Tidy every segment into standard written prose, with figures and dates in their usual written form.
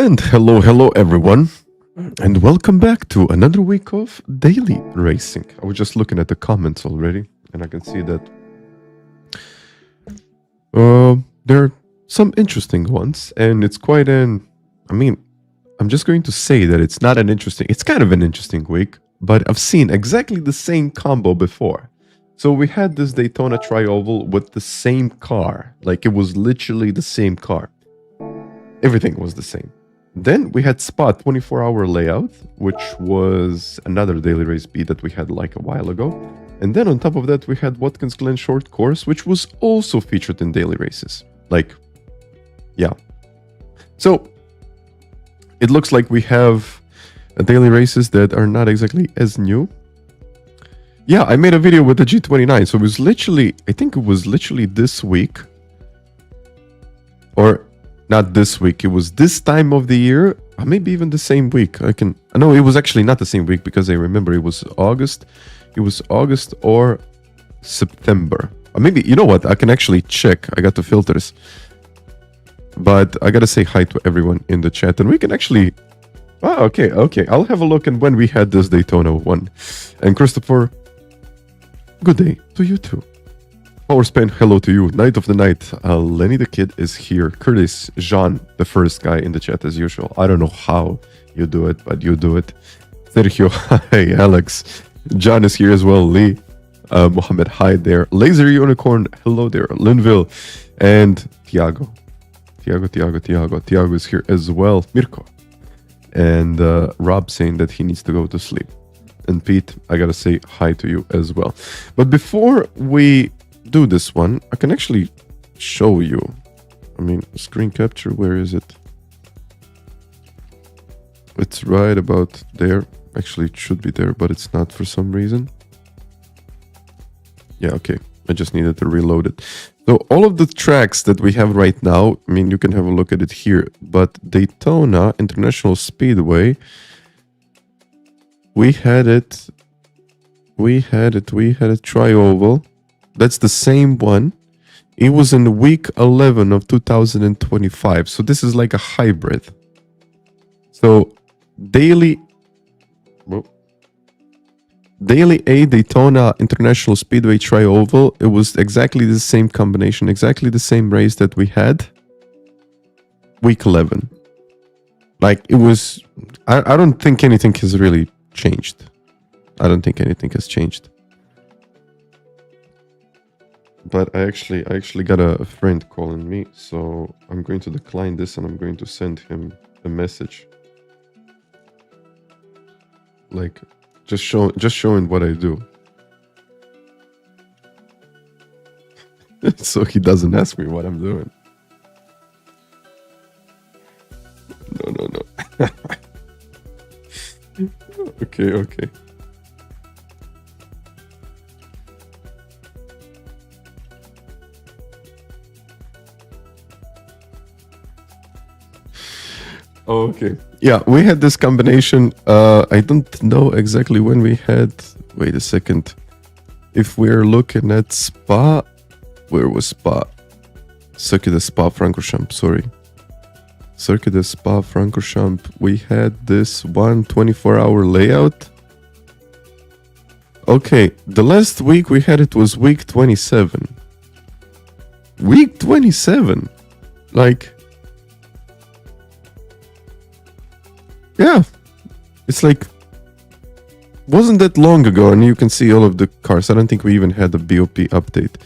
And hello everyone, and welcome back to another week of daily racing. I was just looking at the comments already, and I can see that there are some interesting ones, and it's quite I'm just going to say that it's kind of an interesting week, but I've seen exactly the same combo before. So we had this Daytona Tri-Oval with the same car, like it was literally the same car. Everything was the same. Then we had Spa 24-hour layout, which was another daily race beat that we had like a while ago. And then on top of that, we had Watkins Glen short course, which was also featured in daily races. Yeah. So it looks like we have daily races that are not exactly as new. Yeah, I made a video with the G29, so it was literally, I think it was literally this week. Or not this week, it was this time of the year, or maybe even the same week. No, it was actually not the same week because I remember it was August. It was August or September. Or maybe, you know what, I can actually check. I got the filters. But I gotta say hi to everyone in the chat, and we can actually... Oh, okay. I'll have a look at when we had this Daytona one. And Christopher, good day to you too. Powerspan, hello to you. Night of the night. Lenny the Kid is here. Curtis, Jean, the first guy in the chat as usual. I don't know how you do it, but you do it. Sergio, hi. Alex. John is here as well. Lee. Mohammed, hi there. Laser Unicorn, hello there. Linville. And Tiago. Tiago is here as well. Mirko. And Rob saying that he needs to go to sleep. And Pete, I gotta say hi to you as well. But before we do this one, I can actually show you. Screen capture, where is it? It's right about there. Actually, it should be there, but it's not for some reason. Yeah, okay. I just needed to reload it. So all of the tracks that we have right now, you can have a look at it here, but Daytona International Speedway, we had a Tri-Oval. That's the same one. It was in week 11 of 2025. So this is like a hybrid. So daily A Daytona International Speedway Tri-Oval. It was exactly the same combination, exactly the same race that we had week 11. Like it was, I don't think anything has really changed. I don't think anything has changed. But I actually got a friend calling me, so I'm going to decline this and I'm going to send him a message. Like just showing what I do. So he doesn't ask me what I'm doing. No. Okay. Okay. Yeah, we had this combination. I don't know exactly when we had... Wait a second. If we're looking at Spa... Where was Spa? Circuit de Spa-Francorchamps, sorry. Circuit de Spa-Francorchamps. We had this 24-hour layout. Okay, the last week we had it was week 27. Week 27? Like... Yeah, it's like, wasn't that long ago, and you can see all of the cars. I don't think we even had a BOP update.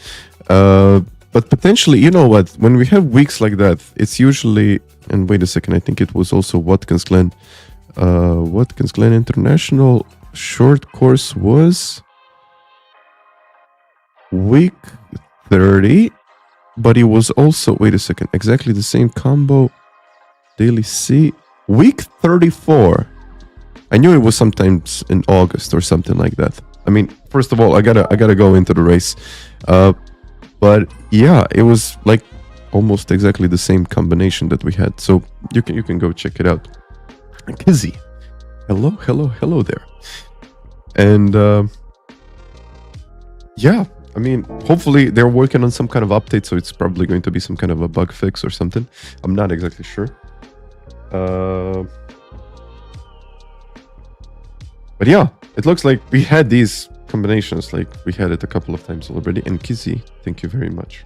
But potentially, you know what, when we have weeks like that, it's usually, and wait a second, I think it was also Watkins Glen. Watkins Glen International short course was week 30, but it was also, wait a second, exactly the same combo, Daily C. Week 34. I knew it was sometimes in August or something like that. First of all, I gotta go into the race. But yeah, it was like almost exactly the same combination that we had. So you can go check it out. Kizzy, hello there. And yeah, hopefully they're working on some kind of update, so it's probably going to be some kind of a bug fix or something. I'm not exactly sure. But yeah, it looks like we had these combinations, like we had it a couple of times already. And Kizzy, thank you very much.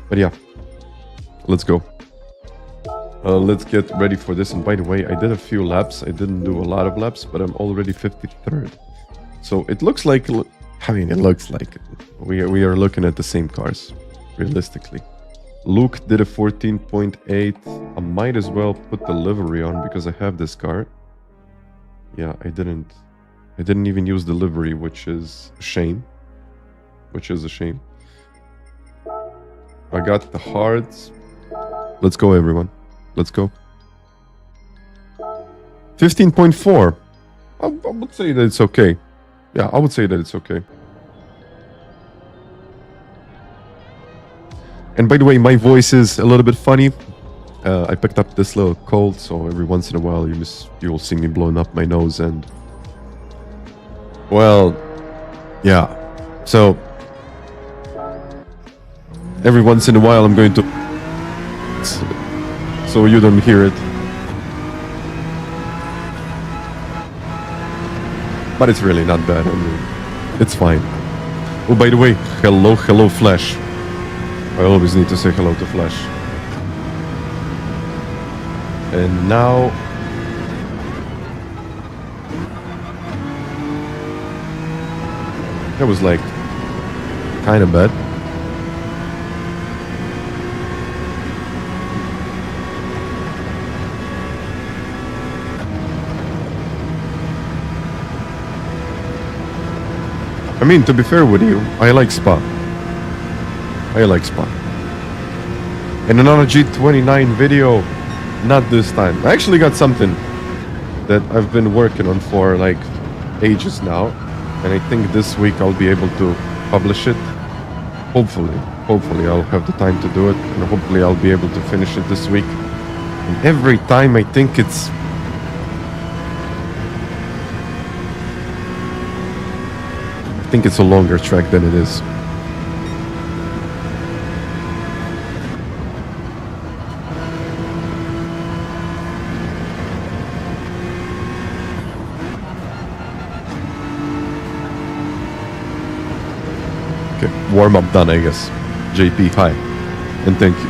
But yeah, let's go. Let's get ready for this. And by the way, I did a few laps. I didn't do a lot of laps, but I'm already 53rd. So it looks like, I mean, it looks like we are looking at the same cars, realistically. Luke did a 14.8. I might as well put the livery on because I have this car. Yeah, I didn't even use the livery, which is a shame. I got the hards. Let's go, everyone. Let's go. 15.4. I would say that it's okay. Yeah, I would say that it's okay. And by the way, my voice is a little bit funny. I picked up this little cold, so every once in a while you will see me blowing up my nose and... Well, yeah. So... Every once in a while I'm going to... So you don't hear it. But it's really not bad. I mean, it's fine. Oh, by the way, hello, Flash. I always need to say hello to Flash. And now... That was like... kind of bad. I mean, to be fair with you, I like Spa. And another G29 video, not this time. I actually got something that I've been working on for like ages now. And I think this week I'll be able to publish it. Hopefully I'll have the time to do it. And hopefully I'll be able to finish it this week. And every time I think it's... I think it's a longer track than it is. Okay, warm up done, I guess. JP, hi. And thank you.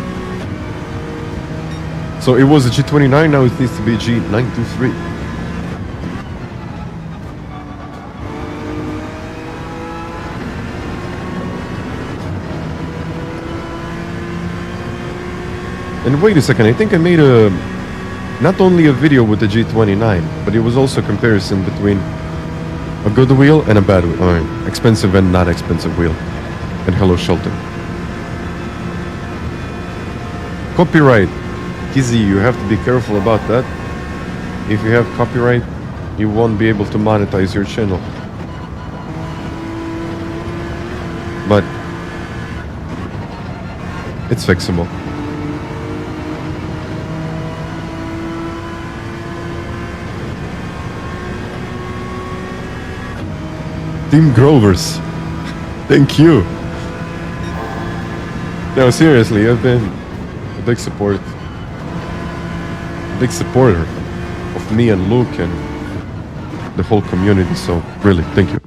So it was a G29, now it needs to be G923. And wait a second, I think I made not only a video with the G29, but it was also a comparison between a good wheel and a bad wheel. I mean, expensive and not expensive wheel. And hello, Shelton. Copyright. Kizzy, you have to be careful about that. If you have copyright, you won't be able to monetize your channel. But it's fixable. Team Grovers, thank you. No, seriously, I've been a big supporter of me and Luke and the whole community. So really, thank you.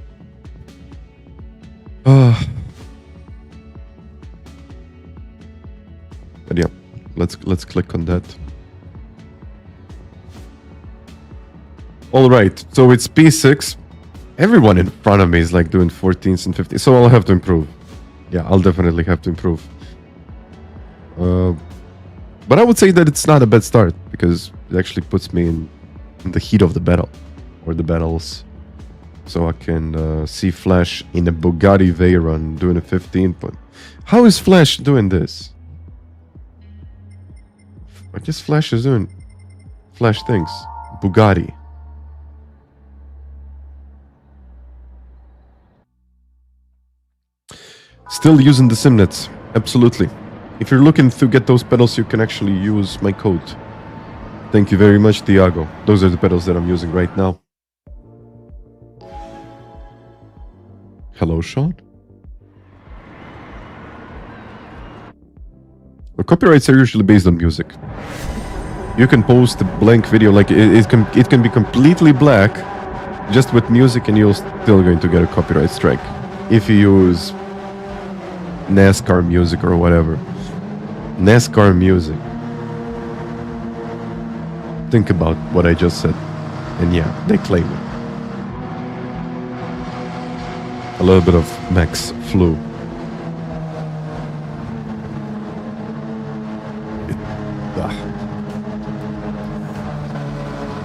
But yeah, let's click on that. All right, so it's P6. Everyone in front of me is like doing 14s and 15s, so I'll have to improve. Yeah, I'll definitely have to improve. But I would say that it's not a bad start because it actually puts me in the heat of the battle, or the battles. So I can see Flash in a Bugatti Veyron doing a 15. But how is Flash doing this? I guess Flash is doing Flash things. Bugatti. Still using the simnets, absolutely. If you're looking to get those pedals, you can actually use my code. Thank you very much, Tiago. Those are the pedals that I'm using right now. Hello, Sean. The copyrights are usually based on music. You can post a blank video, like it can be completely black, just with music, and you're still going to get a copyright strike if you use NASCAR music or whatever. NASCAR music. Think about what I just said, and yeah, they claim it. A little bit of Max flu.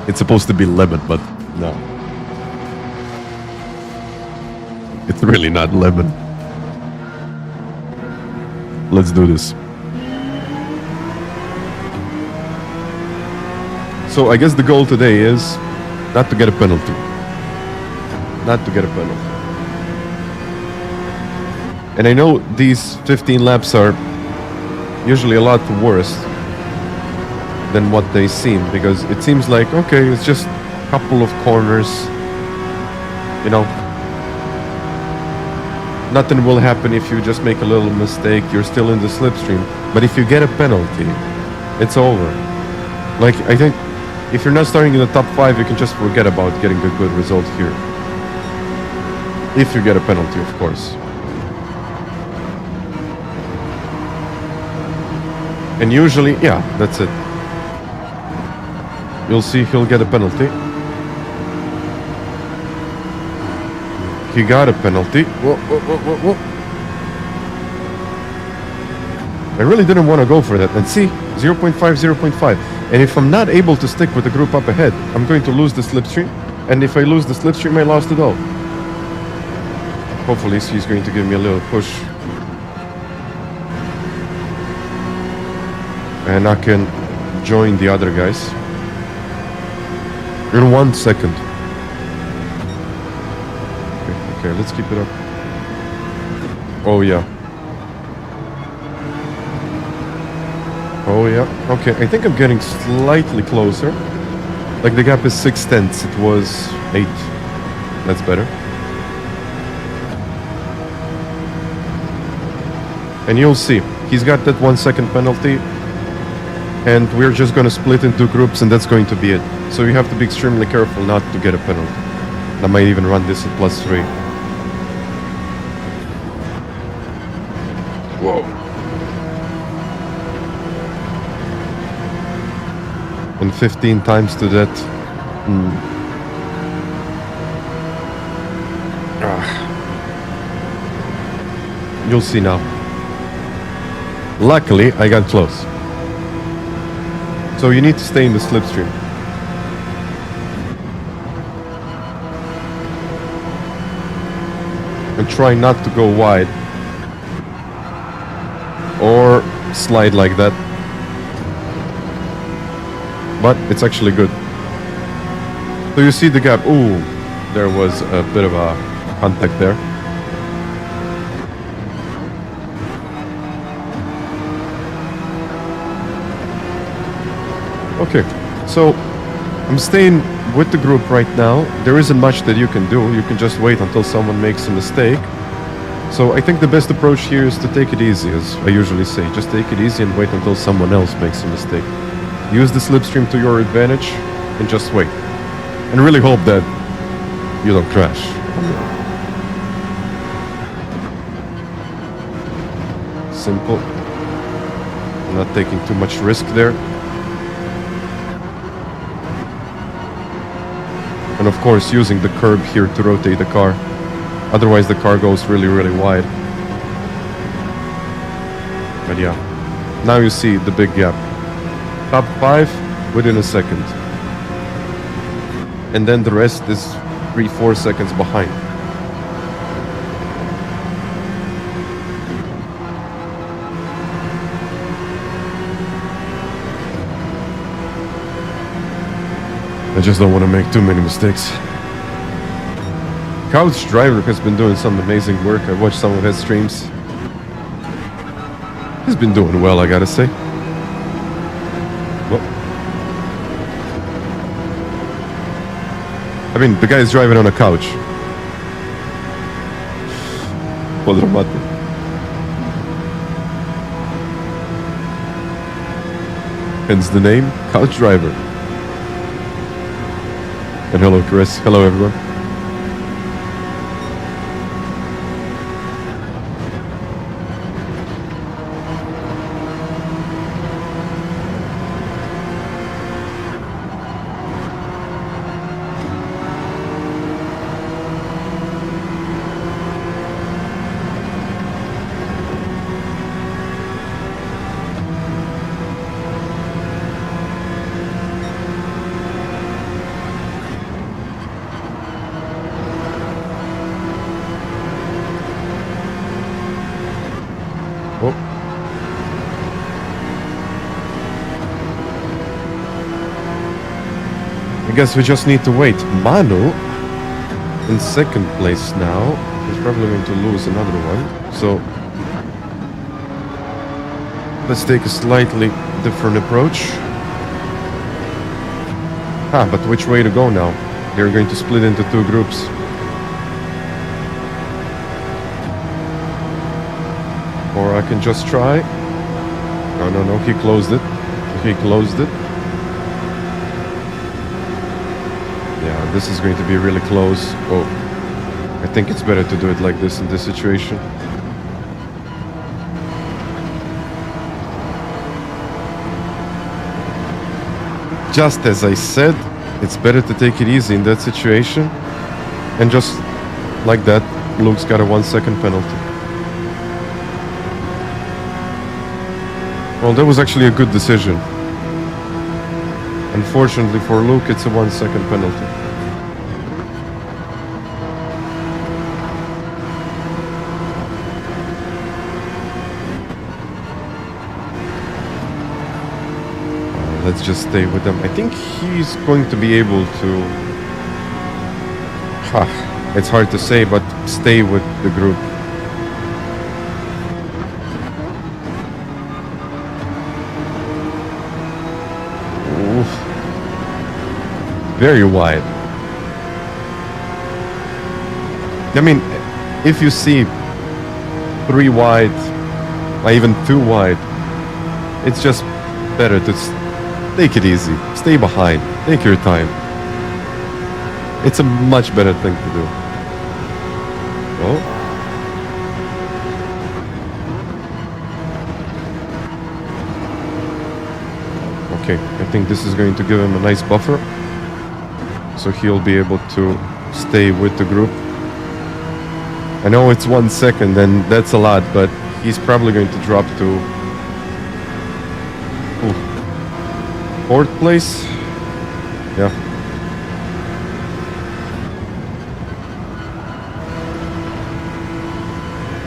It's supposed to be lemon, but no. It's really not lemon. Let's do this. So I guess the goal today is not to get a penalty. Not to get a penalty. And I know these 15 laps are usually a lot worse than what they seem, because it seems like, okay, it's just a couple of corners, you know, nothing will happen if you just make a little mistake, you're still in the slipstream. But if you get a penalty, it's over. Like, I think if you're not starting in the top 5, you can just forget about getting a good result here. If you get a penalty, of course. And usually, yeah, that's it. You'll see he'll get a penalty. He got a penalty. Whoa, whoa, whoa, whoa, whoa. I really didn't want to go for that. And see, 0.5, 0.5. And if I'm not able to stick with the group up ahead, I'm going to lose the slipstream. And if I lose the slipstream, I lost it all. Hopefully he's going to give me a little push. And I can join the other guys. In 1 second. Okay, let's keep it up. Oh yeah. Oh yeah. Okay, I think I'm getting slightly closer. Like the gap is 6/10. It was 8. That's better. And you'll see, he's got that 1 second penalty. And we're just going to split into groups, and that's going to be it. So you have to be extremely careful not to get a penalty. I might even run this at +3. Whoa. And 15 times to that. You'll see now. Luckily, I got close. So you need to stay in the slipstream. And try not to go wide. Or slide like that. But it's actually good. So you see the gap. Ooh, there was a bit of a contact there. Okay, so I'm staying with the group right now. There isn't much that you can do. You can just wait until someone makes a mistake. So I think the best approach here is to take it easy, as I usually say. Just take it easy and wait until someone else makes a mistake. Use the slipstream to your advantage and just wait. And really hope that you don't crash. Simple. Not taking too much risk there. And of course using the curb here to rotate the car. Otherwise the car goes really, really wide. But yeah, now you see the big gap. Top 5 within a second. And then the rest is 3-4 seconds behind. I just don't want to make too many mistakes. Couch Driver has been doing some amazing work. I watched some of his streams. He's been doing well, I gotta say. Well, I mean, the guy's driving on a couch. Pozdrav Matti. Hence the name, Couch Driver. And hello Chris, hello everyone. Oh. I guess we just need to wait. Manu in second place now. He's probably going to lose another one. So let's take a slightly different approach. But which way to go now? They're going to split into two groups. Or I can just try. No, he closed it. He closed it. Yeah, this is going to be really close. Oh, I think it's better to do it like this in this situation. Just as I said, it's better to take it easy in that situation. And just like that, Luke's got a 1 second penalty. Well, that was actually a good decision. Unfortunately for Luke, it's a 1 second penalty. Let's just stay with them. I think he's going to be able to... it's hard to say, but stay with the group. Very wide. I mean, if you see 3 wide, or even 2 wide, it's just better to take it easy. Stay behind. Take your time. It's a much better thing to do. Oh. Okay, I think this is going to give him a nice buffer. So he'll be able to stay with the group. I know it's 1 second and that's a lot, but he's probably going to drop to 4th place. Yeah.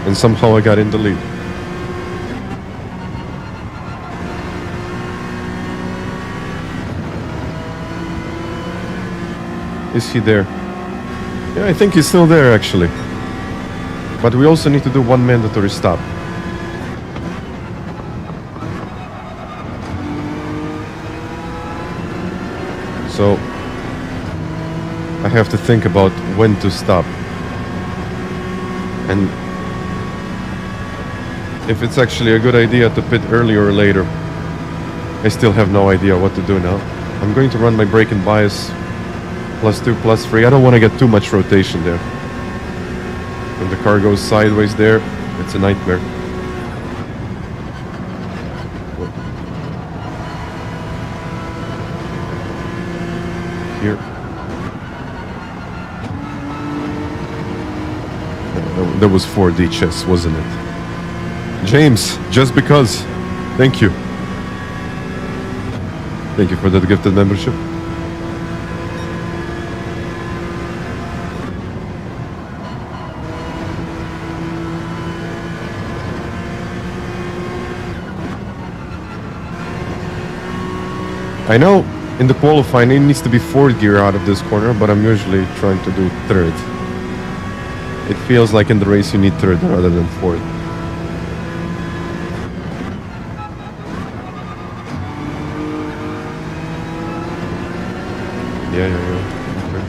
And somehow I got in the lead. Is he there? Yeah, I think he's still there actually. But we also need to do 1 mandatory stop. So I have to think about when to stop. And if it's actually a good idea to pit earlier or later. I still have no idea what to do now. I'm going to run my brake and bias +2, +3. I don't want to get too much rotation there. When the car goes sideways there, it's a nightmare. Here. That was 4D chess, wasn't it? James, just because. Thank you. Thank you for that gifted membership. I know in the qualifying it needs to be 4th gear out of this corner, but I'm usually trying to do 3rd. It feels like in the race you need 3rd rather than 4th. Yeah. Okay.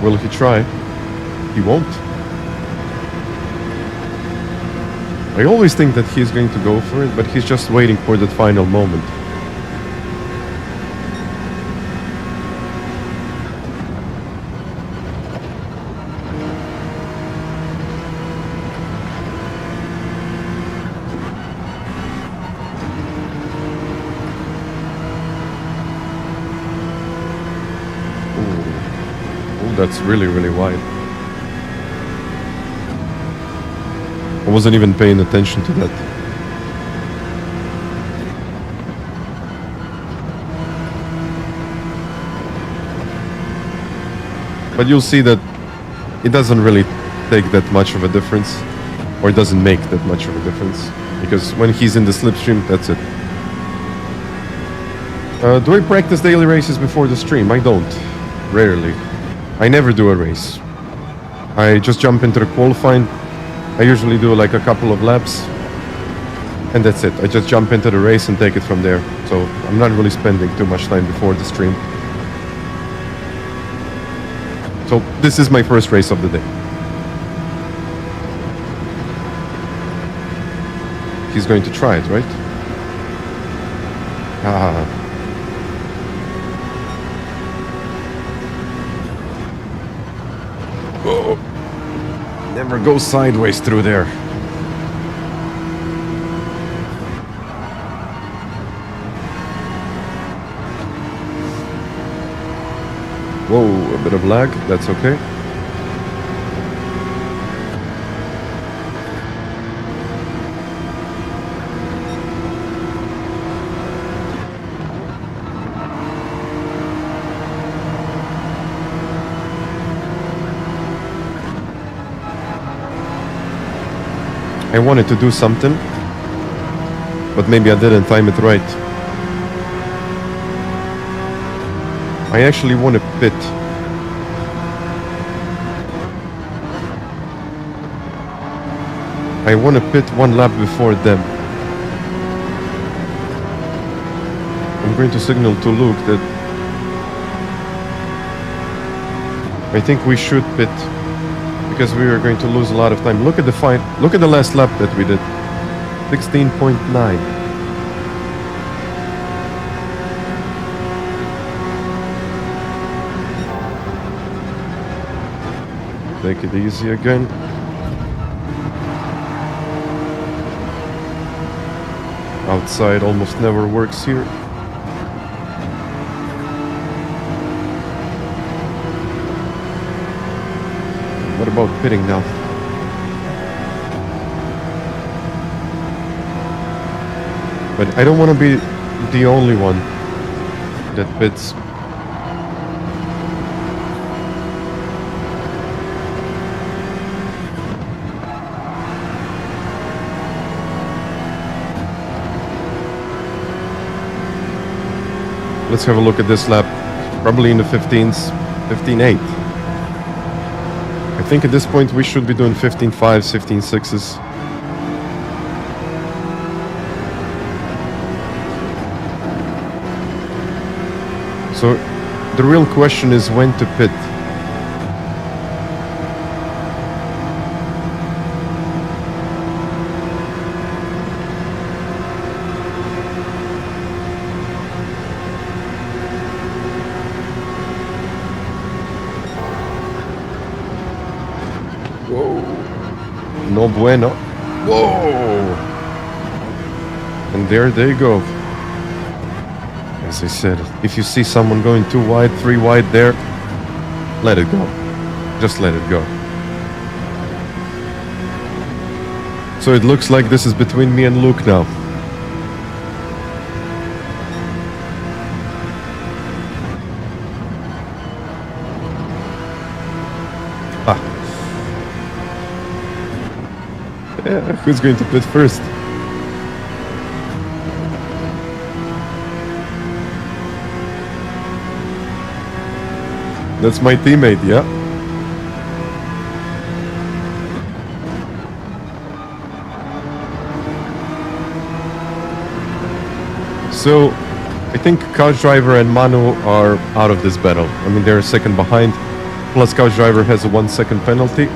Will he try? He won't. I always think that he's going to go for it, but he's just waiting for that final moment. That's really, really wide. I wasn't even paying attention to that. But you'll see that it doesn't really take that much of a difference, or it doesn't make that much of a difference, because when he's in the slipstream, that's it. Do I practice daily races before the stream? I don't. Rarely. I never do a race. I just jump into the qualifying. I usually do like a couple of laps, and that's it. I just jump into the race and take it from there. So I'm not really spending too much time before the stream. So this is my first race of the day. He's going to try it, right? Ah. Oh. Never go sideways through there. Whoa, a bit of lag, that's okay. I wanted to do something, but maybe I didn't time it right. I actually want to pit. I want to pit one lap before them. I'm going to signal to Luke that I think we should pit, because we are going to lose a lot of time. Look at the fight. Look at the last lap that we did. 16.9. Take it easy again. Outside almost never works here. What about pitting now? But I don't want to be the only one that pits. Let's have a look at this lap. Probably in the 15s, 15.8. I think at this point we should be doing 15.5s, 15.6s. So the real question is when to pit. No bueno. Whoa! And there they go. As I said, if you see someone going too wide, 3 wide there, let it go. Just let it go. So it looks like this is between me and Luke now. Yeah, who's going to pit first? That's my teammate, yeah. So, I think Couch Driver and Manu are out of this battle. I mean, they're second behind. Plus couch driver has a 1 second penalty.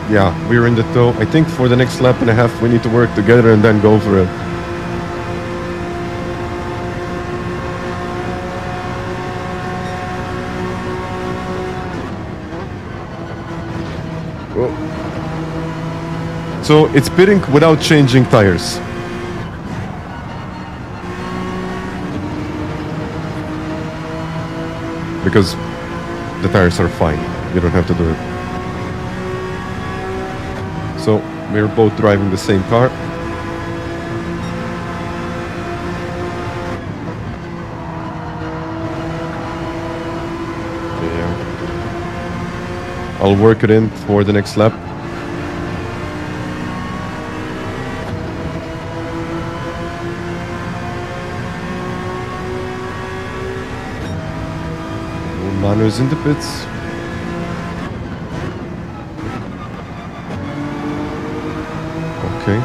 Yeah, we're in the tow. I think for the next lap and a half we need to work together and then go for it. Whoa. So it's pitting without changing tires. Because the tires are fine. You don't have to do it. So we're both driving the same car. Yeah. I'll work it in for the next lap. Manu's in the pits. Okay.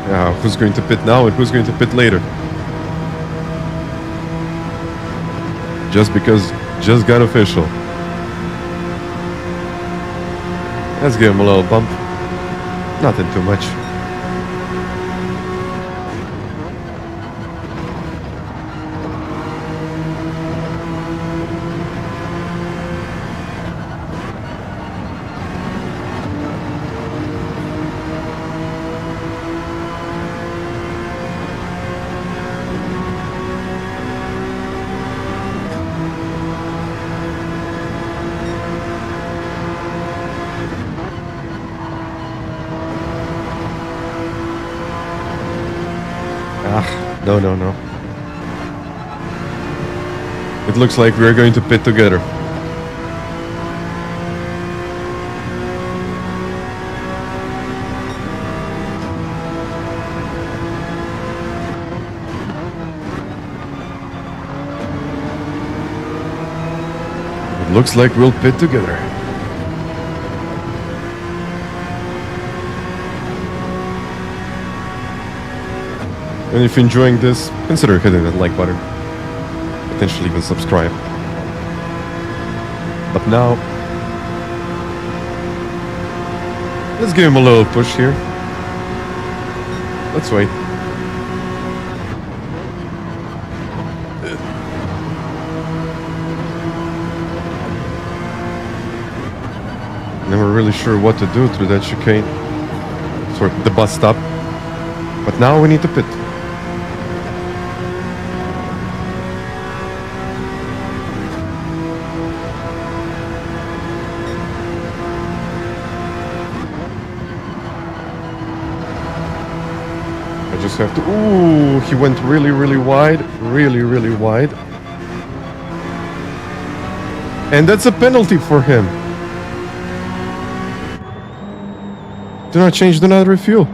Yeah, who's going to pit now and who's going to pit later? Just got official. Let's give him a little bump. Nothing too much. No. It looks like we're going to pit together. It looks like we'll pit together. And if you're enjoying this, consider hitting that like button. Potentially even subscribe. But now, let's give him a little push here. Let's wait. Never really sure what to do through that chicane. Sorry, the bus stop. But now we need to pit. Just have to. Ooh, he went really wide. Really wide. And that's a penalty for him. Do not change, do not refuel.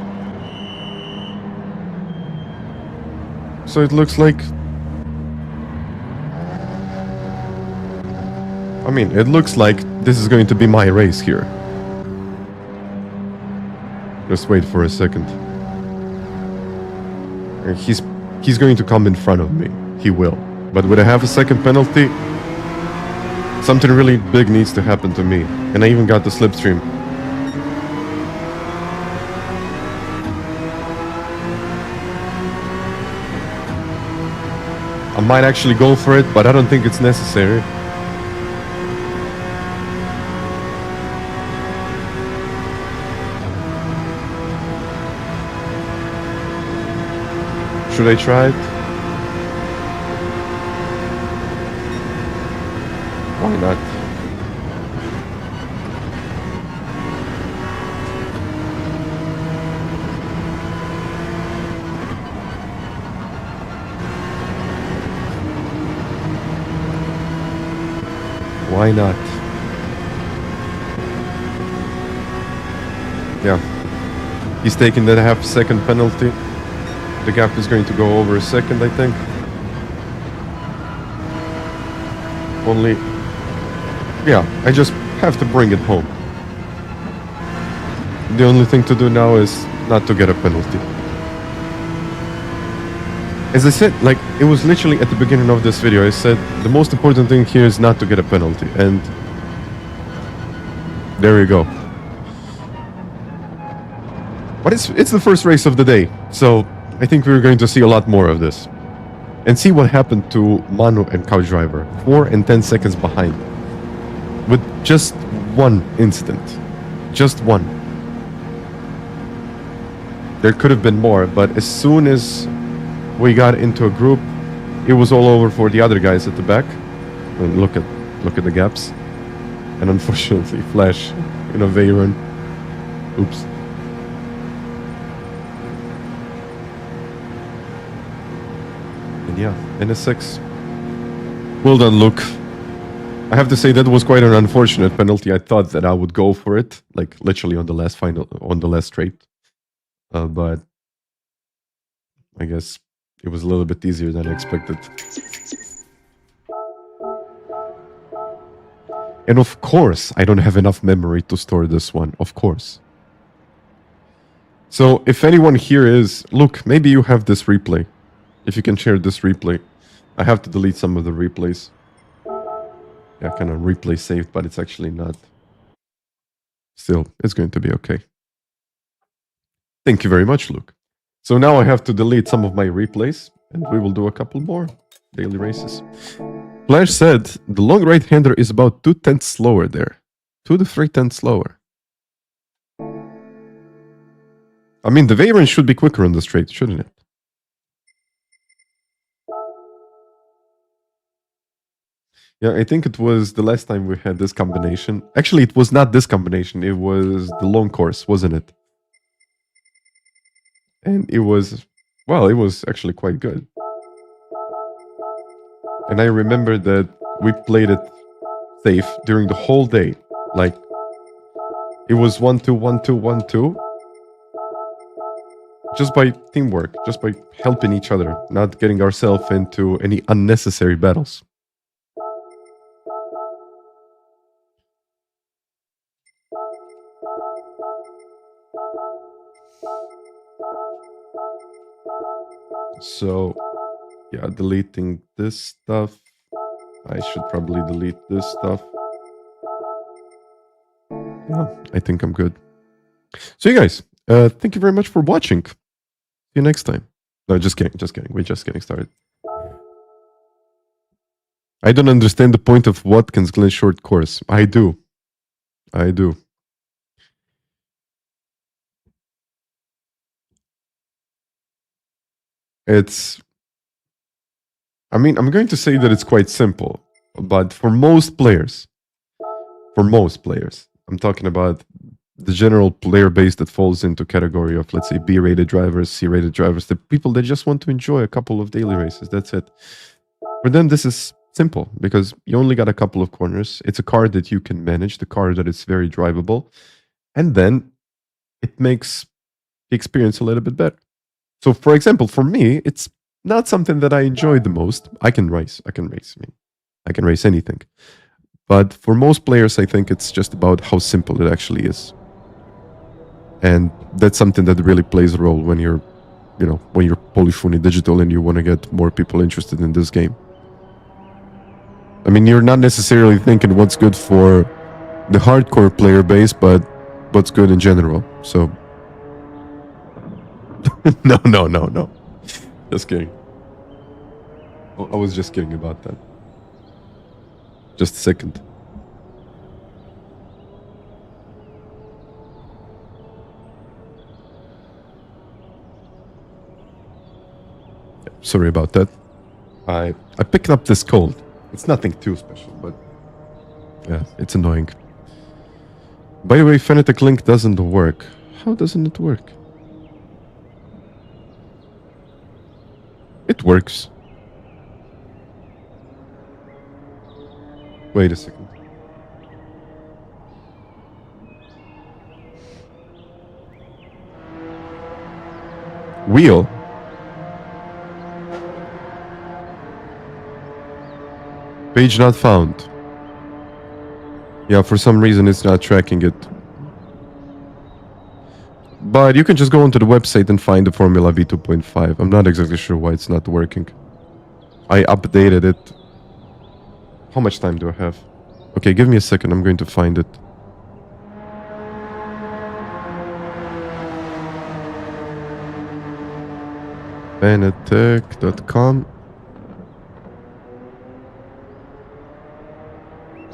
So it looks like. I mean, it looks like this is going to be my race here. Just wait for a second. He's going to come in front of me. He will. But with a half a second penalty, something really big needs to happen to me. And I even got the slipstream. I might actually go for it, but I don't think it's necessary. Should I try it? Why not? Why not? Yeah. He's taking that half second penalty. The gap is going to go over a second, I think. Only... Yeah, I just have to bring it home. the only thing to do now is not to get a penalty. As I said, like, it was literally at the beginning of this video, I said the most important thing here is not to get a penalty, and there you go. But it's the first race of the day, so I think we're going to see a lot more of this. And see what happened to Manu and Couch Driver, 4 and 10 seconds behind. With just one incident. Just one. There could have been more, but as soon as we got into a group, it was all over for the other guys at the back. And look at the gaps. And unfortunately, Flash in a Veyron. Oops. And yeah, NS6. Well done, Luke. I have to say that was quite an unfortunate penalty. I thought that I would go for it, like literally on the last straight. But I guess it was a little bit easier than I expected. And of course, I don't have enough memory to store this one, of course. So if anyone here is... Look, maybe you have this replay. If you can share this replay. I have to delete some of the replays. Yeah, kind of replay saved, but it's actually not. Still, it's going to be okay. Thank you very much, Luke. So now I have to delete some of my replays, and we will do a couple more daily races. Flash said the long right-hander is about 2/10 slower there. 2 to 3/10 slower. I mean, the Veyron should be quicker on the straight, shouldn't it? Yeah, I think it was the last time we had this combination. Actually, it was not this combination. It was the long course, wasn't it? And it was, well, it was actually quite good. And I remember that we played it safe during the whole day. Like, it was 1-2, 1-2, 1-2. Just by teamwork, just by helping each other, not getting ourselves into any unnecessary battles. So, yeah, deleting this stuff. I should probably delete this stuff. Yeah, I think I'm good. So, you guys, thank you very much for watching. See you next time. No, just kidding, just kidding. We're just getting started. I don't understand the point of Watkins Glen short course. I do. I do. It's... I mean, I'm going to say that it's quite simple. But for most players, I'm talking about the general player base that falls into category of, let's say, B-rated drivers, C-rated drivers, the people that just want to enjoy a couple of daily races. That's it. For them, this is simple because you only got a couple of corners. It's a car that you can manage, the car that is very drivable. And then it makes the experience a little bit better. So, for example, for me, it's not something that I enjoy the most. I can race. I mean, I can race anything. But for most players, I think it's just about how simple it actually is. And that's something that really plays a role when you're, you know, when you're Polyphony Digital and you want to get more people interested in this game. I mean, you're not necessarily thinking what's good for the hardcore player base, but what's good in general. So, no. Just kidding. I was just kidding about that. Just a second. Sorry about that. I picked up this cold. It's nothing too special, but yeah, it's annoying. By the way, FANATEC link doesn't work. How doesn't it work? It works. Wait a second. Wheel? Page not found. Yeah, for some reason it's not tracking it. But you can just go onto the website and find the Formula V 2.5. I'm not exactly sure why it's not working. I updated it. How much time do I have? Okay, give me a second. I'm going to find it. FANATEC.com.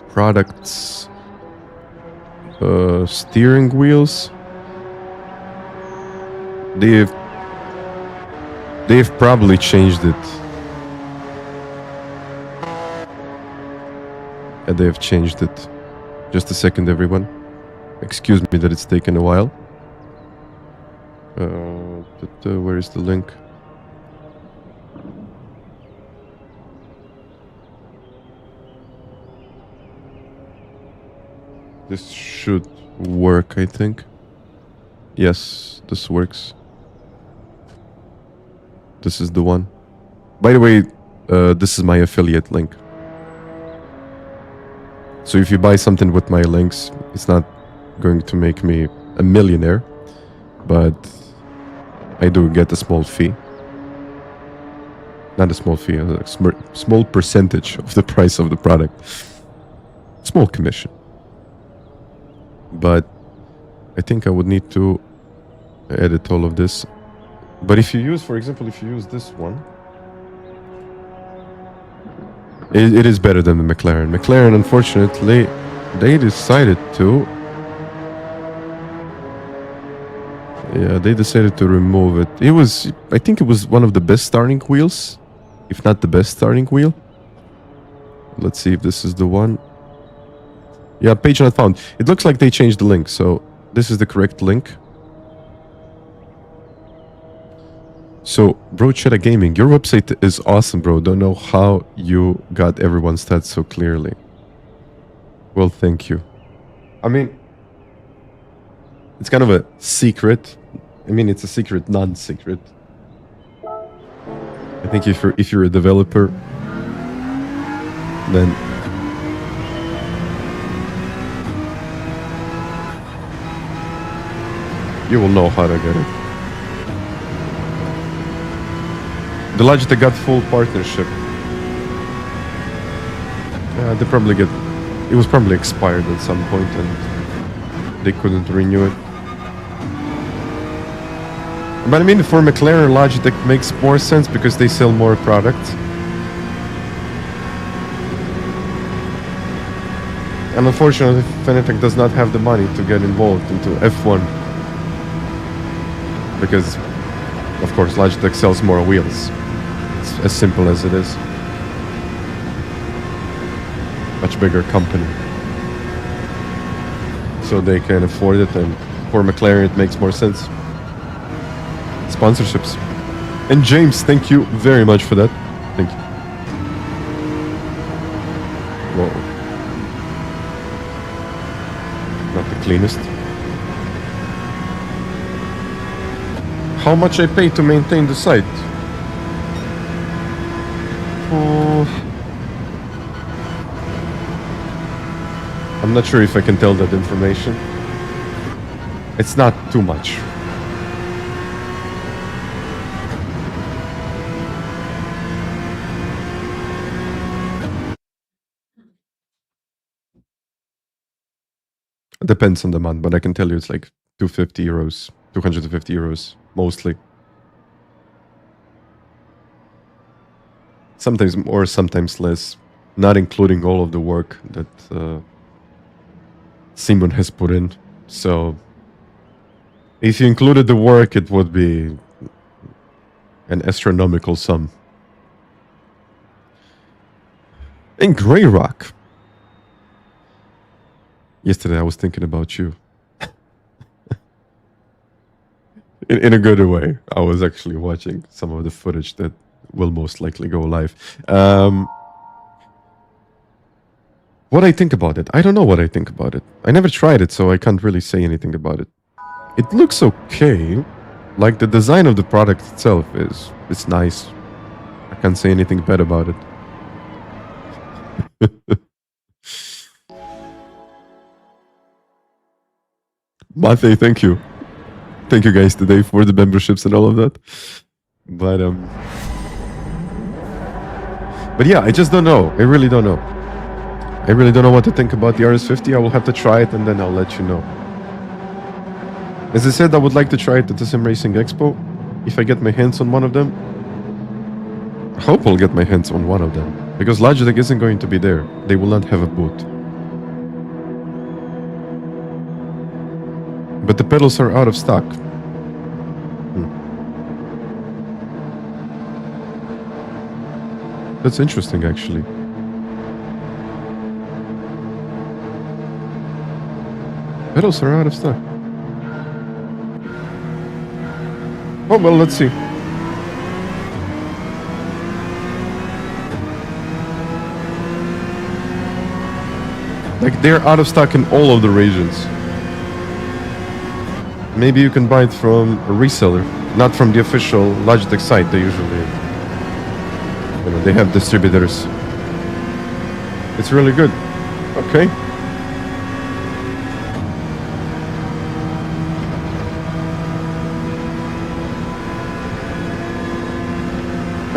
Products. Steering wheels. They've probably changed it. Yeah, they have changed it. Just a second, everyone. Excuse me that it's taken a while. Where is the link? This should work, I think. Yes, this works. This is the one. By the way, this is my affiliate link. So if you buy something with my links, it's not going to make me a millionaire, but I do get a small fee. Not a small fee, a small percentage of the price of the product. Small commission. But I think I would need to edit all of this. But if you use, for example, if you use this one, it is better than the McLaren. McLaren, unfortunately, they decided to... Yeah, they decided to remove it. It was, I think it was one of the best starting wheels, if not the best starting wheel. Let's see if this is the one. Yeah, page not found. It looks like they changed the link, so this is the correct link. So, Bro Cheddar Gaming, your website is awesome, bro. Don't know how you got everyone's stats so clearly. Well, thank you. I mean, it's kind of a secret. I mean, it's a secret, non-secret. I think if you're a developer, then you will know how to get it. The Logitech got full partnership. They probably get... It was probably expired at some point and they couldn't renew it. But I mean, for McLaren, Logitech makes more sense because they sell more products. And unfortunately, FANATEC does not have the money to get involved into F1. Because, of course, Logitech sells more wheels. It's as simple as it is. Much bigger company. So they can afford it, and for McLaren it makes more sense. Sponsorships. And James, thank you very much for that. Thank you. Whoa. Not the cleanest. How much I pay to maintain the site? I'm not sure if I can tell that information. It's not too much. It depends on the month, but I can tell you it's like 250 euros, 250 euros, mostly. Sometimes more, sometimes less, not including all of the work that Simon has put in. So if you included the work, it would be an astronomical sum. In Grey Rock. Yesterday I was thinking about you. in a good way. I was actually watching some of the footage that will most likely go live. What I think about it? I don't know what I think about it. I never tried it, so I can't really say anything about it. It looks okay. Like the design of the product itself it's nice. I can't say anything bad about it. Matti, thank you. Thank you guys today for the memberships and all of that. But yeah, I just don't know. I really don't know. I really don't know what to think about the RS50. I will have to try it and then I'll let you know. As I said, I would like to try it at the Sim Racing Expo. If I get my hands on one of them. I hope I'll get my hands on one of them. Because Logitech isn't going to be there. They will not have a booth. But the pedals are out of stock. That's interesting, actually. Pedals are out of stock. Oh, well, let's see. Like, they're out of stock in all of the regions. Maybe you can buy it from a reseller, not from the official Logitech site. They usually, you know, they have distributors. It's really good. Okay.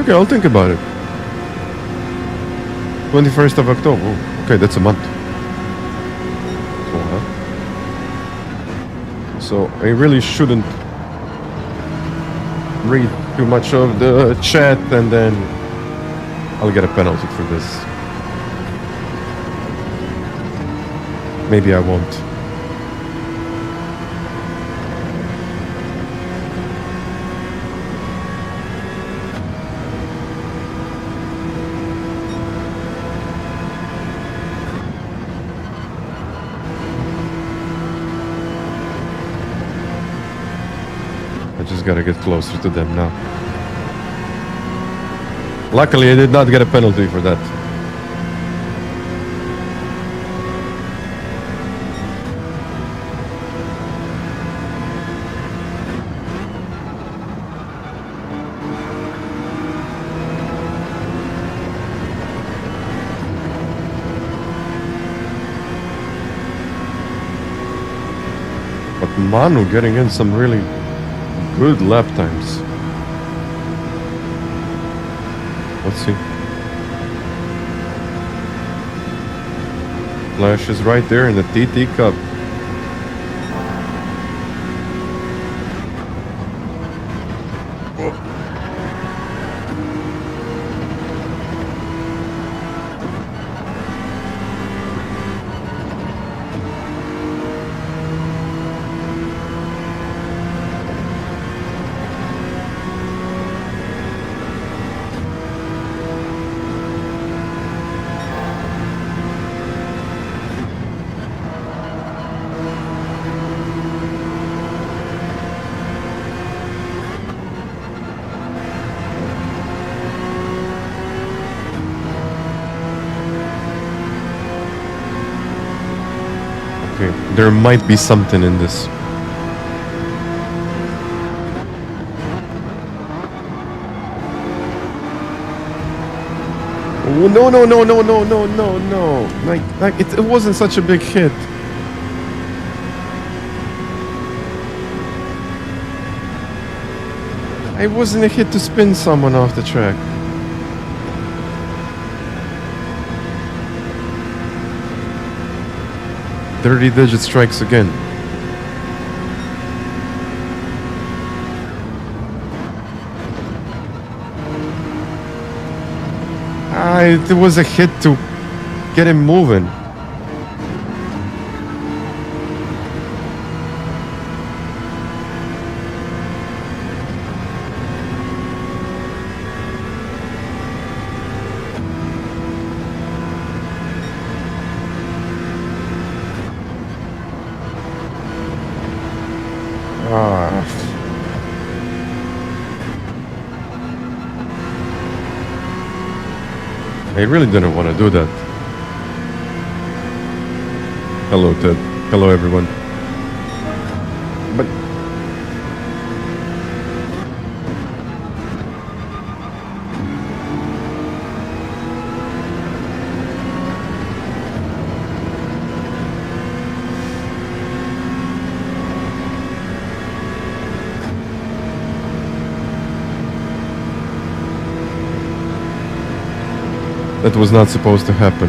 Okay, I'll think about it. 21st of October. Oh, okay, that's a month. So I really shouldn't read too much of the chat and then I'll get a penalty for this. Maybe I won't. Just gotta get closer to them now. Luckily, I did not get a penalty for that. But Manu getting in some really good lap times. Let's see. Flash is right there in the TT Cup. There might be something in this. Oh, no, no, no, no, no, no, no, no. Like it wasn't such a big hit. It wasn't a hit to spin someone off the track. Dirty digit strikes again. It was a hit to get him moving. I really didn't want to do that. Hello, Ted. Hello, everyone. But That was not supposed to happen.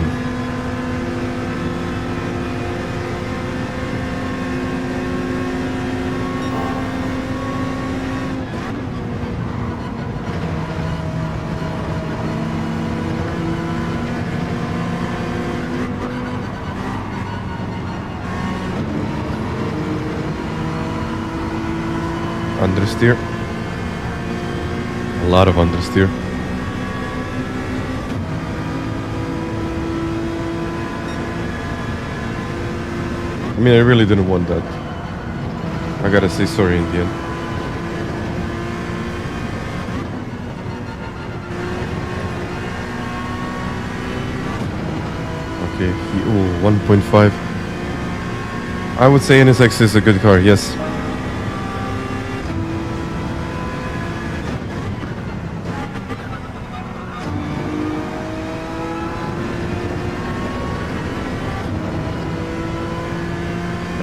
Understeer. A lot of understeer. I mean, I really didn't want that. I gotta say sorry in the end. Okay, 1.5. I would say NSX is a good car, yes.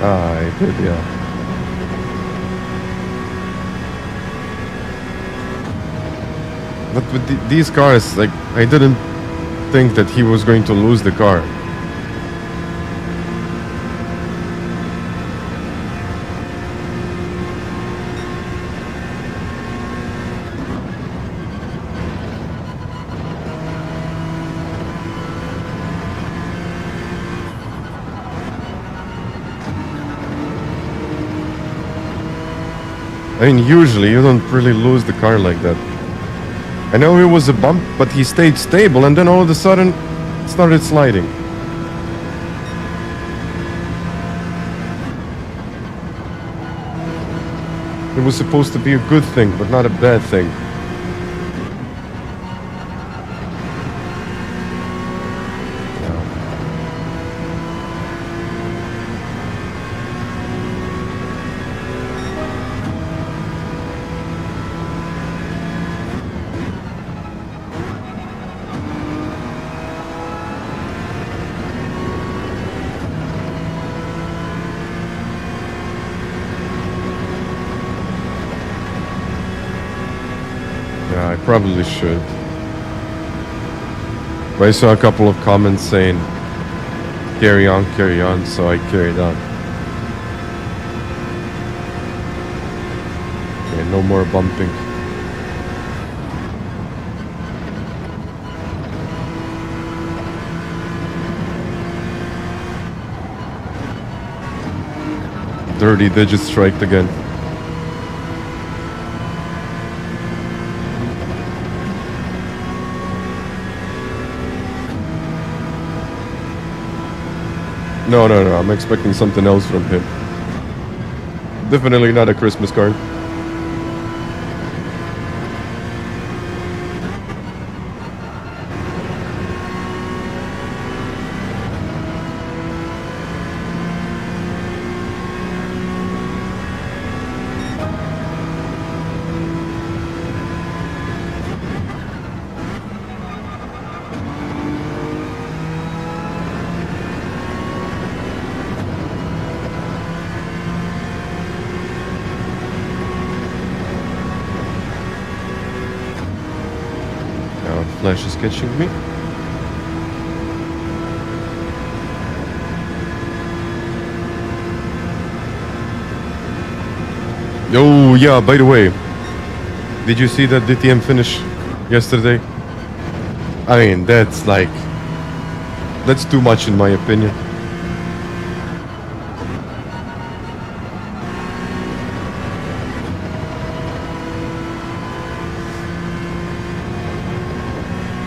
I did, yeah. But with these cars, like, I didn't think that he was going to lose the car. I mean, usually you don't really lose the car like that. I know it was a bump, but he stayed stable and then all of a sudden it started sliding. It was supposed to be a good thing, but not a bad thing. Yeah, I probably should. But I saw a couple of comments saying, carry on, so I carried on. Okay, no more bumping. Dirty digit striked again. No, I'm expecting something else from him. Definitely not a Christmas card. Flash is catching me. Oh yeah, by the way, did you see that DTM finish yesterday? I mean, that's too much in my opinion.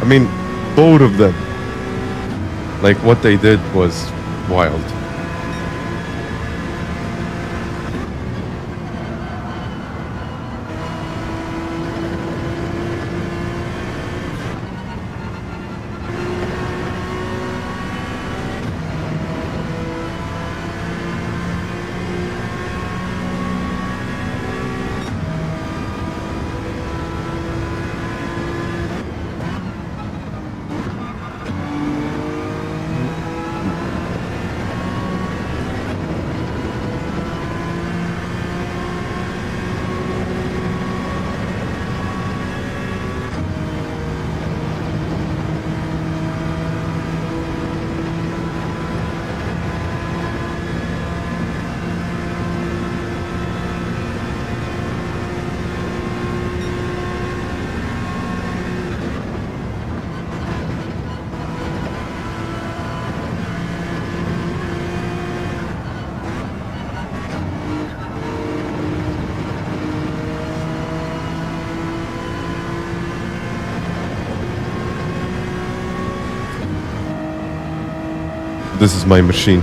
I mean, both of them, like what they did was wild. This is my machine.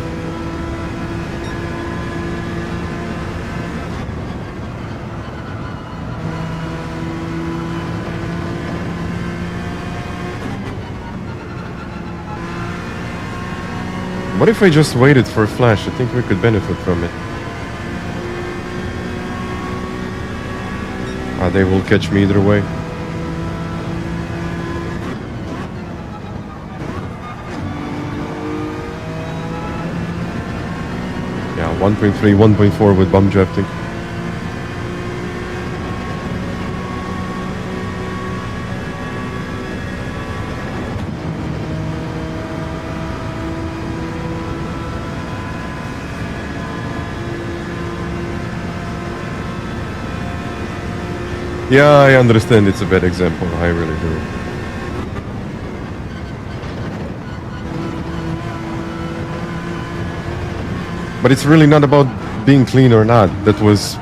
What if I just waited for a flash? I think we could benefit from it. They will catch me either way. Yeah, 1.3, 1.4 with bomb drafting. Yeah, I understand it's a bad example. I really do. But it's really not about being clean or not. That was...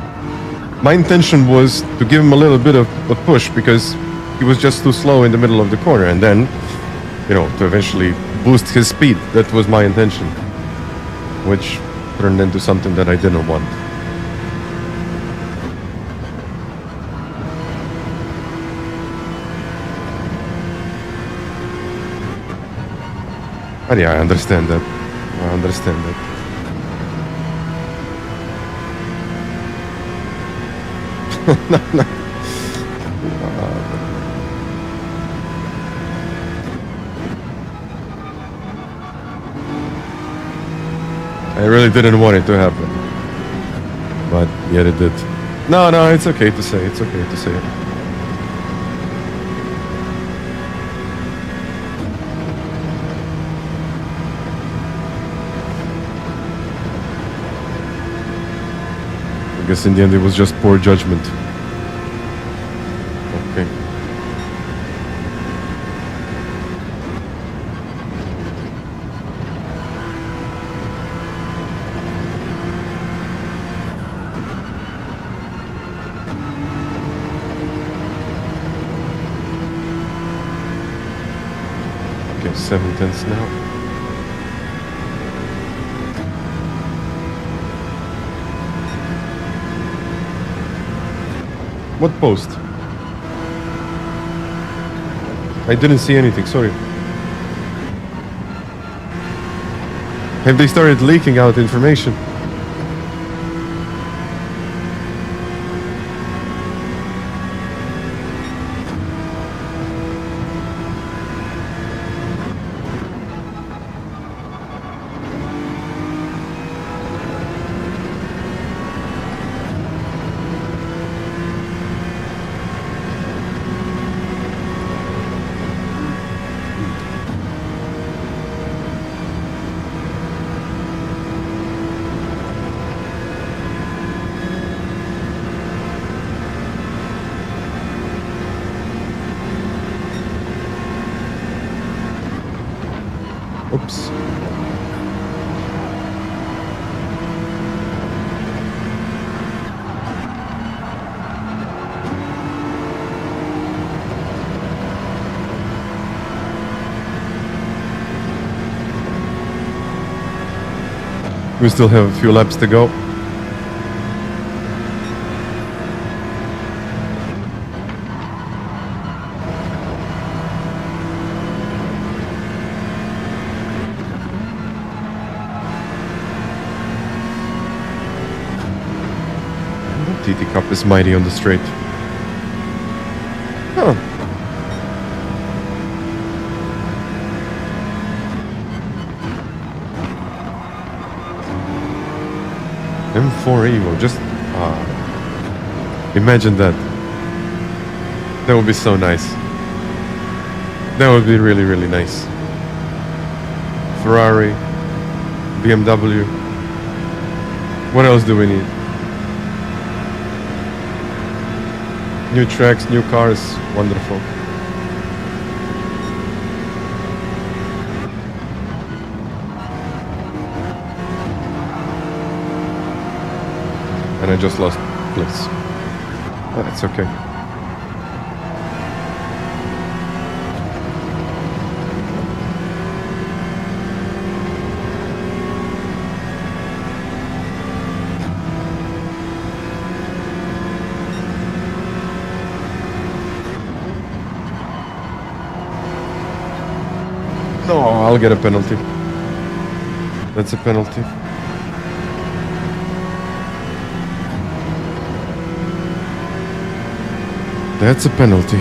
My intention was to give him a little bit of a push because he was just too slow in the middle of the corner. And then, you know, to eventually boost his speed. That was my intention. Which turned into something that I didn't want. But yeah, I understand that. I understand that. No. I really didn't want it to happen. But yet it did. No, it's okay to say. It's okay to say it. I guess in the end it was just poor judgment. Okay. Okay, 7/10 now. What post? I didn't see anything, sorry. Have they started leaking out information? Oops. We still have a few laps to go. TT Cup is mighty on the straight. Huh. M4 Evo, just imagine that. That would be so nice. That would be really, really nice. Ferrari, BMW. What else do we need? New tracks, new cars, wonderful. And I just lost place. Oh, that's okay. No, I'll get a penalty. That's a penalty. That's a penalty.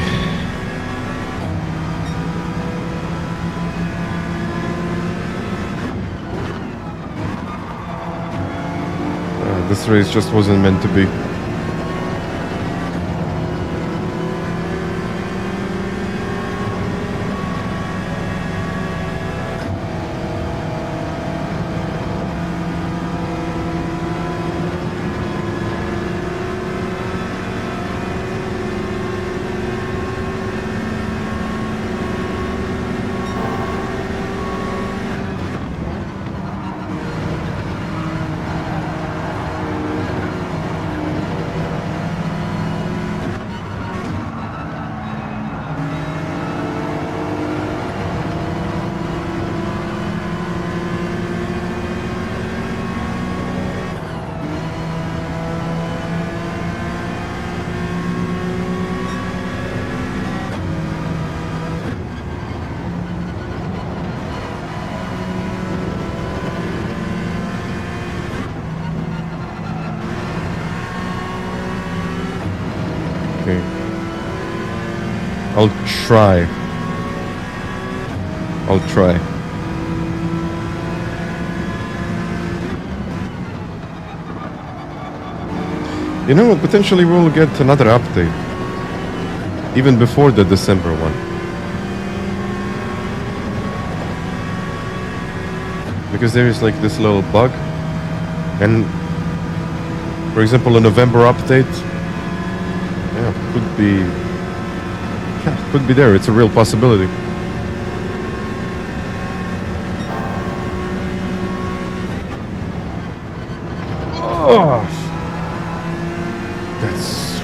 This race just wasn't meant to be. Okay. I'll try. You know what? Potentially we'll get another update. Even before the December one. Because there is like this little bug. And for example, a November update, could be there. It's a real possibility. Oh, that's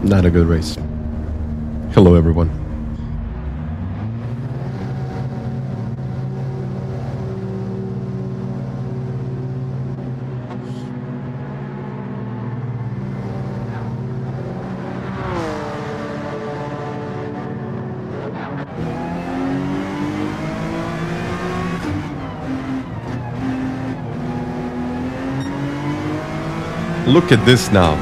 not a good race. Hello, everyone. Look at this now.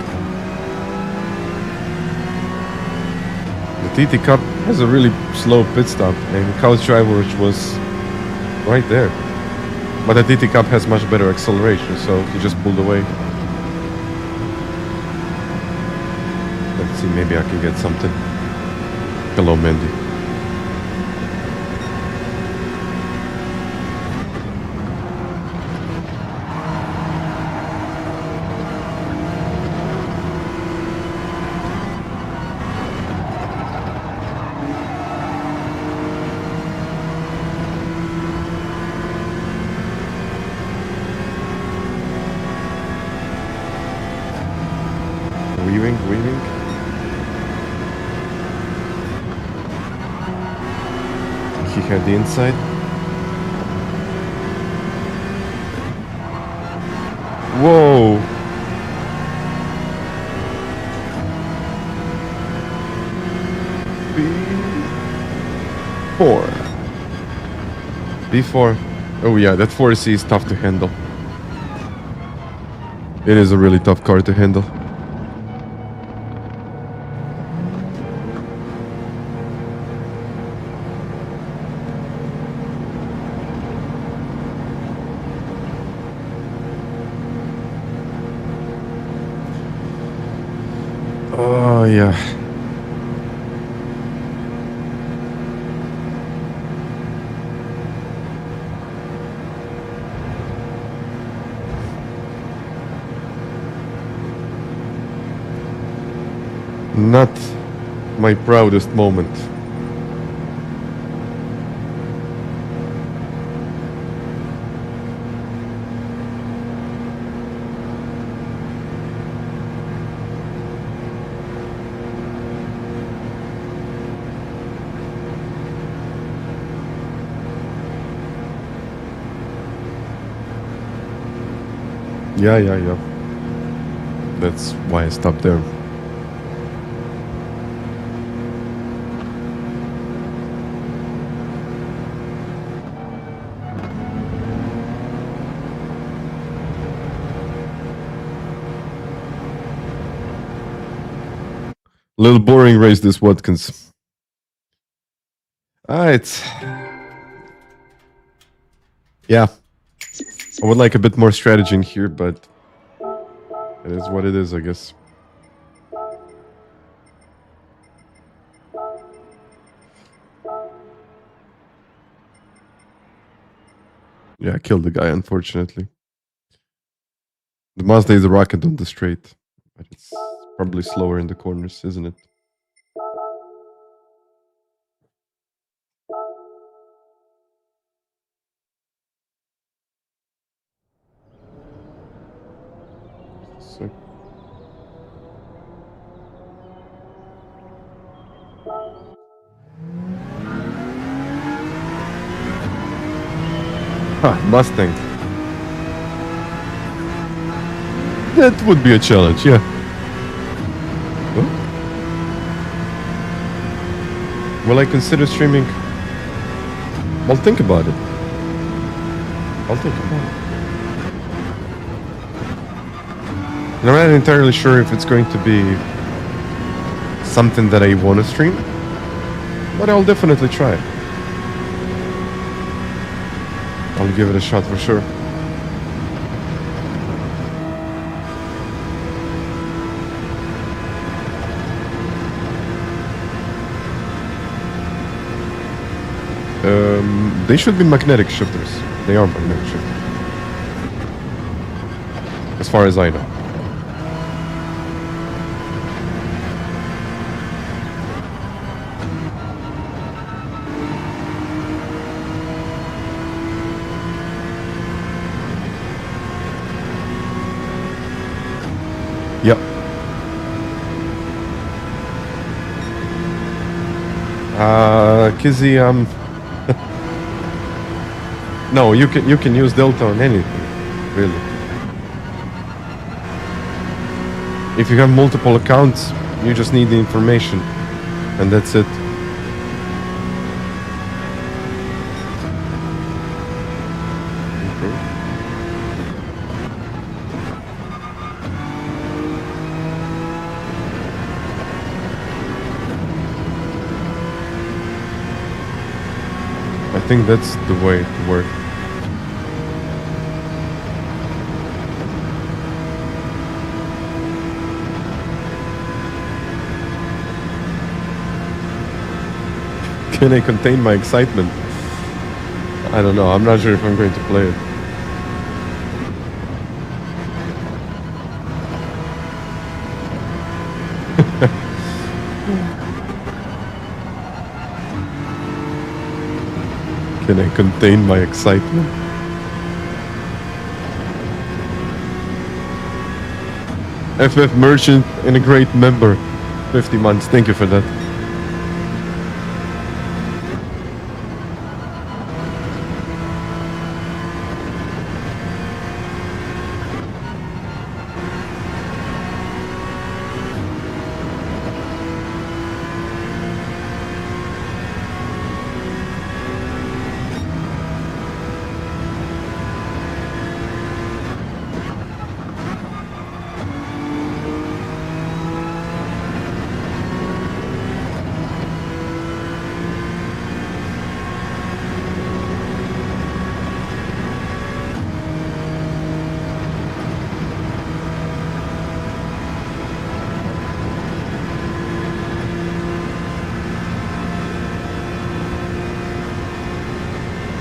The TT Cup has a really slow pit stop, and Couch Driver was right there. But the TT Cup has much better acceleration, so he just pulled away. Let's see, maybe I can get something. Hello, Mandy. Weaving. He had the inside. Whoa! B4. Oh yeah, that 4C is tough to handle. It is a really tough car to handle. Oh, yeah. not my proudest moment. Yeah. That's why I stopped there. Little boring race, this Watkins. It's... Yeah. I would like a bit more strategy in here, but it is what it is, I guess. Yeah, I killed the guy, unfortunately. The Mazda is a rocket on the straight, but it's probably slower in the corners, isn't it? So... Mustang. That would be a challenge, yeah. Huh? Will I consider streaming? I'll think about it. And I'm not entirely sure if it's going to be something that I want to stream, but I'll definitely try it. I'll give it a shot for sure. They should be magnetic shifters. They are magnetic shifters. As far as I know. Yep. Kizzy, no, you can use Delta on anything, really. If you have multiple accounts, you just need the information, and that's it. I think that's the way to work. Can I contain my excitement? I don't know. I'm not sure if I'm going to play it. Can I contain my excitement? FF Merchant and a great member. 50 months. Thank you for that.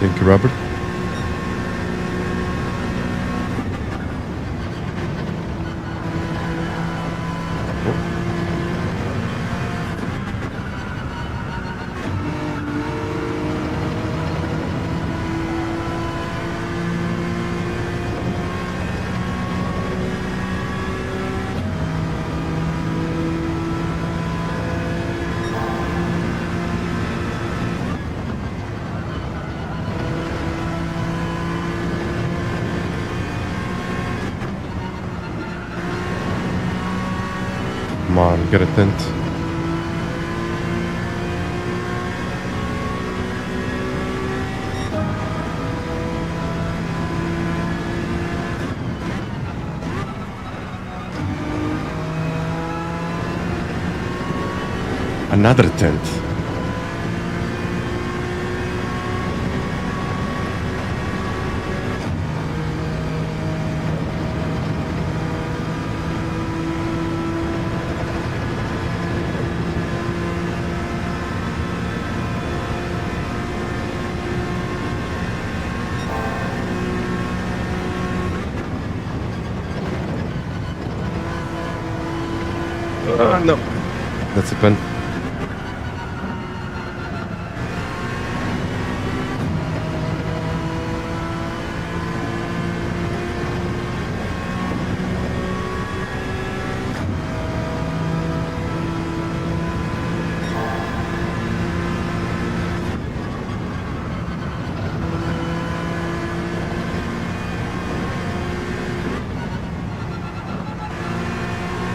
Thank you, Robert. Come on, get a tent. Another tent. No. That's a pen.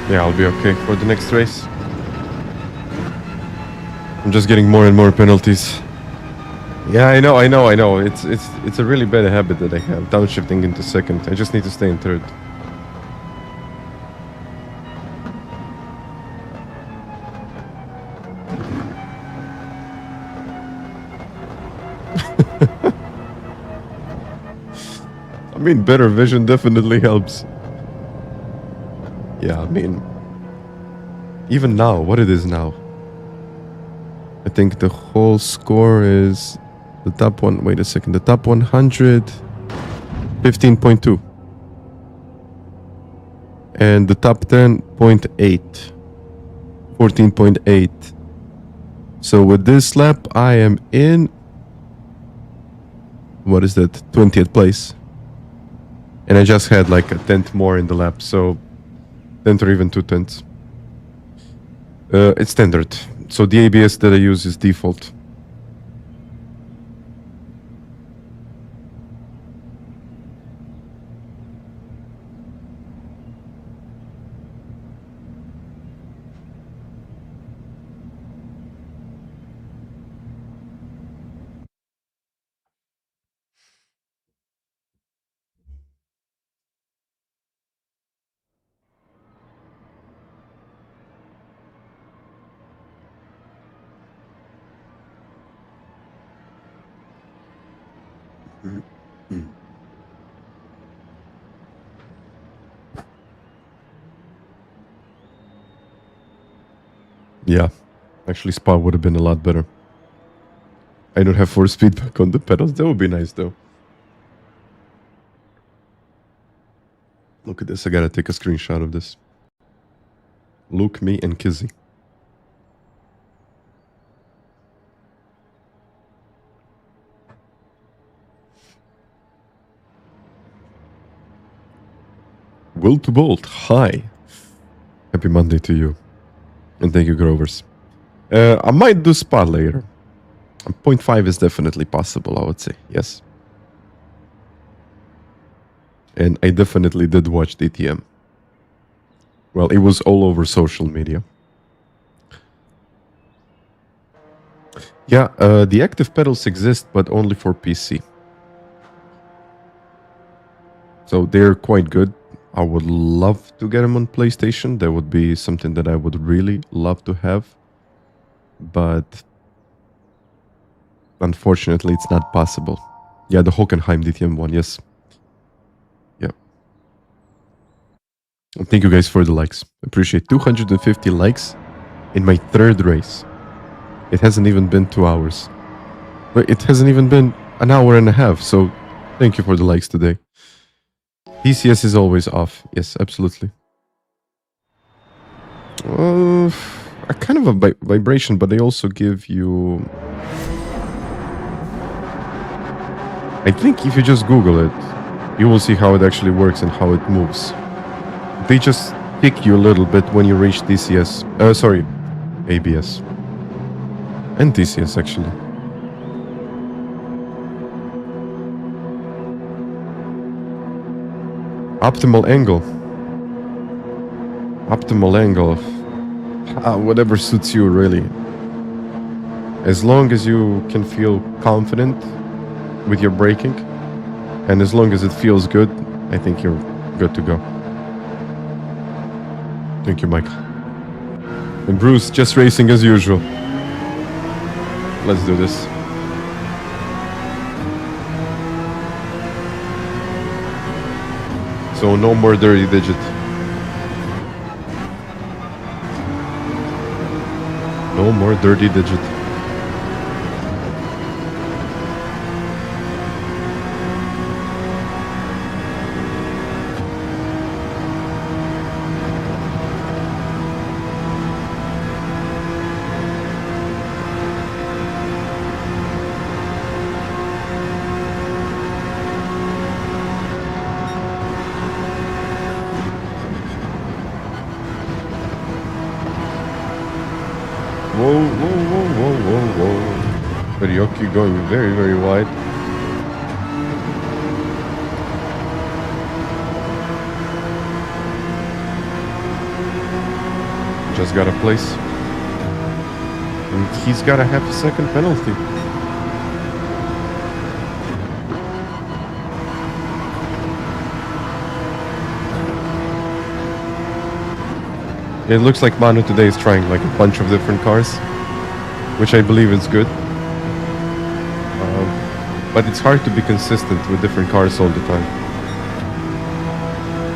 Yeah, I'll be okay for the next race. I'm just getting more and more penalties. Yeah, I know. It's a really bad habit that I have, downshifting into second. I just need to stay in third. I mean, better vision definitely helps. Yeah, I mean, even now, what it is now. I think the whole score is the top one. Wait a second. The top 100, 15.2. And the top 10, 0.8. 14.8. So with this lap, I am in, what is that? 20th place. And I just had like a tenth more in the lap. So 10th or even 2 tenths. It's standard. So the ABS that I use is default. Yeah, actually Spa would have been a lot better. I don't have force feedback on the pedals. That would be nice though. Look at this. I gotta take a screenshot of this. Luke, me, and Kizzy. Will to Bolt, hi. Happy Monday to you. And thank you, Grovers. I might do Spa later. 0.5 is definitely possible, I would say. Yes. And I definitely did watch DTM. Well, it was all over social media. Yeah, the active pedals exist, but only for PC. So they're quite good. I would love to get them on PlayStation. That would be something that I would really love to have. But unfortunately, it's not possible. Yeah, the Hockenheim DTM one, yes. Yeah. And thank you guys for the likes. Appreciate 250 likes in my third race. It hasn't even been 2 hours. But it hasn't even been an hour and a half. So thank you for the likes today. DCS is always off. Yes, absolutely. A kind of a vibration, but they also give you... I think if you just Google it, you will see how it actually works and how it moves. They just kick you a little bit when you reach DCS. Sorry, ABS. And DCS, actually. Optimal angle. Optimal angle. Whatever suits you, really. As long as you can feel confident with your braking, and as long as it feels good, I think you're good to go. Thank you, Michael. And Bruce, just racing as usual. Let's do this. So no more dirty digit. No more dirty digit. Whoa. Ryoki going very, very wide. Just got a place. And he's got a half a second penalty. It looks like Manu today is trying like a bunch of different cars, which I believe is good. But it's hard to be consistent with different cars all the time.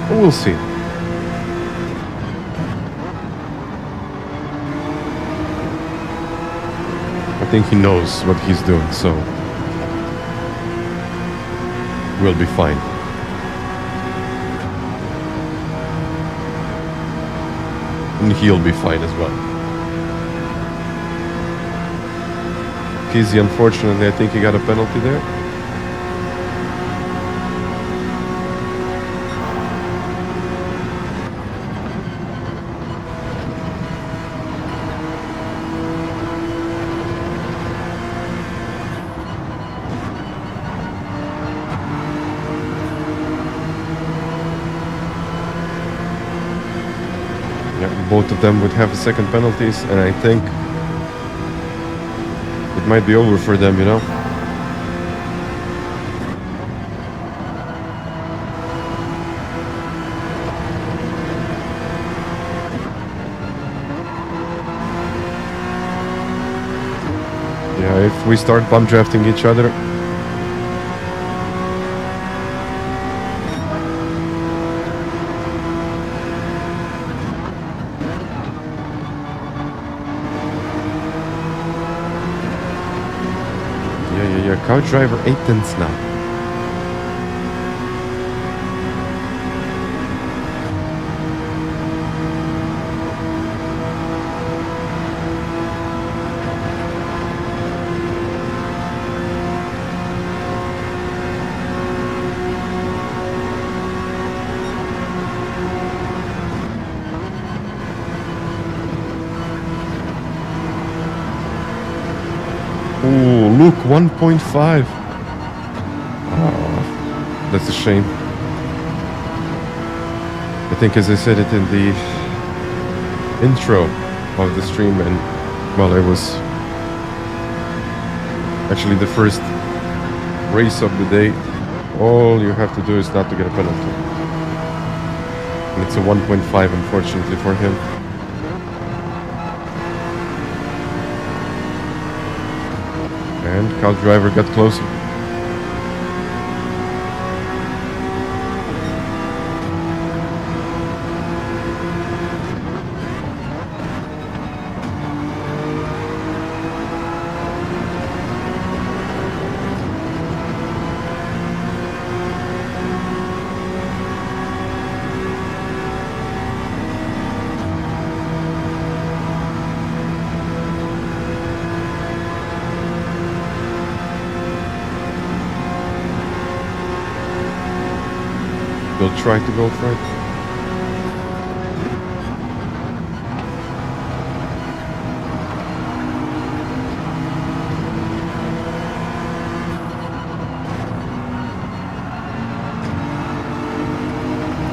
But we'll see. I think he knows what he's doing, so we'll be fine. And he'll be fine as well. Kizzy, unfortunately, I think he got a penalty there. Both of them would have second penalties, and I think it might be over for them, you know? Yeah, if we start bump drafting each other, Couch driver 8 tenths now. Ooh, look, 1.5. Oh, that's a shame. I think, as I said it in the intro of the stream, and well, it was actually the first race of the day. All you have to do is not to get a penalty. And it's a 1.5, unfortunately, for him. And Couch driver got closer. We'll try to go for it.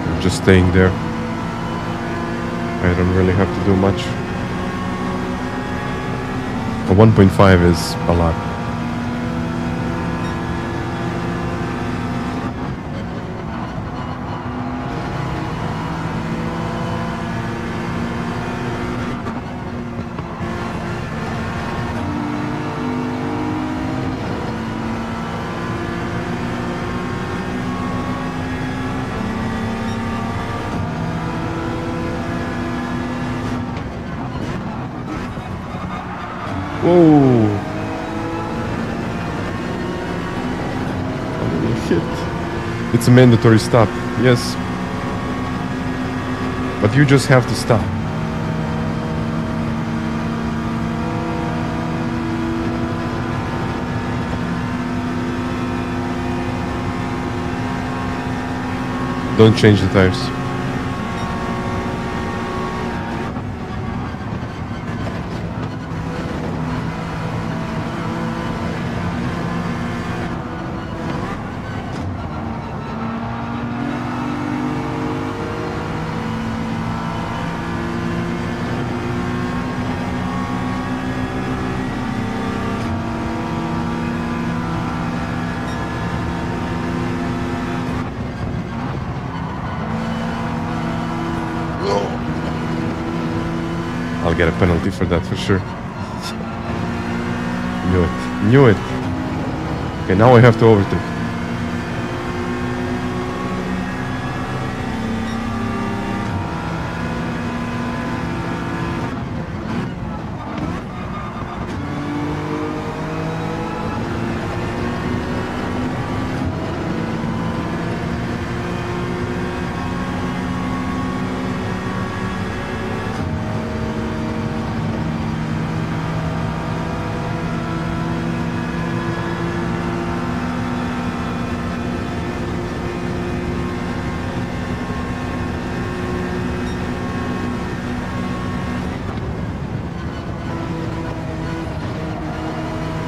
I'm just staying there. I don't really have to do much. A 1.5 is a lot. Whoa! Holy shit. It's a mandatory stop, yes. But you just have to stop. Don't change the tires. I'll get a penalty for that for sure. Knew it. Knew it. Okay, now I have to overtake.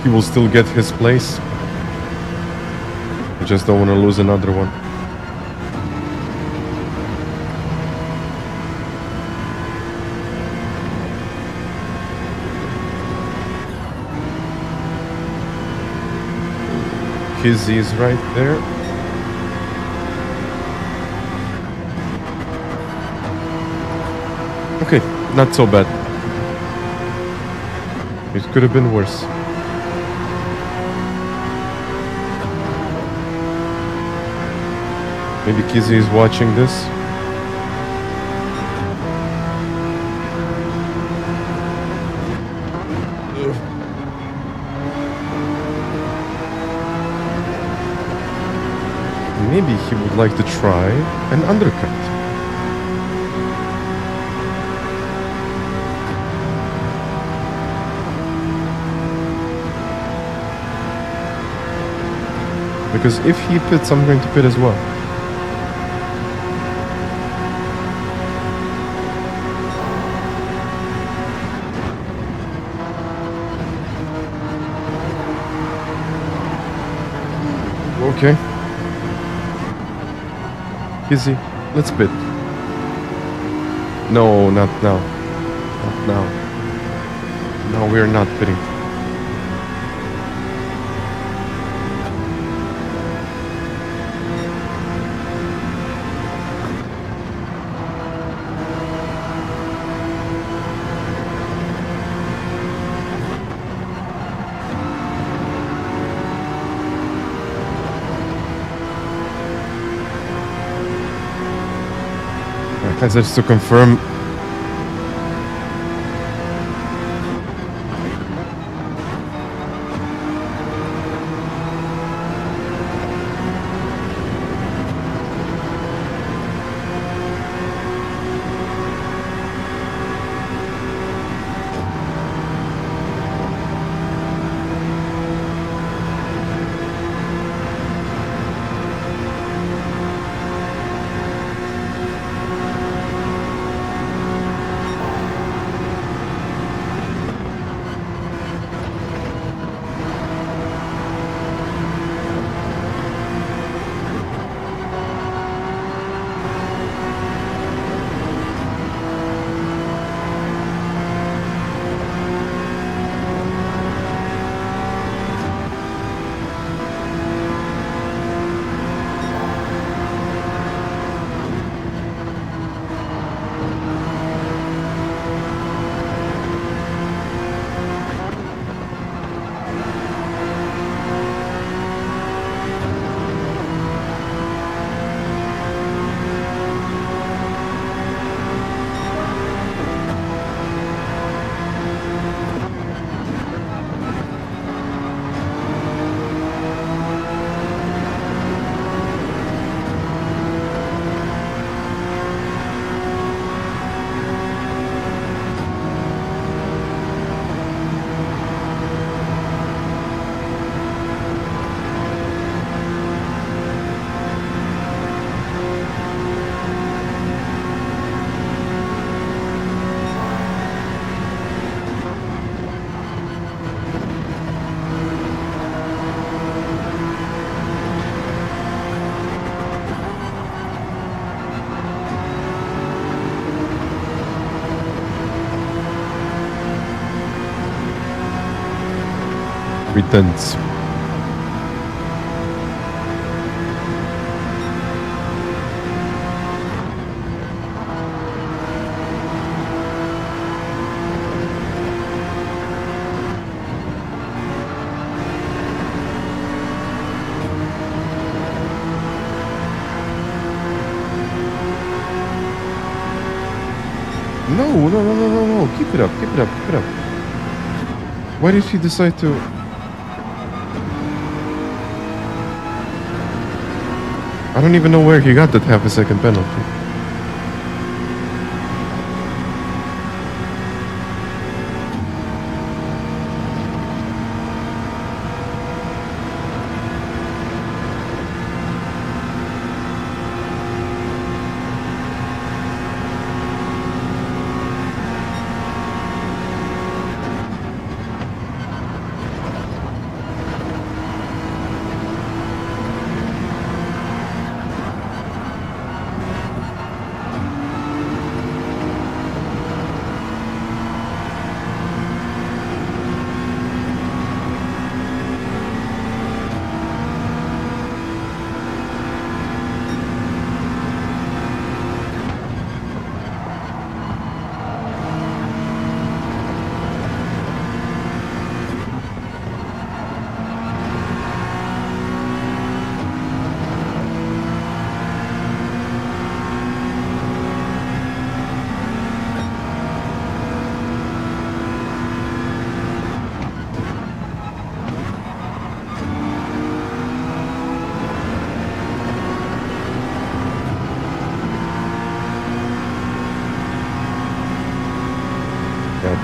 He will still get his place. I just don't want to lose another one. Kizzy is right there. Okay, not so bad. It could have been worse. Maybe Kizzy is watching this. Maybe he would like to try an undercut. Because if he pits, I'm going to pit as well. Okay. Easy. Let's pit. No, not now. Not now. No, we're not pitting. Just to confirm. 3/10. No. Keep it up. Why did he decide to... I don't even know where he got that half a second penalty.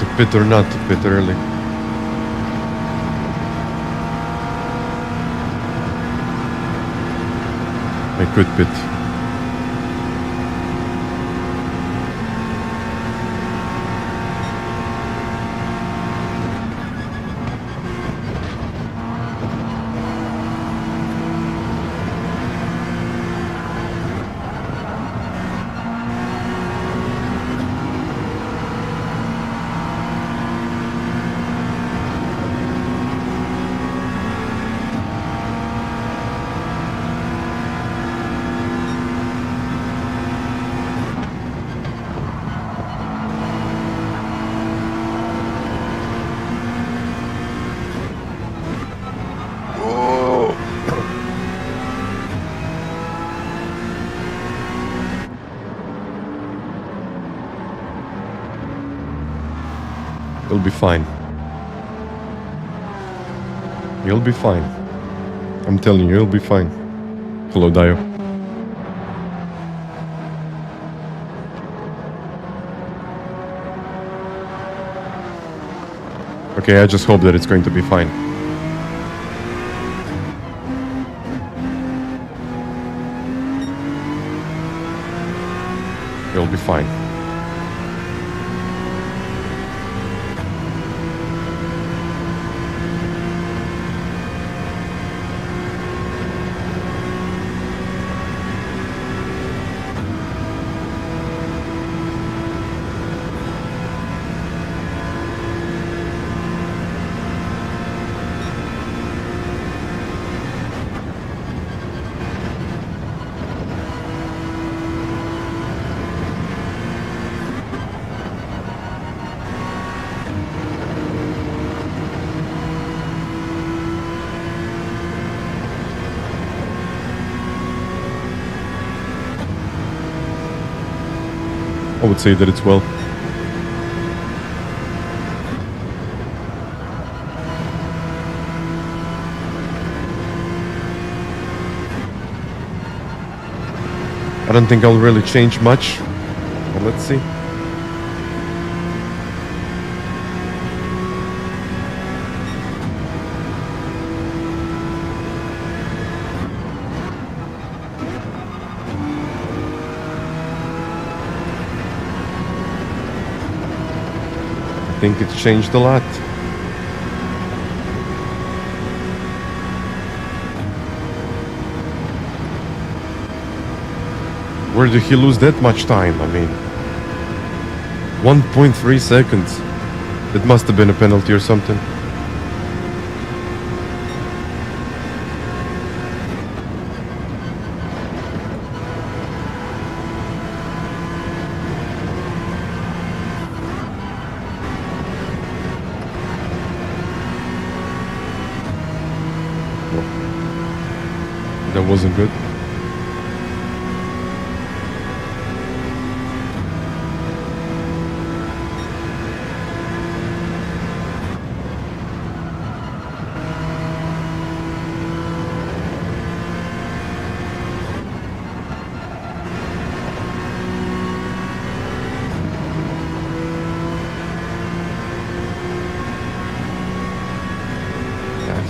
To pit or not to pit early. I could pit. You'll be fine. You'll be fine. I'm telling you, you'll be fine. Hello, Dio. Okay, I just hope that it's going to be fine. You'll be fine. I would say that it's well. I don't think I'll really change much, but let's see. I think it's changed a lot. Where did he lose that much time? I mean, 1.3 seconds. It must have been a penalty or something. That wasn't good.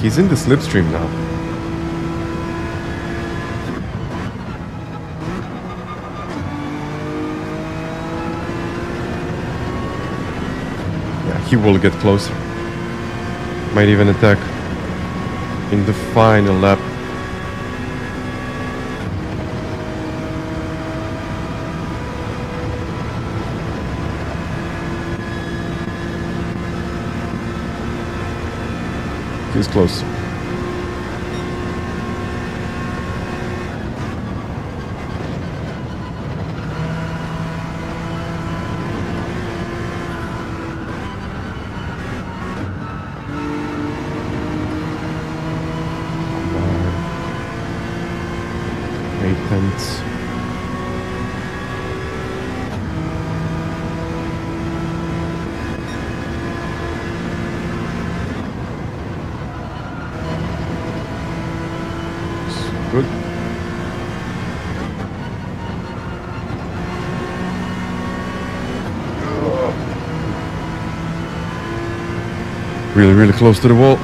He's in the slipstream now. Yeah, he will get closer. Might even attack in the final lap. He's close. Good. Really close to the wall.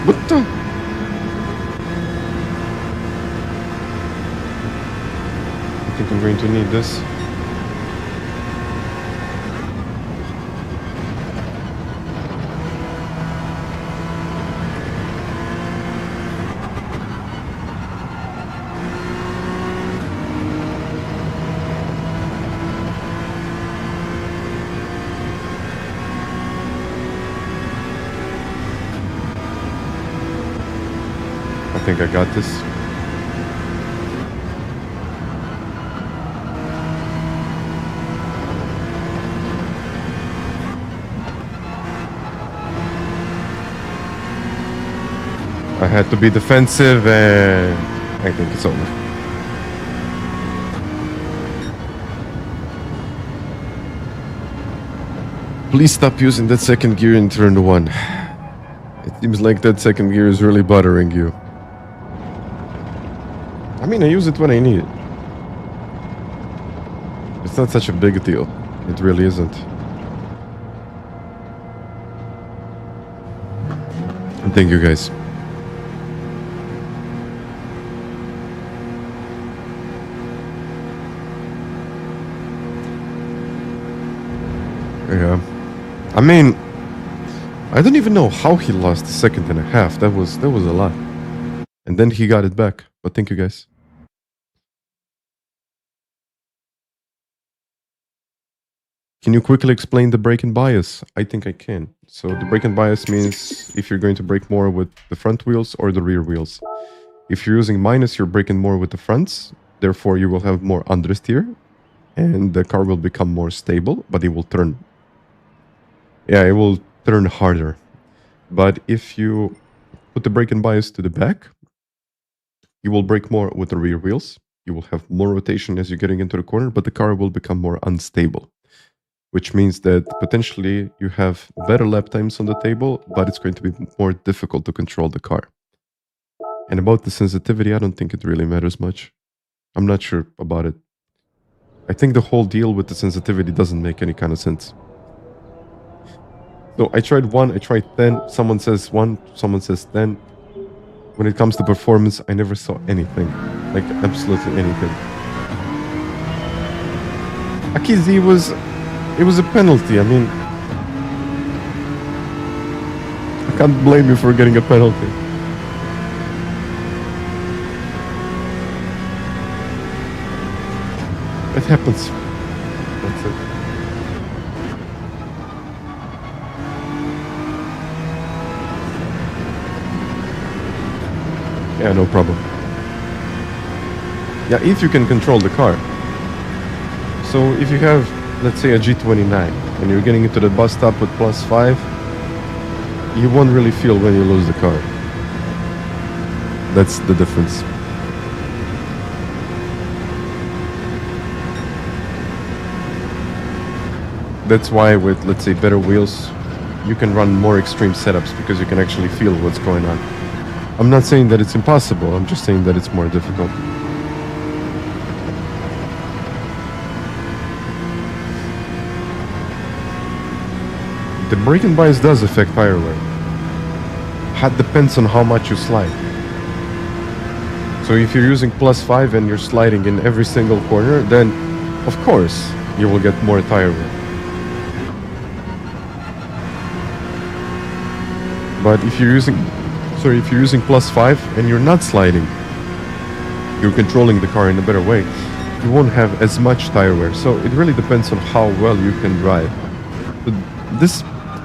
What the? I think I'm going to need this. I think I got this. I had to be defensive and I think it's over. Please stop using that second gear in turn one. It seems like that second gear is really bothering you. I mean, I use it when I need it. It's not such a big deal. It really isn't. And thank you guys. Yeah. I mean, I don't even know how he lost a second and a half. That was a lot. And then he got it back. But thank you guys. Can you quickly explain the brake and bias? I think I can. So the brake and bias means if you're going to brake more with the front wheels or the rear wheels. If you're using minus, you're braking more with the fronts. Therefore, you will have more understeer. And the car will become more stable, but it will turn. Yeah, it will turn harder. But if you put the brake and bias to the back, you will brake more with the rear wheels. You will have more rotation as you're getting into the corner, but the car will become more unstable. Which means that potentially you have better lap times on the table, but it's going to be more difficult to control the car. And about the sensitivity, I don't think it really matters much. I'm not sure about it. I think the whole deal with the sensitivity doesn't make any kind of sense. So I tried 1, I tried 10, someone says 1, someone says 10. When it comes to performance, I never saw anything. Like, absolutely anything. Akizi it was a penalty, I mean... I can't blame you for getting a penalty. It happens. That's it. Yeah, no problem. Yeah, if you can control the car. So if you have, let's say, a G29 and you're getting into the bus stop with +5, you won't really feel when you lose the car. That's the difference. That's why with, let's say, better wheels, you can run more extreme setups because you can actually feel what's going on. I'm not saying that it's impossible, I'm just saying that it's more difficult. The braking bias does affect tire wear. It depends on how much you slide. So if you're using +5 and you're sliding in every single corner, then of course you will get more tire wear. But if you're using +5 and you're not sliding, you're controlling the car in a better way, you won't have as much tire wear. So it really depends on how well you can drive. But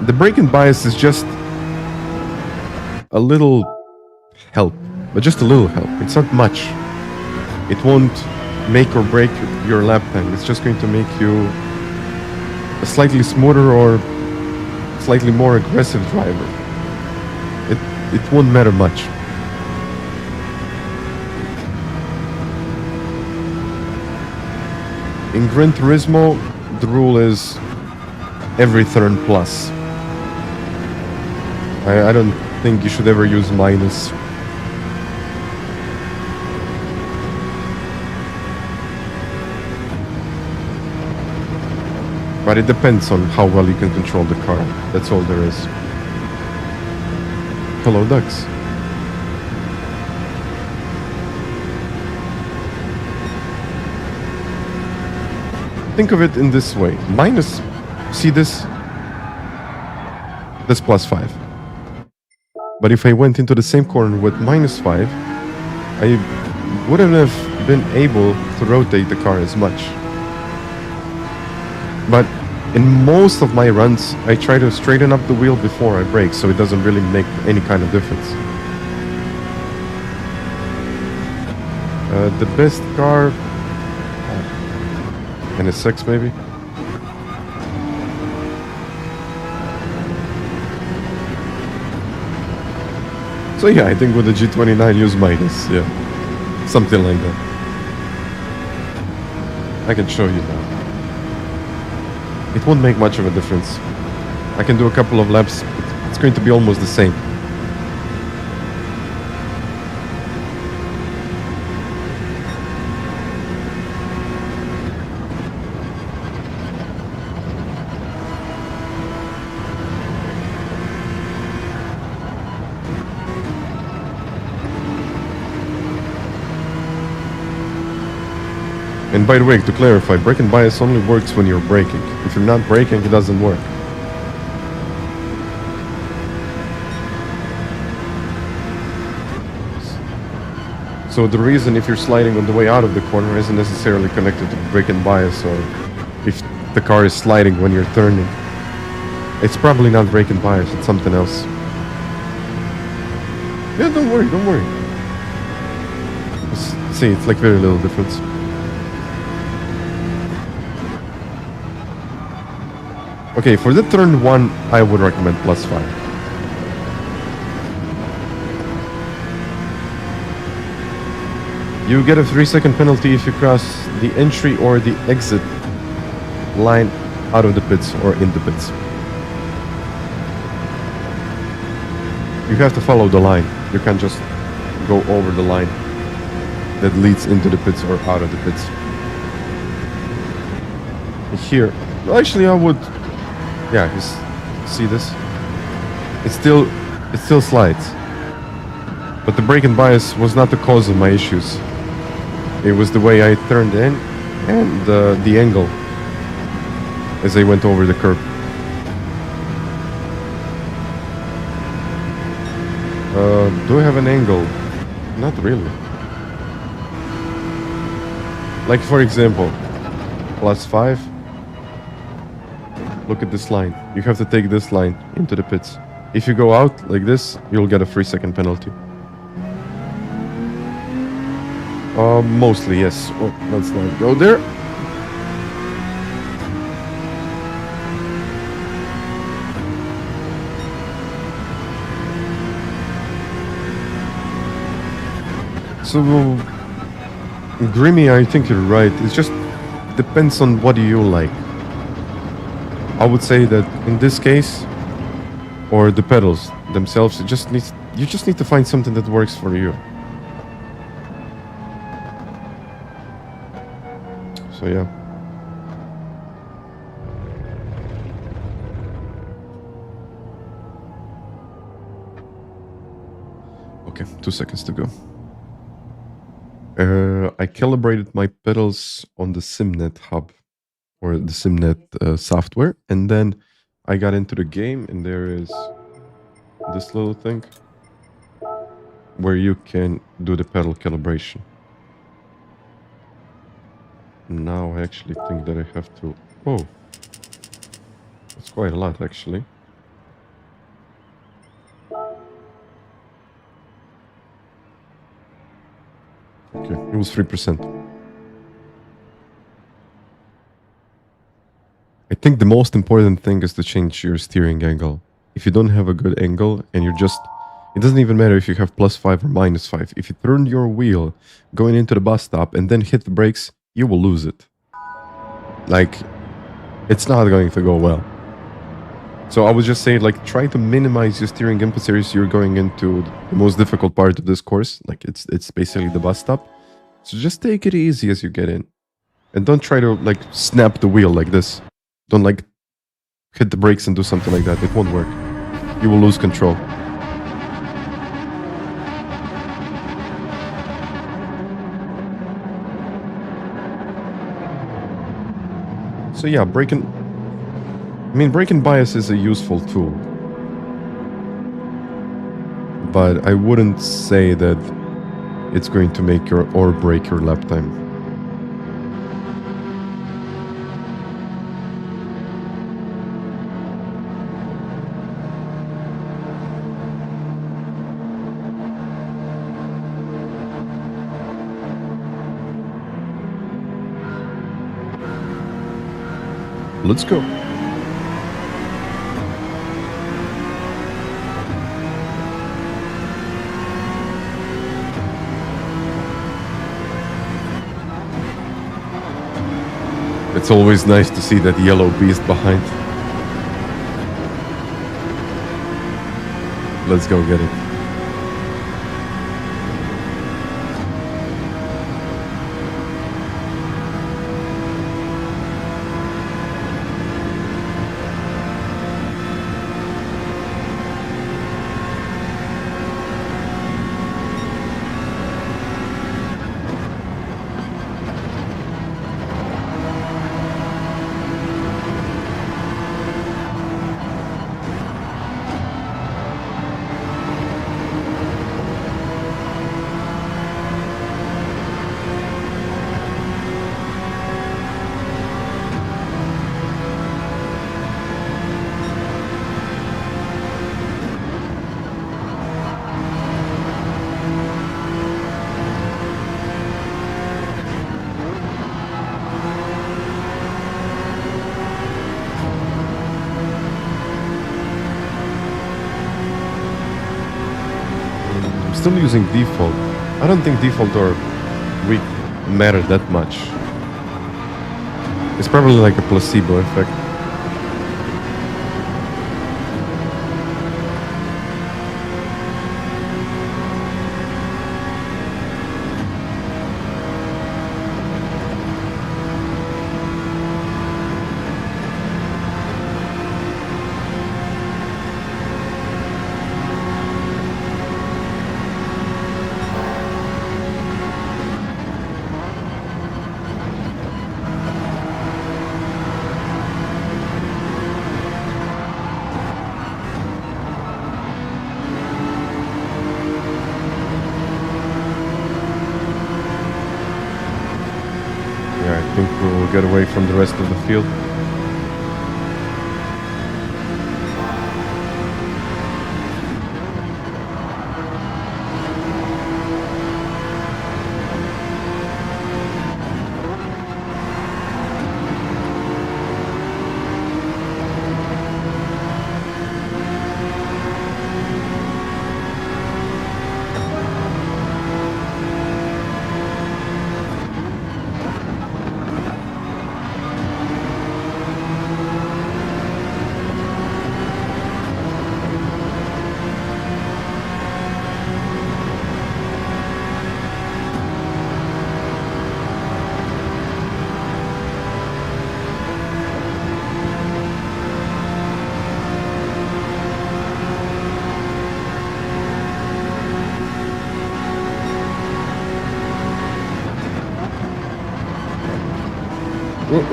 the braking bias is just a little help, but just a little help. It's not much. It won't make or break your lap time. It's just going to make you a slightly smoother or slightly more aggressive driver. It won't matter much. In Gran Turismo, the rule is every turn plus. I don't think you should ever use minus. But it depends on how well you can control the car. That's all there is. Hello, ducks. Think of it in this way. Minus, see this? That's +5. But if I went into the same corner with -5, I wouldn't have been able to rotate the car as much. But in most of my runs, I try to straighten up the wheel before I brake, so it doesn't really make any kind of difference. The best car... NSX maybe? So yeah, I think with the G29 use minus, yeah. Something like that. I can show you now. It won't make much of a difference. I can do a couple of laps, it's going to be almost the same. And by the way, to clarify, braking bias only works when you're braking. If you're not braking, it doesn't work. So the reason if you're sliding on the way out of the corner isn't necessarily connected to braking bias, or if the car is sliding when you're turning. It's probably not braking bias, it's something else. Yeah, don't worry, don't worry. See, it's like very little difference. Okay, for the turn 1, I would recommend +5. You get a 3-second penalty if you cross the entry or the exit line out of the pits or in the pits. You have to follow the line. You can't just go over the line that leads into the pits or out of the pits. Here, actually I would... Yeah, you see this? It still slides. But the braking bias was not the cause of my issues. It was the way I turned in and the angle as I went over the curb. Do I have an angle? Not really. Like for example, +5. Look at this line. You have to take this line into the pits. If you go out like this, you'll get a 3-second penalty. Mostly, yes. Oh, let's not go there. So, Grimmy, I think you're right. It just depends on what you like. I would say that in this case, or the pedals themselves, you just need to find something that works for you. So yeah. Okay, 2 seconds to go. I calibrated my pedals on the SimNet hub or the SimNet software, and then I got into the game, and there is this little thing where you can do the pedal calibration. Now I actually think that I have to... Oh, that's quite a lot actually. Okay, it was 3%. I think the most important thing is to change your steering angle. If you don't have a good angle and you're just... It doesn't even matter if you have +5 or -5. If you turn your wheel going into the bus stop and then hit the brakes, you will lose it. Like, it's not going to go well. So I would just say, like, try to minimize your steering input series. You're going into the most difficult part of this course. Like, it's basically the bus stop. So just take it easy as you get in. And don't try to, like, snap the wheel like this. Don't, like, hit the brakes and do something like that. It won't work. You will lose control. So yeah, braking bias is a useful tool. But I wouldn't say that it's going to make your or break your lap time. Let's go. It's always nice to see that yellow beast behind. Let's go get it. Still using default. I don't think default or weak matter that much. It's probably like a placebo effect. I think we'll get away from the rest of the field.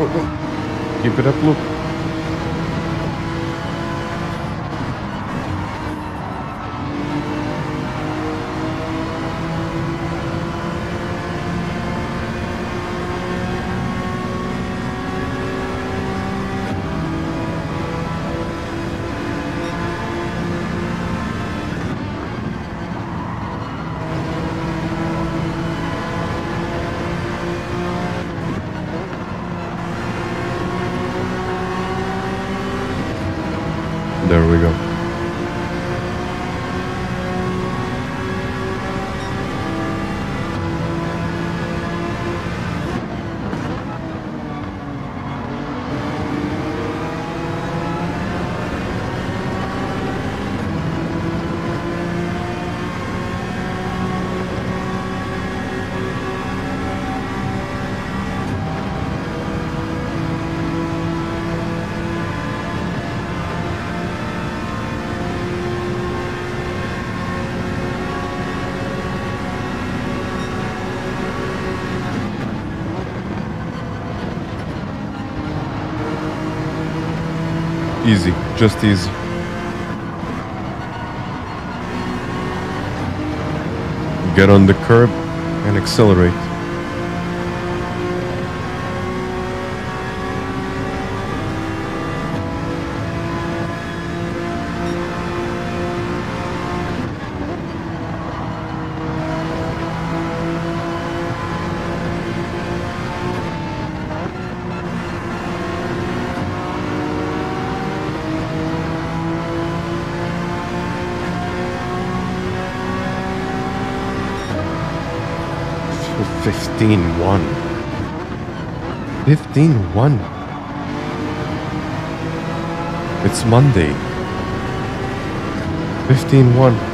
go. Keep it up, Luke. There we go. Easy, just easy. Get on the curb and accelerate. Fifteen one. 15-1. It's Monday. 15-1.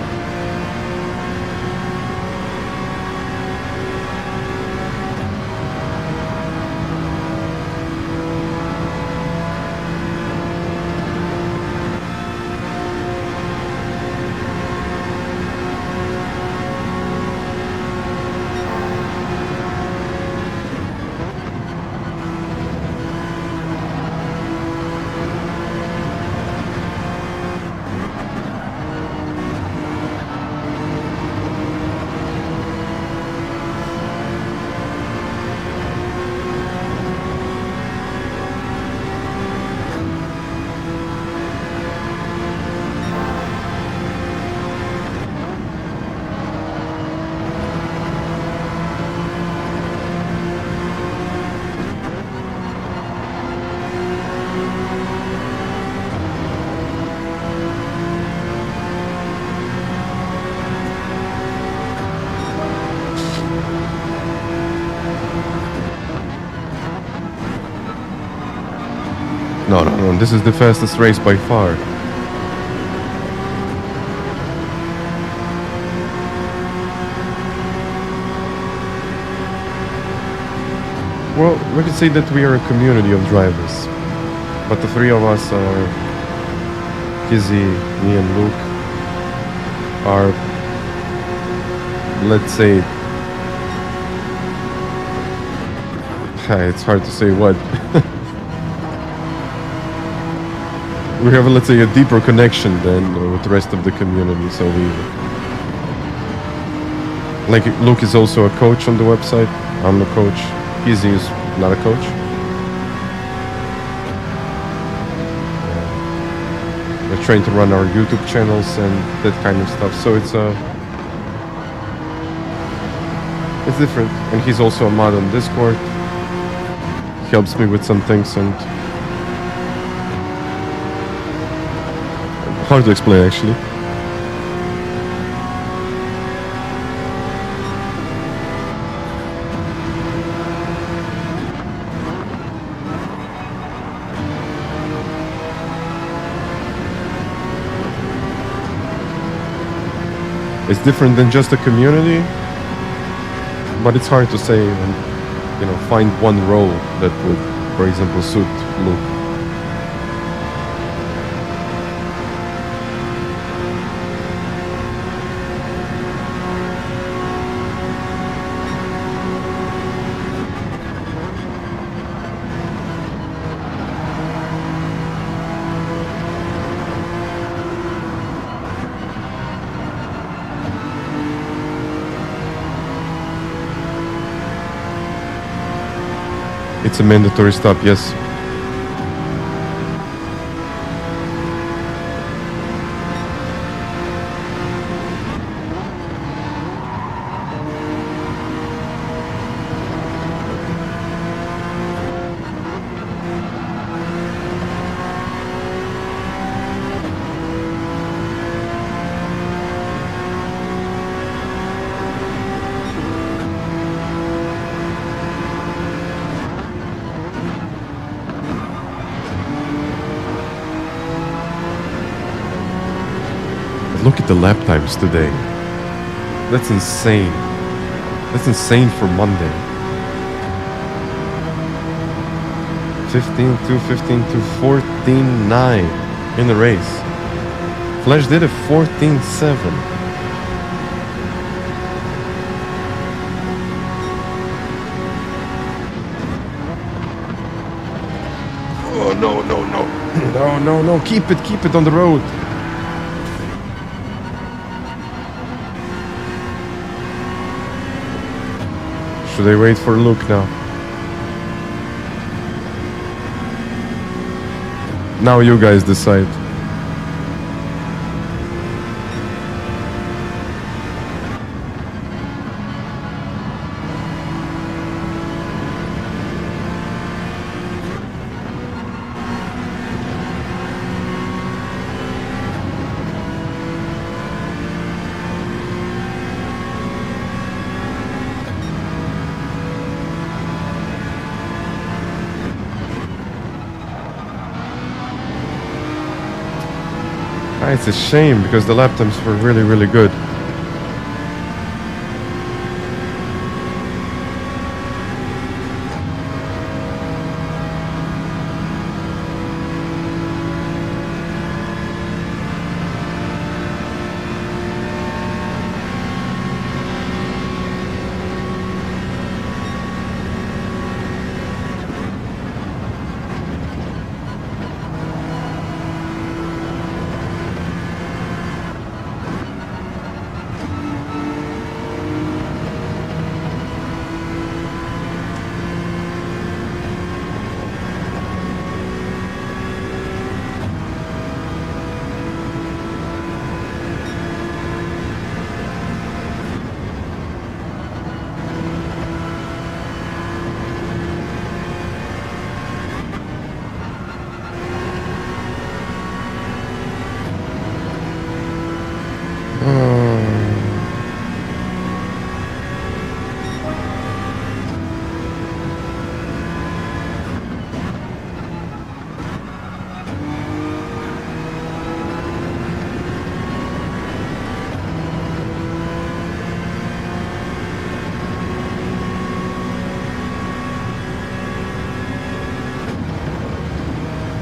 No, this is the fastest race by far. Well, we could say that we are a community of drivers, but the three of us are Kizzy, me and Luke are, let's say, it's hard to say what. We have, let's say, a deeper connection than with the rest of the community. So we, like, Luke is also a coach on the website. I'm a coach. Kizzy is not a coach. We're trying to run our YouTube channels and that kind of stuff. So it's different. And he's also a mod on Discord. He helps me with some things and hard to explain actually. It's different than just a community, but it's hard to say and, you know, find one role that would, for example, suit Luke. It's a mandatory stop, yes. Look at the lap times today. That's insane. That's insane for Monday. 15-2, 15-2, 14-9 in the race. Flash did a 14-7. Oh, no, no, no. No, no, no. Keep it on the road. Should I wait for Luke now? Now you guys decide. It's a shame because the lap times were really, really good.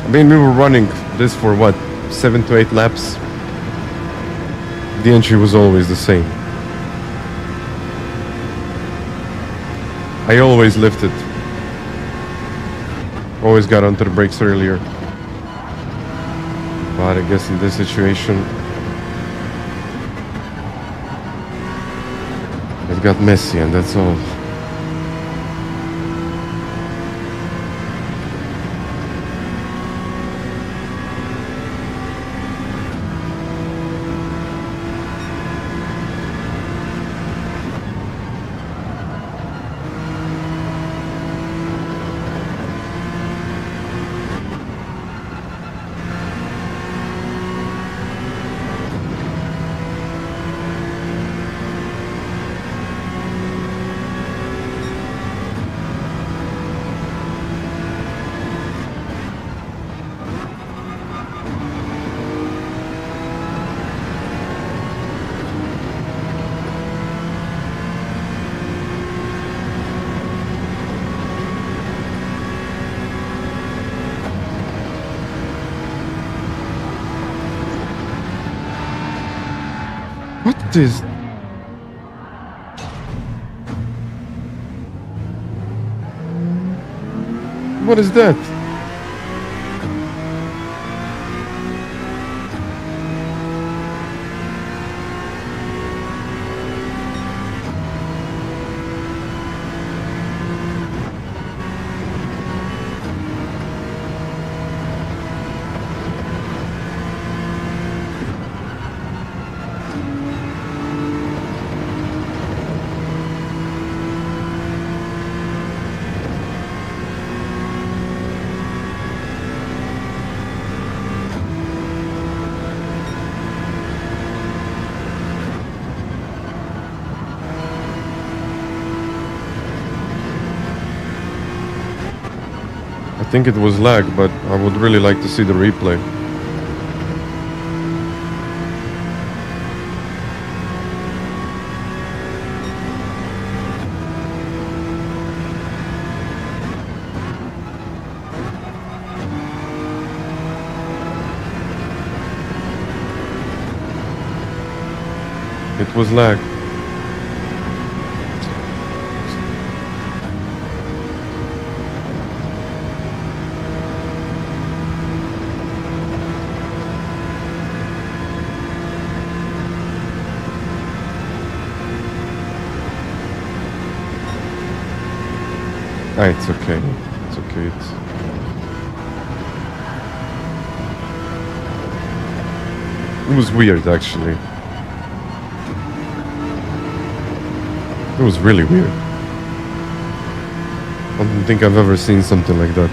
I mean, we were running this for what, 7 to 8 laps? The entry was always the same. I always lifted. Always got onto the brakes earlier. But I guess in this situation, it got messy and that's all. What is... What is that? think it was lag, but I would really like to see the replay. It was lag. Ah, it's okay. It's okay. It was weird, actually. It was really weird. I don't think I've ever seen something like that.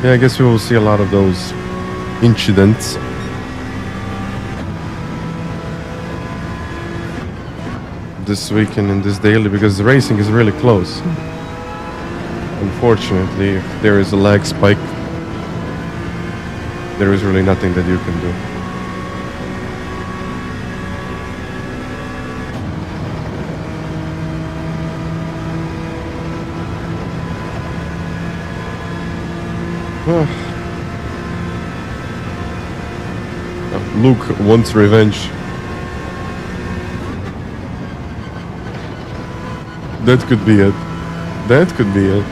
Yeah, I guess we will see a lot of those incidents. This weekend in this daily, because the racing is really close. Unfortunately, if there is a lag spike, there is really nothing that you can do. Luke wants revenge. That could be it. That could be it.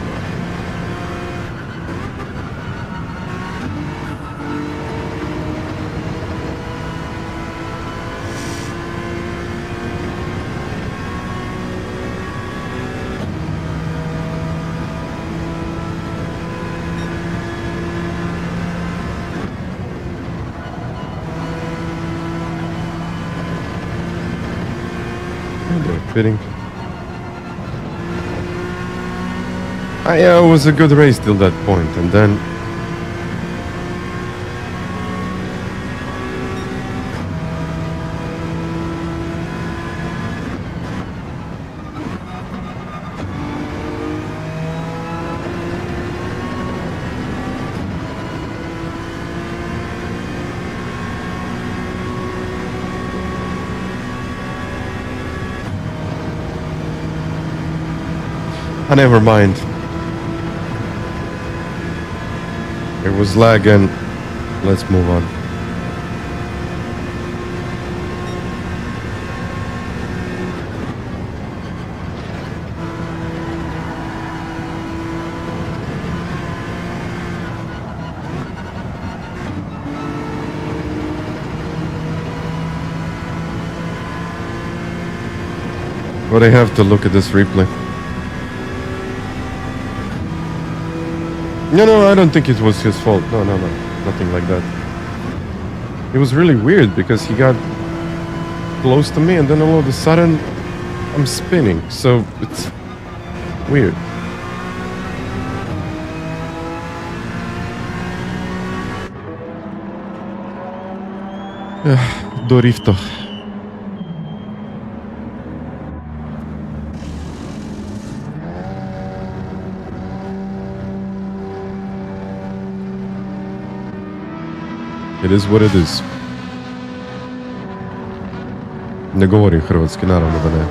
Fitting. Yeah, it was a good race till that point, and then never mind. It was lag and let's move on. But I have to look at this replay. No, I don't think it was his fault. No, nothing like that. It was really weird because he got close to me and then all of a sudden I'm spinning. So it's weird. Dorifto. It is what it is. Ne govorim hrvatski, naravno da ne.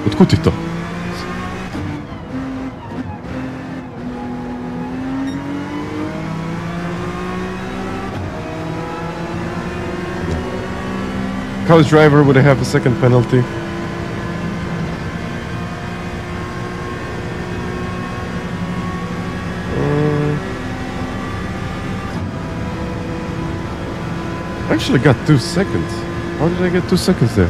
Otkud ti to? College driver would have a second penalty. I actually got 2 seconds. How did I get 2 seconds there?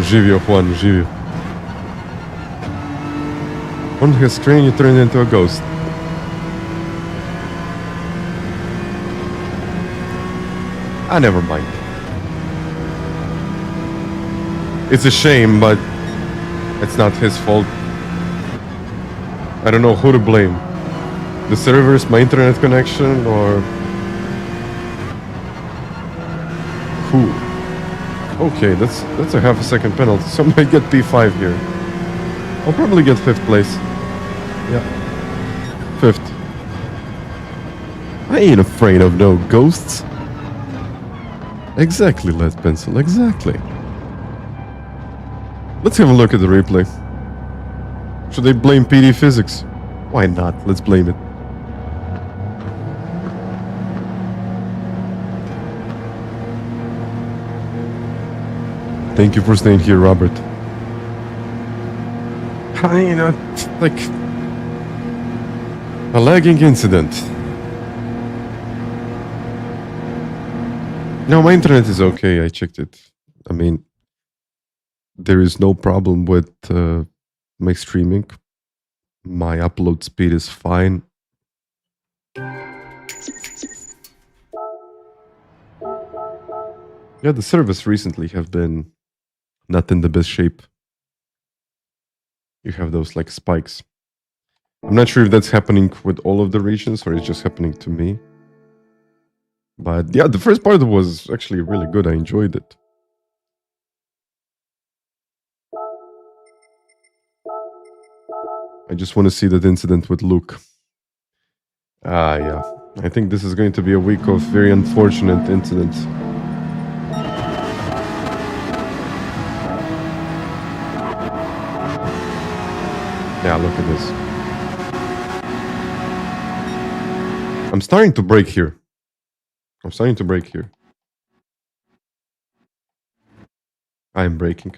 Živio Juan, živio. On his screen, you turn into a ghost. Never mind. It's a shame, but it's not his fault. I don't know who to blame. The servers, my internet connection, or who? Okay, that's a half a second penalty. So I might get P5 here. I'll probably get 5th place. Yeah. 5th. I ain't afraid of no ghosts. Exactly, Lead Pencil, exactly. Let's have a look at the replay. Should they blame PD physics? Why not? Let's blame it. Thank you for staying here, Robert. You know, like a lagging incident. No, my internet is okay. I checked it. I mean, there is no problem with my streaming. My upload speed is fine. Yeah, the servers recently have been not in the best shape. You have those like spikes. I'm not sure if that's happening with all of the regions or it's just happening to me. But yeah, the first part was actually really good. I enjoyed it. I just want to see that incident with Luke. Yeah. I think this is going to be a week of very unfortunate incidents. Yeah, look at this. I'm starting to break here. I'm breaking.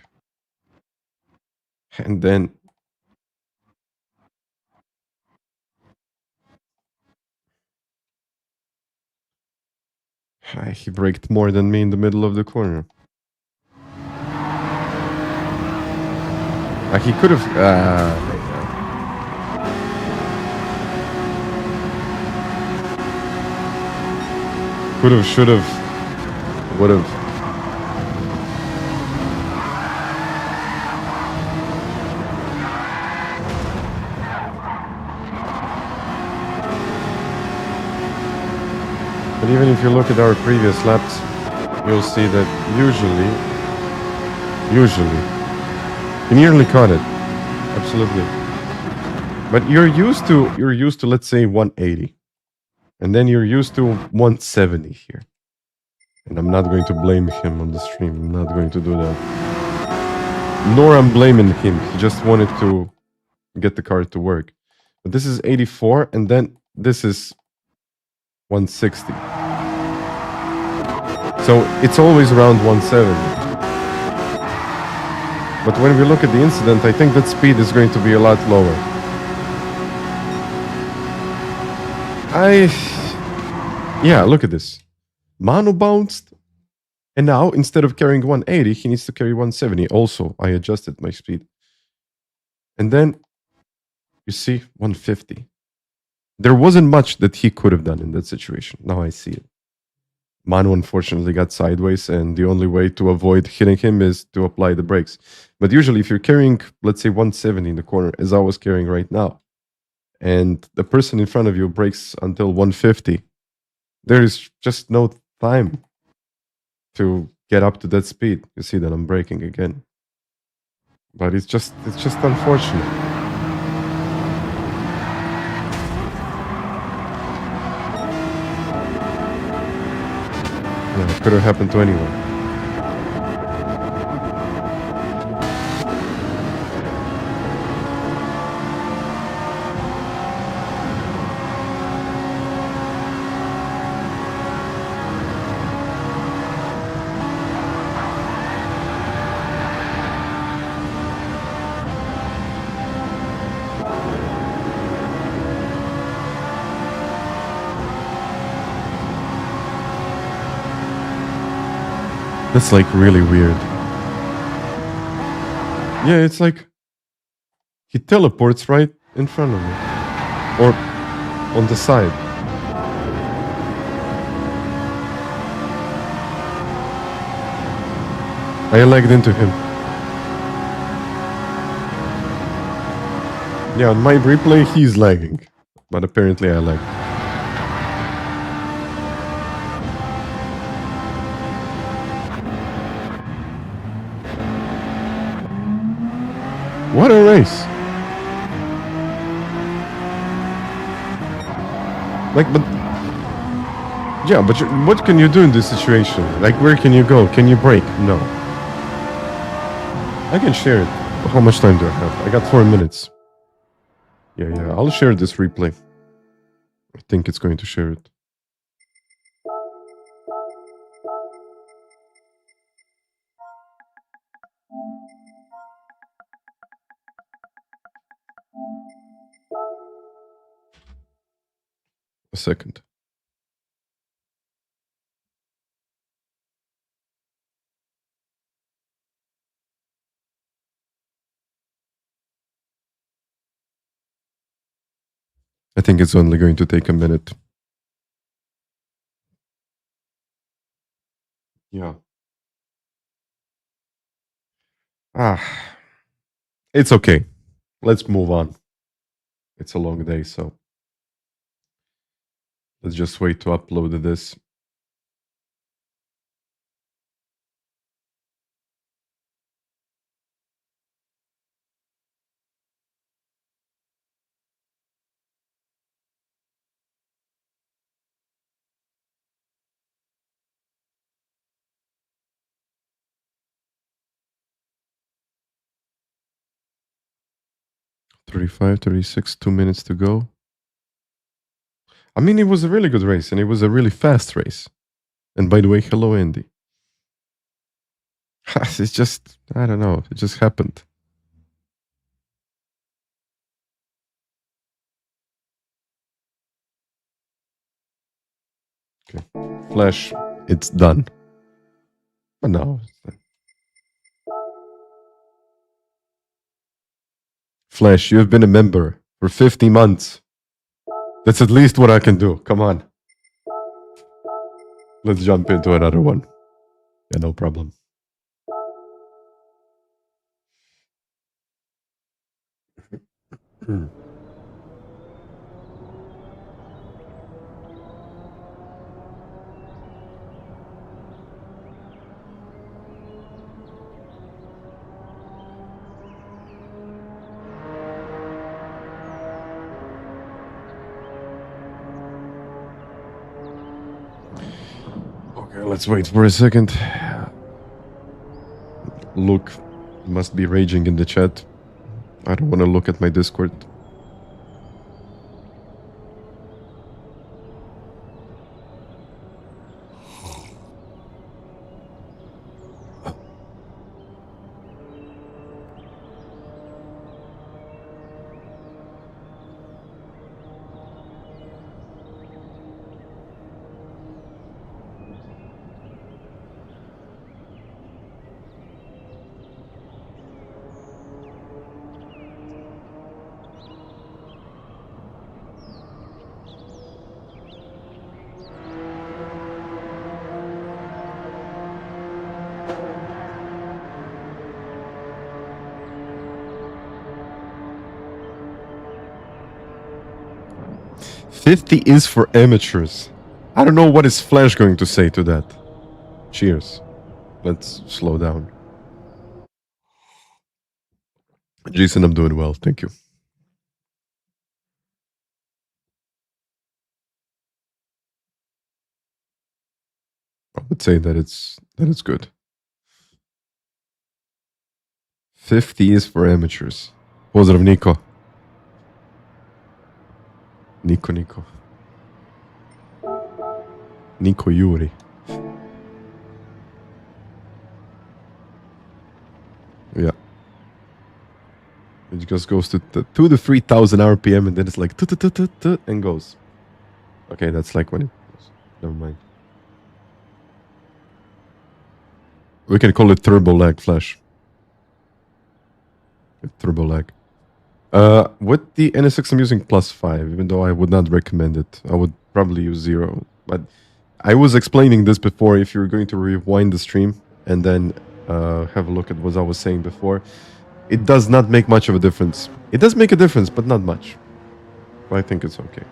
And then he braked more than me in the middle of the corner. He could have... could have, should have, would have. But even if you look at our previous laps, you'll see that usually, he nearly caught it. Absolutely. But you're used to, let's say, 180. And then you're used to 170 here. And I'm not going to blame him on the stream. I'm not going to do that. Nor I'm blaming him. He just wanted to get the car to work. But this is 84, and then this is 160. So it's always around 170. But when we look at the incident, I think that speed is going to be a lot lower. Yeah, look at this. Manu bounced, and now instead of carrying 180, he needs to carry 170. Also, I adjusted my speed. And then, you see, 150. There wasn't much that he could have done in that situation. Now I see it. Manu unfortunately got sideways, and the only way to avoid hitting him is to apply the brakes. But usually, if you're carrying, let's say, 170 in the corner, as I was carrying right now, and the person in front of you brakes until 150, there is just no time to get up to that speed. You see that I'm braking again. But it's just unfortunate. Yeah, it could have happened to anyone. That's like really weird. Yeah, it's like he teleports, right? In front of me. Or on the side. I lagged into him. Yeah, on my replay, he's lagging. But apparently I lagged. What a race! Like, but... Yeah, but what can you do in this situation? Like, where can you go? Can you brake? No. I can share it. How much time do I have? I got 4 minutes. Yeah, I'll share this replay. I think it's going to share it. A second. I think it's only going to take a minute. Yeah. It's okay. Let's move on. It's a long day, so let's just wait to upload this. $35, $36, 2 minutes to go. I mean, it was a really good race, and it was a really fast race. And by the way, hello, Andy. It's just, I don't know, it just happened. Okay, Flash, it's done. But no. Flash, you have been a member for 50 months. That's at least what I can do. Come on. Let's jump into another one. Yeah, no problem. Okay, let's wait for a second. Luke must be raging in the chat. I don't want to look at my Discord. $50 is for amateurs. I don't know what is Flash going to say to that. Cheers. Let's slow down. Jason, I'm doing well. Thank you. I would say that it's good. 50 is for amateurs. Pozdrav, Nico. Nico. Nico Yuri. Yeah. It just goes to 2 to 3,000 RPM and then it's like and goes. Okay, that's like when it goes. Never mind. We can call it turbo lag, Flash. Turbo lag. With the NSX, I'm using +5, even though I would not recommend it. I would probably use 0. But I was explaining this before. If you're going to rewind the stream and then have a look at what I was saying before, it does not make much of a difference. It does make a difference, but not much. But I think it's okay.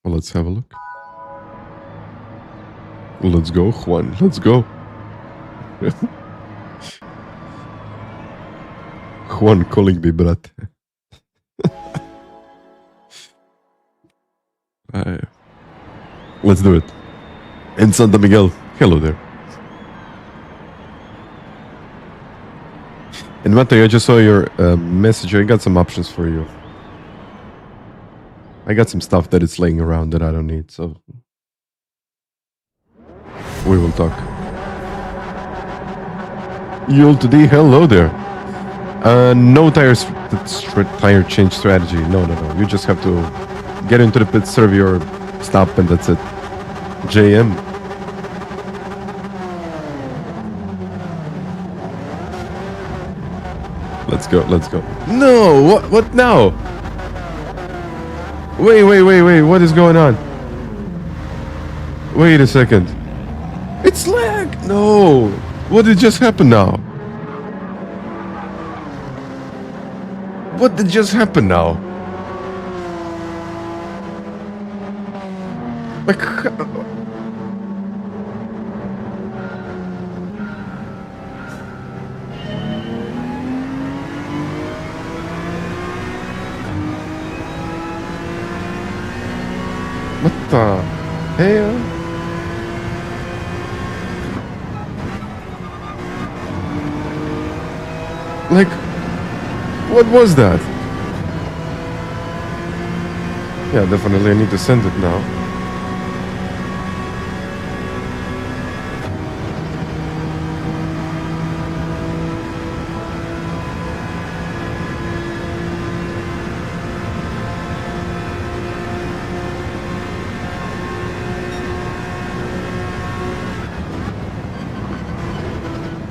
Well, let's have a look. Let's go, Juan. Let's go. Juan calling me brat. Let's do it. And Santa Miguel, hello there. And Matti, I just saw your message. I got some options for you. I got some stuff that is laying around that I don't need, so we will talk. Yul today, hello there. No tire change strategy. No. You just have to get into the pit, serve your stop, and that's it. JM. Let's go. No, what now? Wait, what is going on? Wait a second. It's lag! No! What did just happen now? What did just happen now? Like... What the hell? Like, what was that? Yeah, definitely I need to send it now.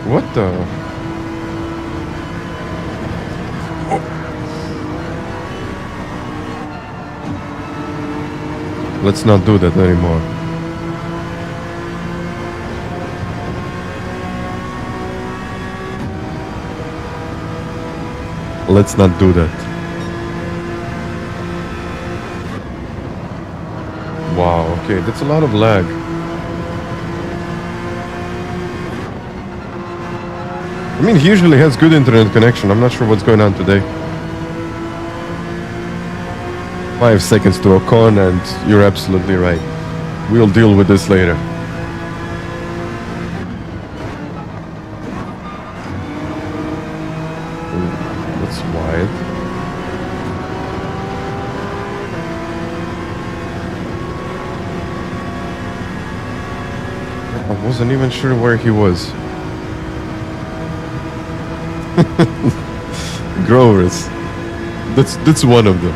What the? Oh. Let's not do that anymore. Let's not do that. Wow, okay, that's a lot of lag. I mean, he usually has good internet connection. I'm not sure what's going on today. 5 seconds to Ocon, and you're absolutely right. We'll deal with this later. That's wide. I wasn't even sure where he was. Grovers. That's one of them.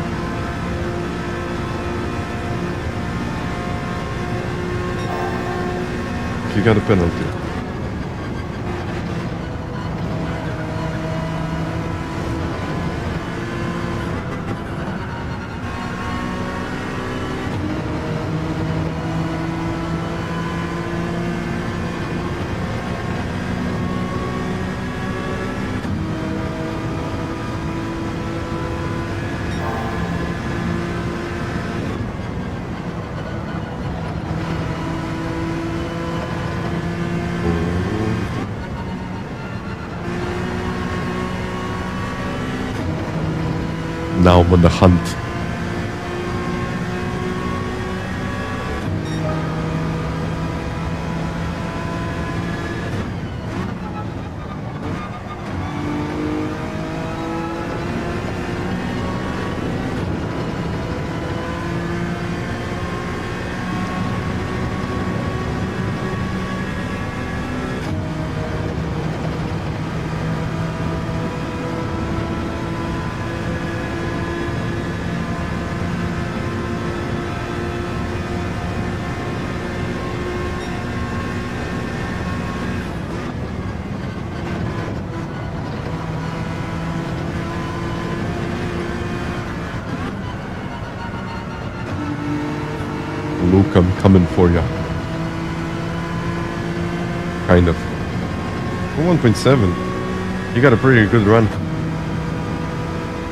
He got a penalty. Now I'm on the hunt. I'm coming for you. Kind of. 1.7. You got a pretty good run.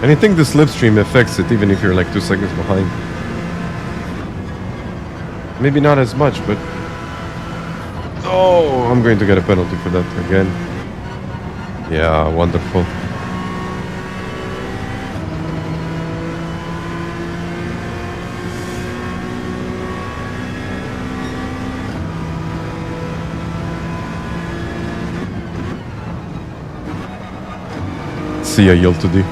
And I think the slipstream affects it even if you're like 2 seconds behind. Maybe not as much, but... Oh, I'm going to get a penalty for that again. Yeah, wonderful. See ya, yield to D.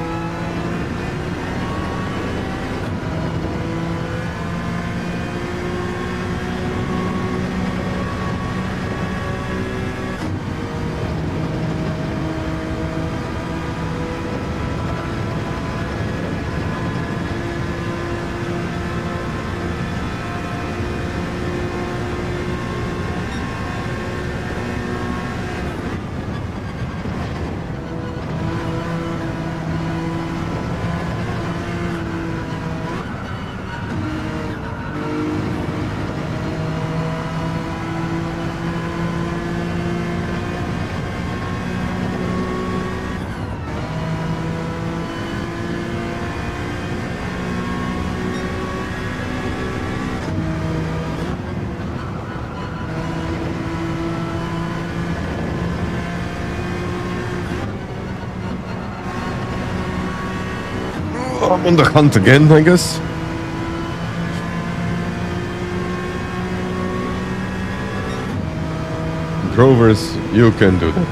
I'm on the hunt again, I guess. Grovers, you can do that.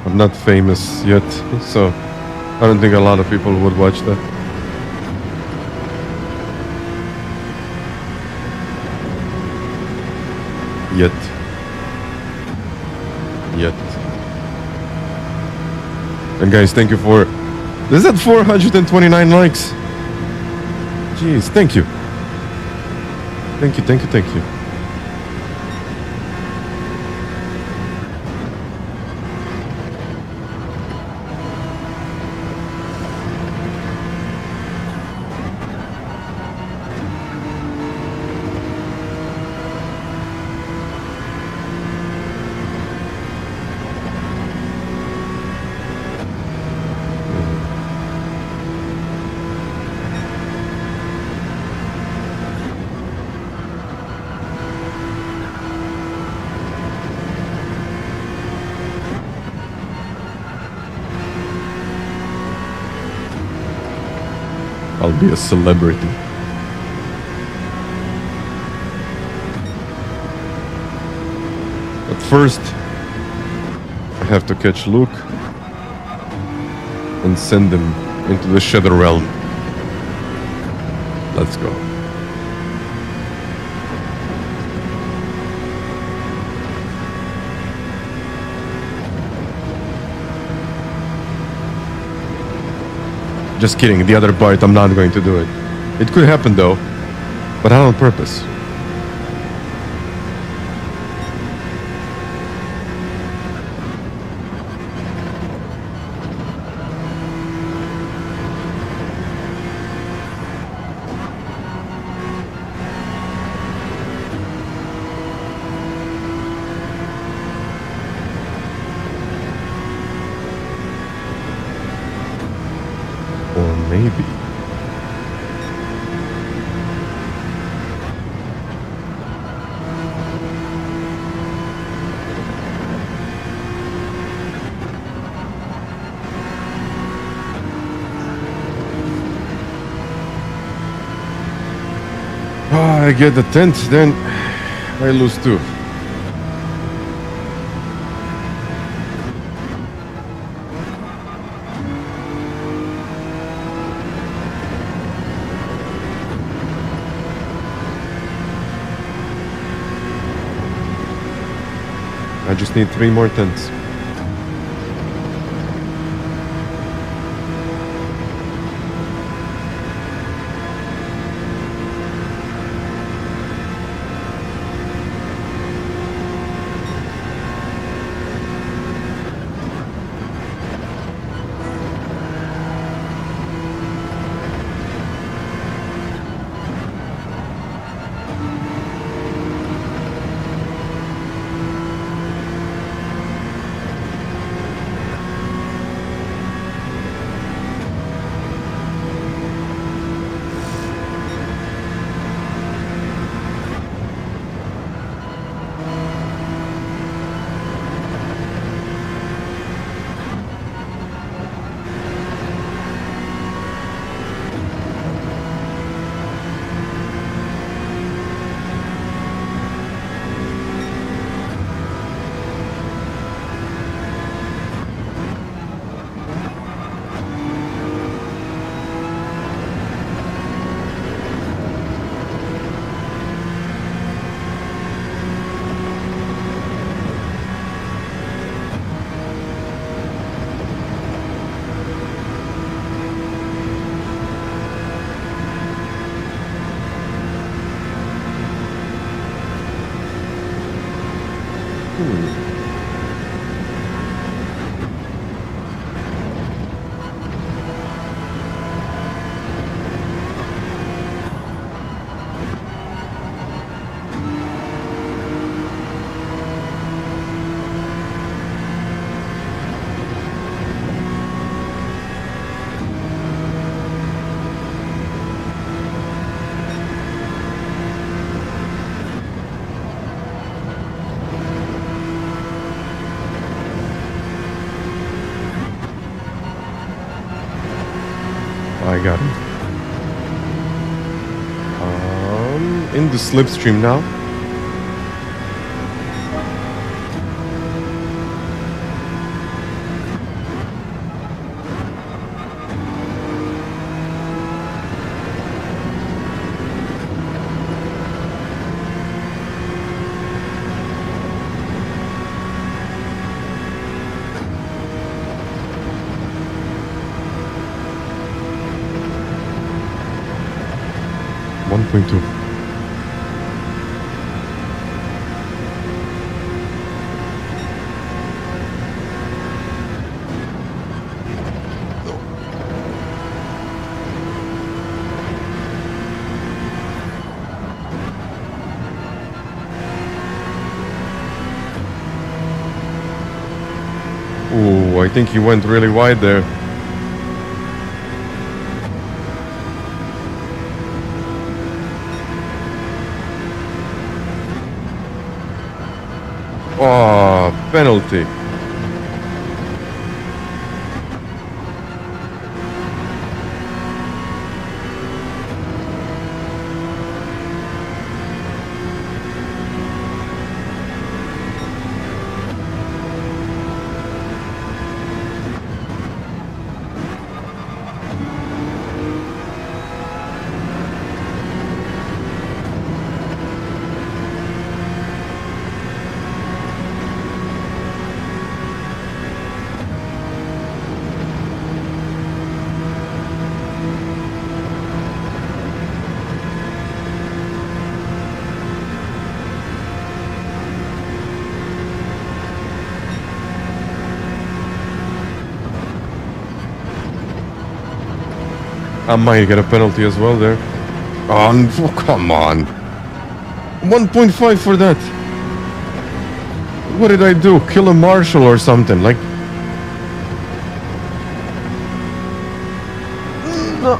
I'm not famous yet, so I don't think a lot of people would watch that. Yet. And guys, thank you for... Is that 429 likes? Jeez, thank you. Thank you. I'll be a celebrity. But first, I have to catch Luke and send him into the Shadow Realm. Let's go. Just kidding, the other part I'm not going to do it. It could happen though, but not on purpose. Maybe. Oh, I get the 10th, then I lose 2. I just need 3 more 10s. in the slipstream now. Ooh, I think he went really wide there. Oh, penalty. I might get a penalty as well there. Oh, come on. 1.5 for that. What did I do? Kill a marshal or something? Like... No.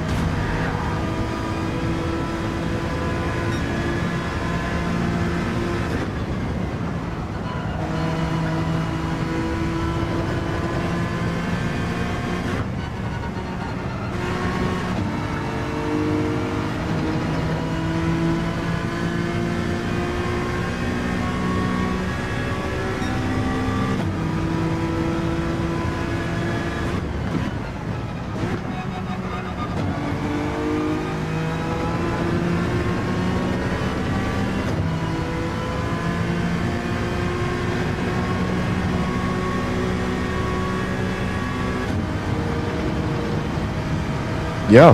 Yeah.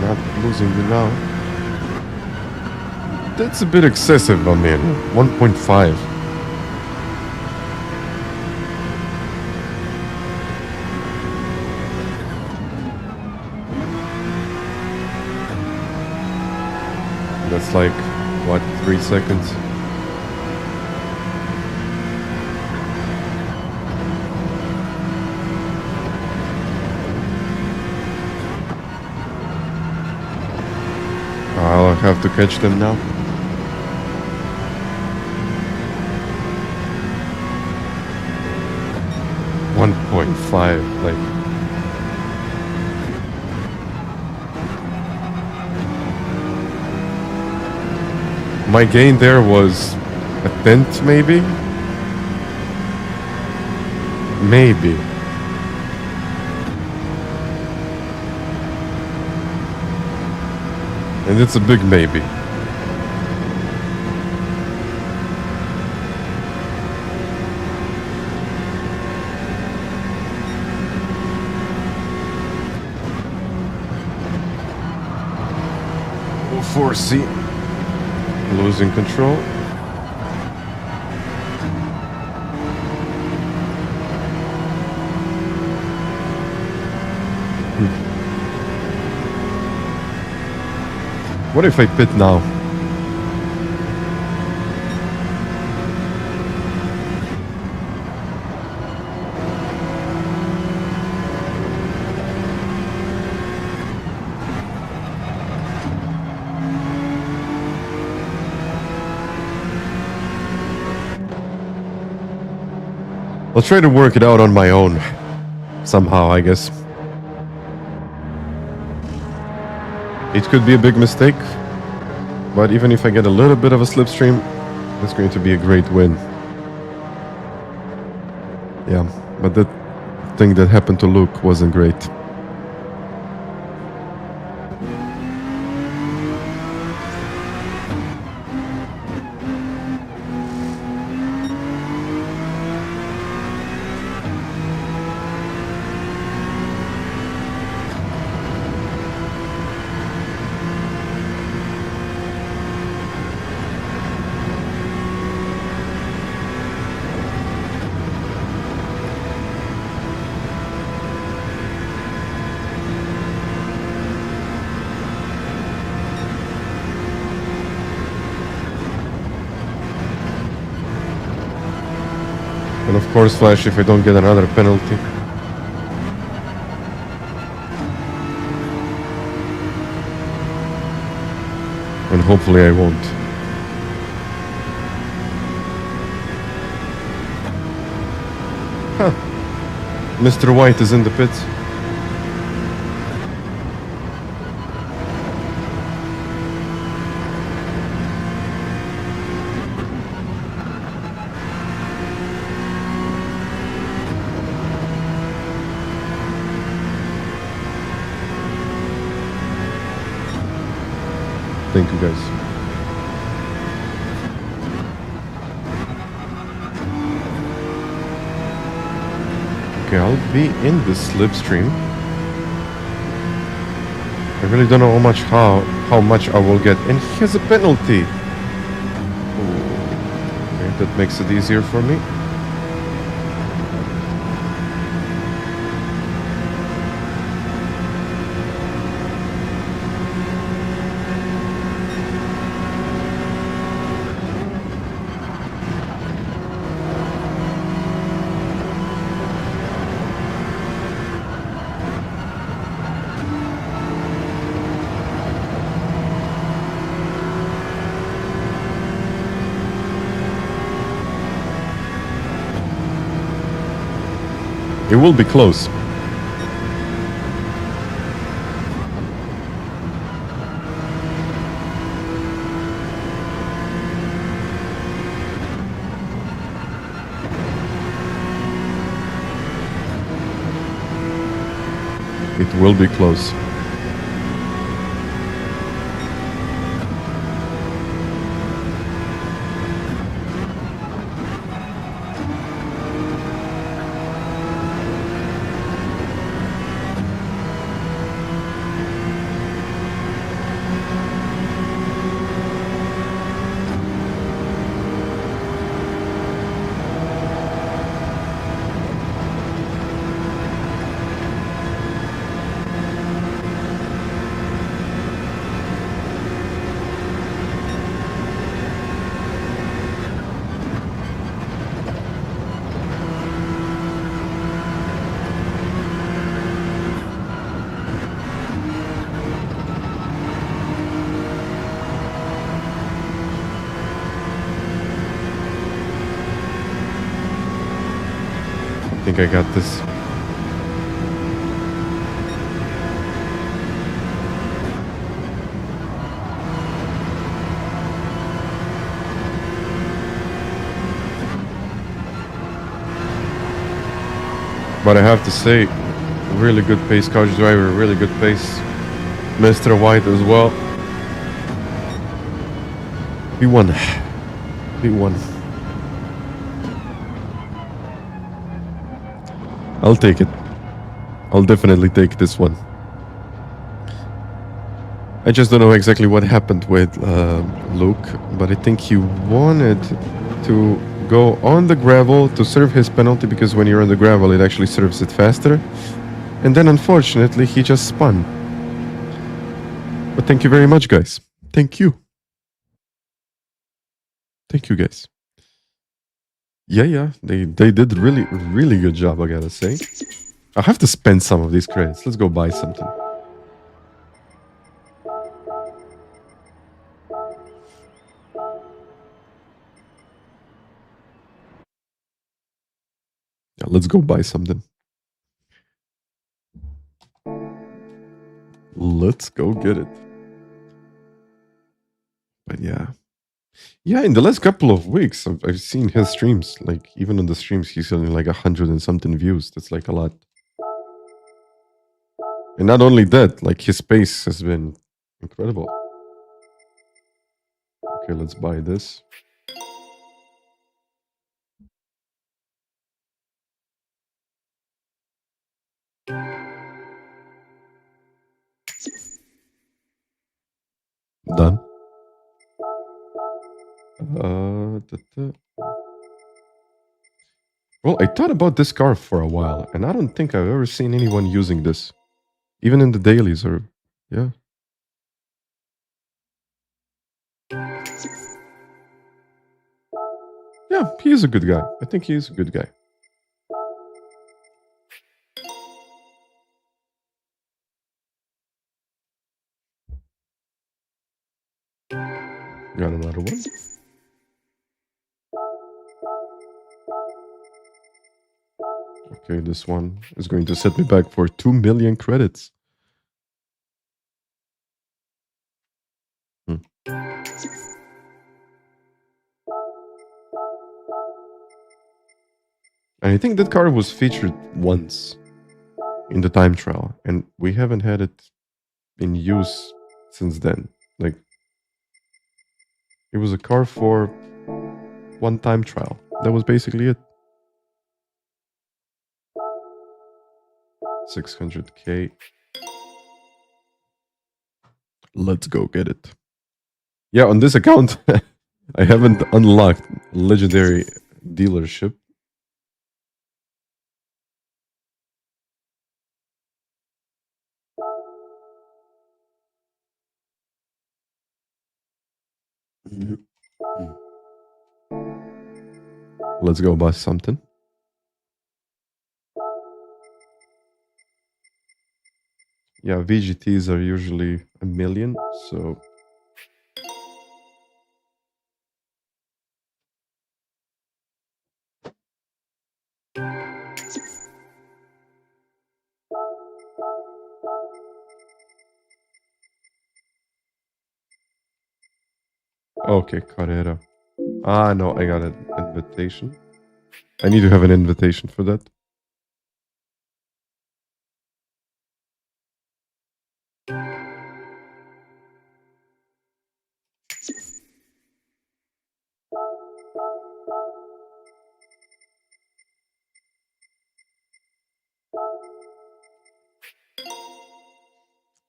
Not losing you now. That's a bit excessive, I mean. 1.5. That's like, what, 3 seconds? I'll have to catch them now. .5, like... My gain there was a tenth, maybe? Maybe. And it's a big maybe. Oh, 4C. Losing control. What if I pit now? I'll try to work it out on my own. Somehow, I guess. It could be a big mistake. But even if I get a little bit of a slipstream, it's going to be a great win. Yeah, but that thing that happened to Luke wasn't great. And of course, Flash, if I don't get another penalty. And hopefully I won't. Huh. Mr. White is in the pits. Thank you, guys. Okay, I'll be in the slipstream. I really don't know how much I will get. And here's a penalty. Okay, that makes it easier for me. It will be close. It will be close. I think I got this. But I have to say, really good pace couch driver, really good pace. Mr. White as well. We won. We won. I'll take it. I'll definitely take this one. I just don't know exactly what happened with Luke, but I think he wanted to go on the gravel to serve his penalty, because when you're on the gravel it actually serves it faster. And then unfortunately he just spun. But thank you very much, guys. Thank you. Thank you, guys. Yeah, they did really good job, I gotta say. I have to spend some of these credits. Let's go buy something. Let's go buy something. Let's go get it. But yeah. Yeah, in the last couple of weeks, I've seen his streams. Like, even on the streams, he's only like 100 and something views. That's like a lot. And not only that, like, his pace has been incredible. Okay, let's buy this. Done. Well, I thought about this car for a while, and I don't think I've ever seen anyone using this. Even in the dailies or... Yeah. Yeah, he is a good guy. I think he is a good guy. Got another one. Okay, this one is going to set me back for 2 million credits. And I think that car was featured once in the time trial, and we haven't had it in use since then. Like, it was a car for one time trial. That was basically it. 600K. Let's go get it. Yeah, on this account, I haven't unlocked legendary dealership. Let's go buy something. Yeah, VGTs are usually 1 million, so... Okay, Carrera. Ah, no, I got an invitation. I need to have an invitation for that.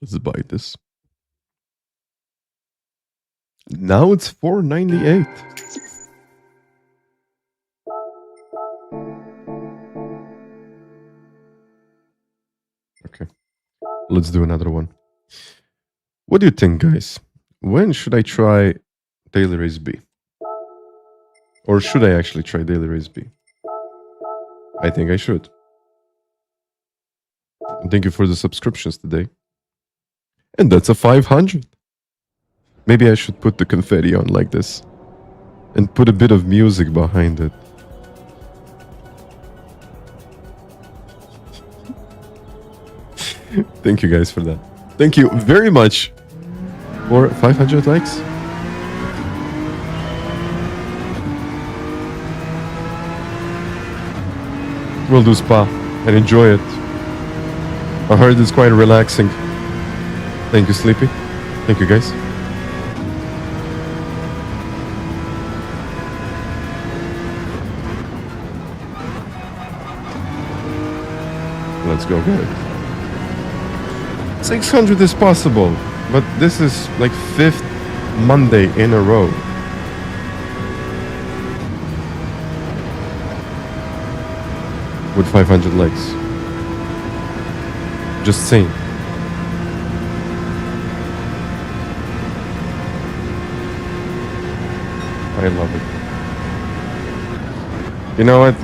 Let's buy this. Now it's $498. Okay, let's do another one. What do you think, guys? When should I try Daily Race B? Or should I actually try Daily Race B? I think I should. And thank you for the subscriptions today. And that's a 500. Maybe I should put the confetti on like this. And put a bit of music behind it. Thank you guys for that. Thank you very much for 500 likes. We'll do spa and enjoy it. I heard it's quite relaxing. Thank you, Sleepy. Thank you, guys. Let's go get it. 600 is possible, but this is like 5th Monday in a row. With 500 likes. Just saying. I love it. You know what?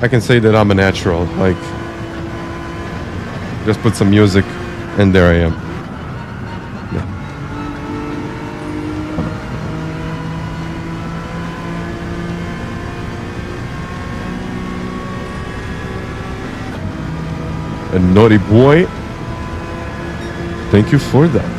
I can say that I'm a natural. Like, just put some music and there I am. Yeah. naughty boy. Thank you for that.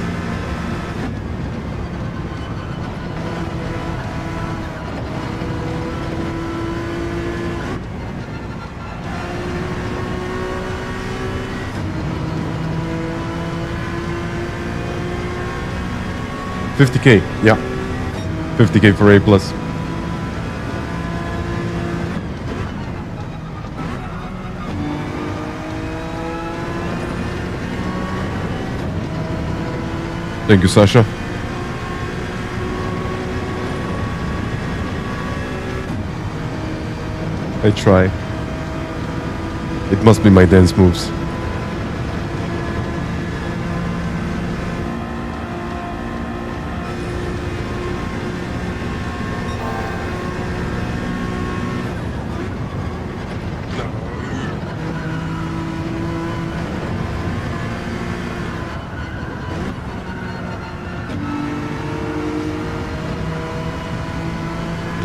$50K, yeah. $50K for A+. Thank you, Sasha. I try. It must be my dance moves.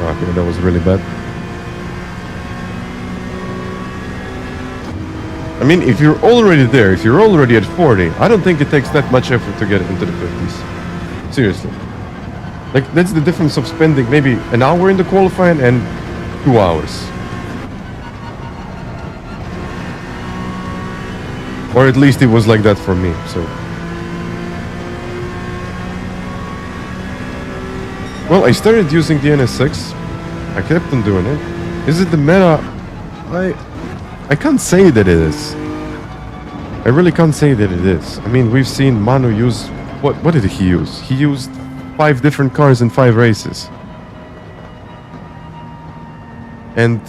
Okay, that was really bad. I mean, if you're already there, if you're already at 40, I don't think it takes that much effort to get into the 50s. Seriously. Like, that's the difference of spending maybe an hour in the qualifying and 2 hours. Or at least it was like that for me, so. Well, I started using the NS6. I kept on doing it. Is it the meta? I can't say that it is. I really can't say that it is. I mean, we've seen Manu use... What did he use? He used 5 different cars in 5 races. And...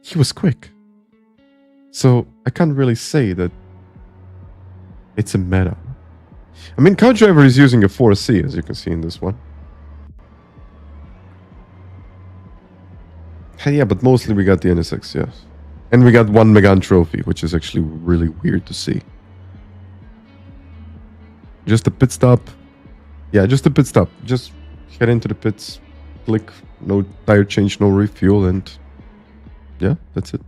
he was quick. So, I can't really say that it's a meta. I mean, Car Driver is using a 4C, as you can see in this one. Yeah, but mostly we got the NSX, yes. And we got 1 Megane trophy, which is actually really weird to see. Just a pit stop. Yeah, just a pit stop. Just head into the pits, click, no tire change, no refuel, and yeah, that's it.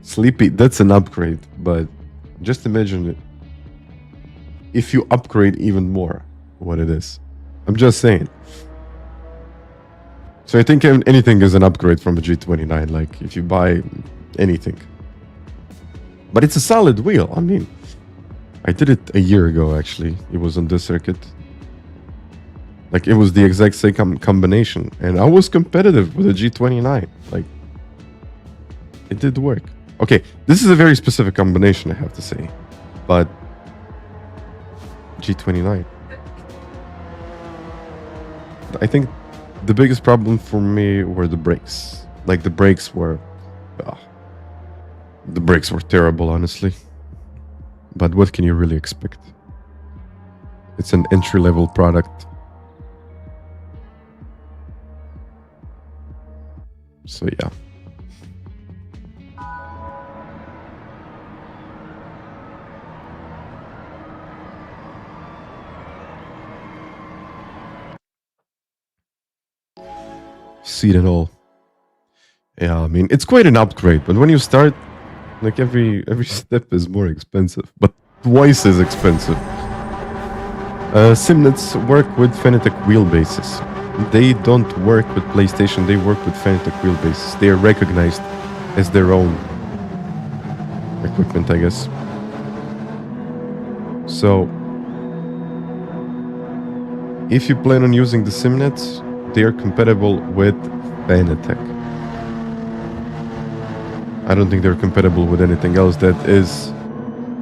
Sleepy, that's an upgrade, but just imagine it. If you upgrade even more, what it is. I'm just saying. So I think anything is an upgrade from a G29, like if you buy anything. But it's a solid wheel. I mean, I did it a year ago, actually. It was on this circuit. Like, it was the exact same combination. And I was competitive with a G29. Like, it did work. Okay, this is a very specific combination, I have to say. But G29. I think the biggest problem for me were the brakes. Like, the brakes were... the brakes were terrible, honestly. But what can you really expect? It's an entry-level product. So, yeah. See it all. Yeah, I mean, it's quite an upgrade, but when you start, like, every step is more expensive, but twice as expensive. Simnets work with FANATEC wheelbases. They don't work with PlayStation, they work with FANATEC wheelbases. They are recognized as their own equipment, I guess. So, if you plan on using the Simnets, they are compatible with FANATEC. I don't think they're compatible with anything else that is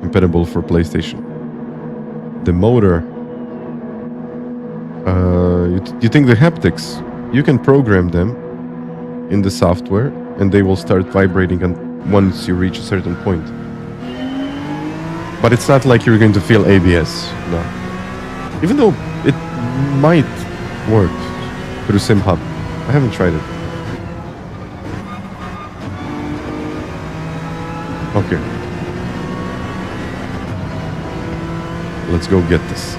compatible for PlayStation. The motor... you think the haptics, you can program them in the software and they will start vibrating once you reach a certain point. But it's not like you're going to feel ABS, no. Even though it might work through SimHub. I haven't tried it. Okay. Let's go get this.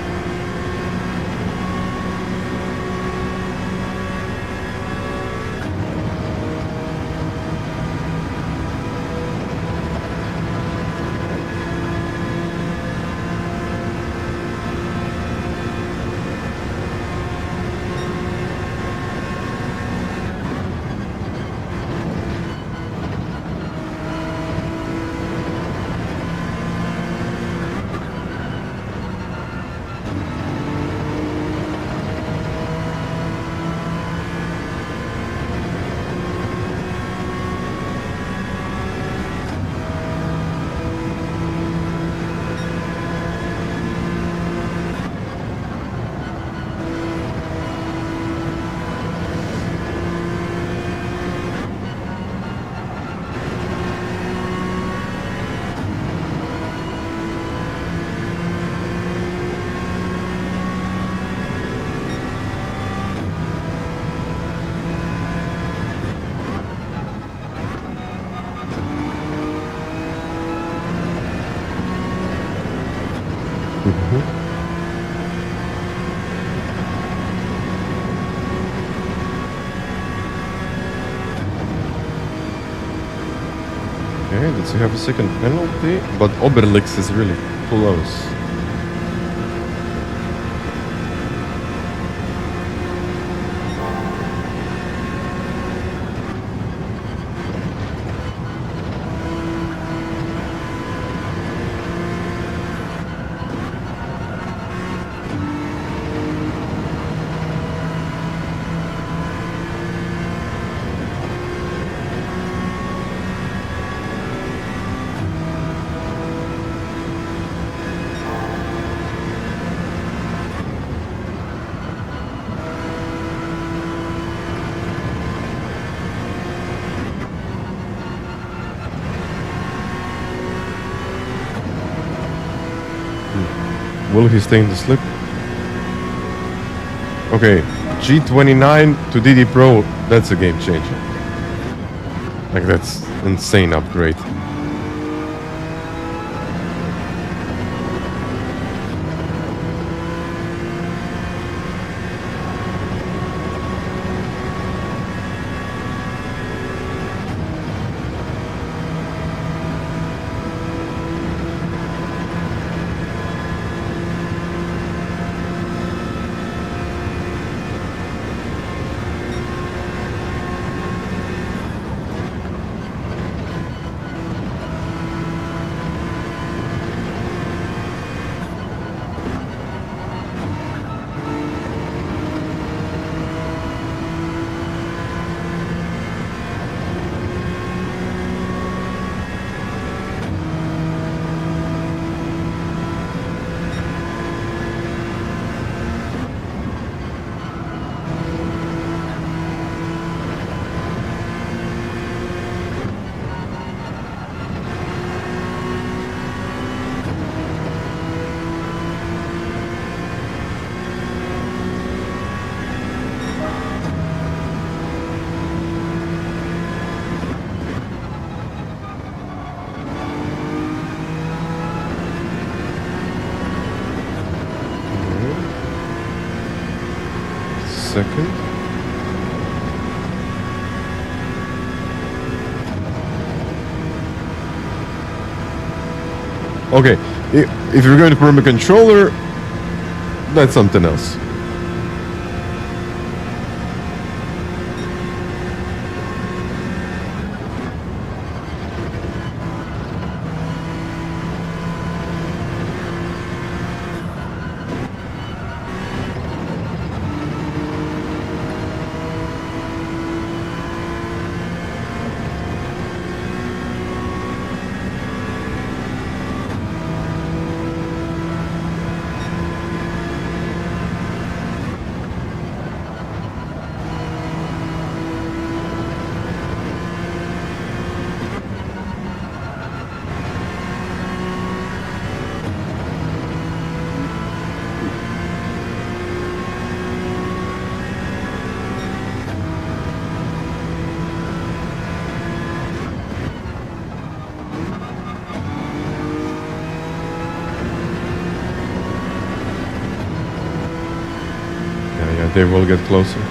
Okay, let's have a second penalty, but Oberlix is really close. Will he stay in the slip? Okay, G29 to DD Pro, that's a game changer. Like, that's insane upgrade. Second. Okay, if you're going to program a controller, that's something else. They will get closer.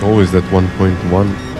Always that 1.1.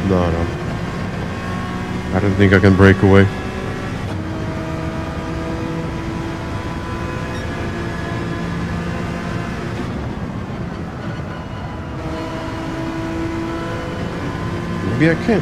No, no. I don't think I can break away. Maybe I can.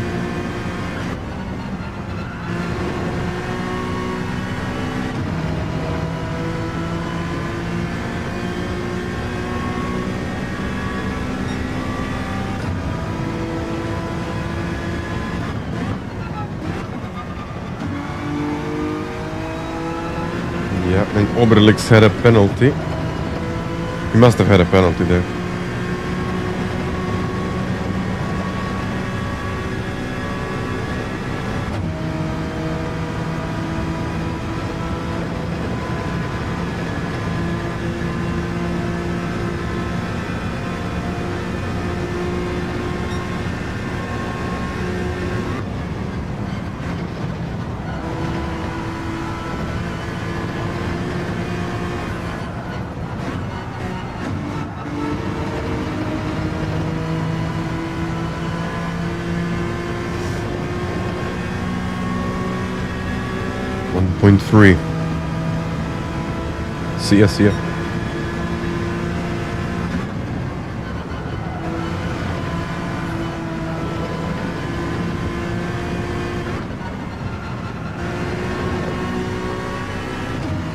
Yeah, and Oberlix had a penalty. He must have had a penalty there. .3. See ya, see ya.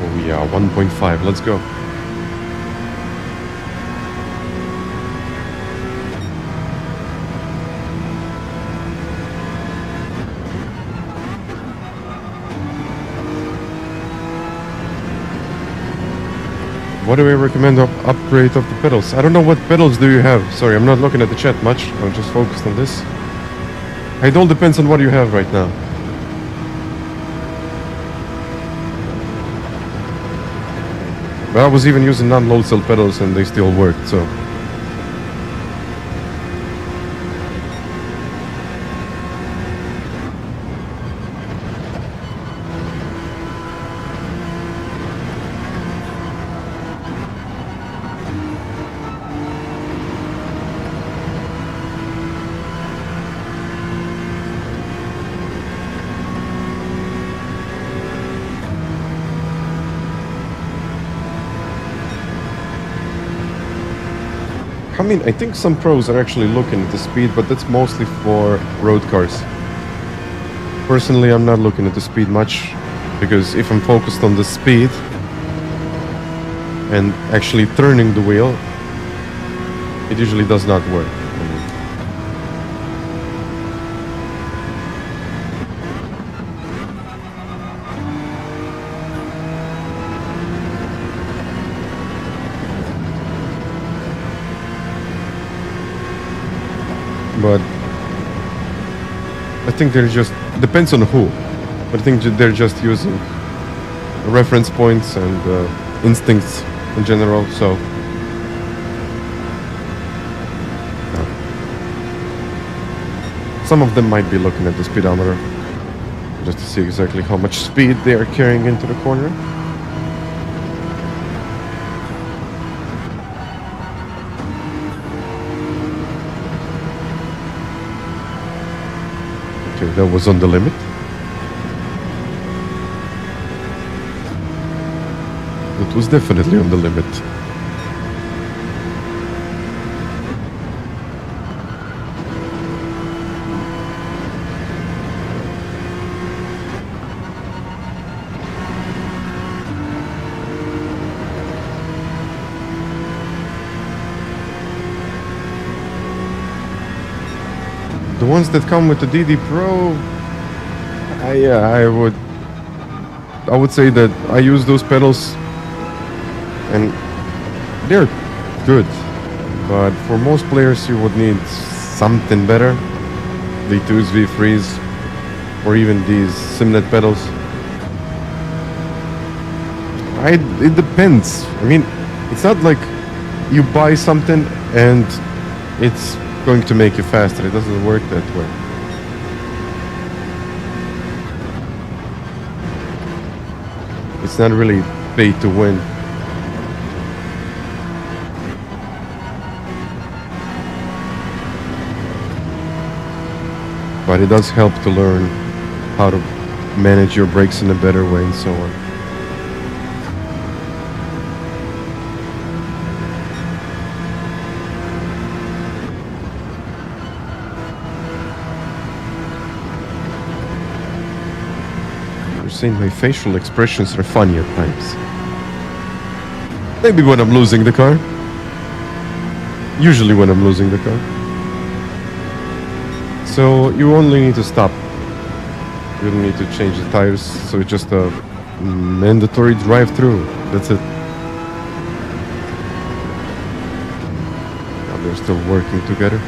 Oh yeah, 1.5. Let's go. What do I recommend upgrade of the pedals? I don't know what pedals do you have. Sorry, I'm not looking at the chat much. I'm just focused on this. It all depends on what you have right now. But I was even using non-load cell pedals and they still worked, so. I mean, I think some pros are actually looking at the speed, but that's mostly for road cars. Personally, I'm not looking at the speed much, because if I'm focused on the speed and actually turning the wheel, it usually does not work. But I think they're just, depends on who, but I think they're just using reference points and instincts in general, so no. Some of them might be looking at the speedometer just to see exactly how much speed they are carrying into the corner. Okay, that was on the limit. It was definitely on the limit. The ones that come with the DD Pro, I would say that I use those pedals and they're good, but for most players you would need something better, V2s, V3s, or even these Simnet pedals. It depends. I mean, it's not like you buy something and it's going to make you faster. It doesn't work that way. It's not really pay to win. but it does help to learn how to manage your brakes in a better way and so on. You're saying my facial expressions are funny at times. Maybe when I'm losing the car. Usually when I'm losing the car. So you only need to stop. You don't need to change the tires, so it's just a mandatory drive-through. That's it. Now they're still working together.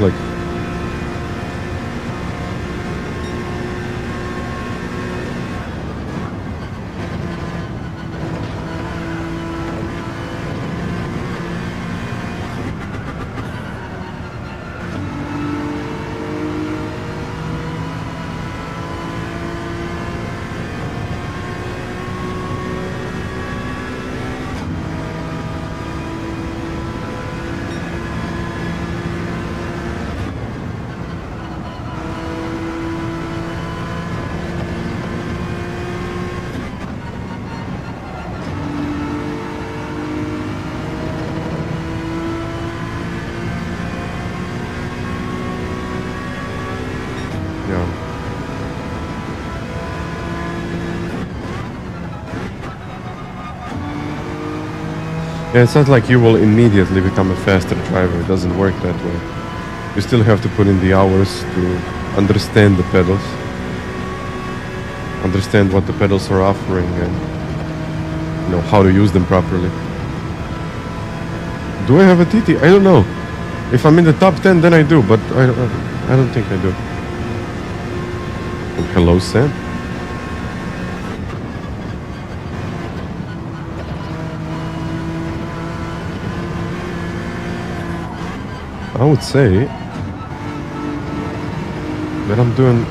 Like, yeah, it's not like you will immediately become a faster driver. It doesn't work that way. You still have to put in the hours to understand the pedals, understand what the pedals are offering, and you know how to use them properly. Do I have a TT? I don't know. If I'm in the top 10, then I do, but I don't think I do. And hello, Sam. I would say that I'm doing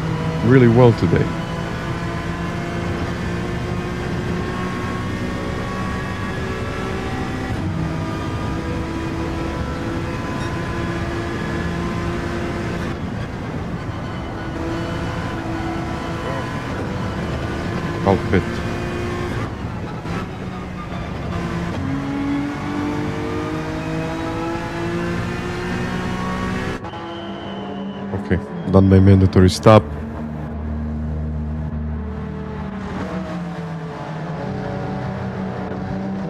really well today. I'll pit. Okay, done my mandatory stop.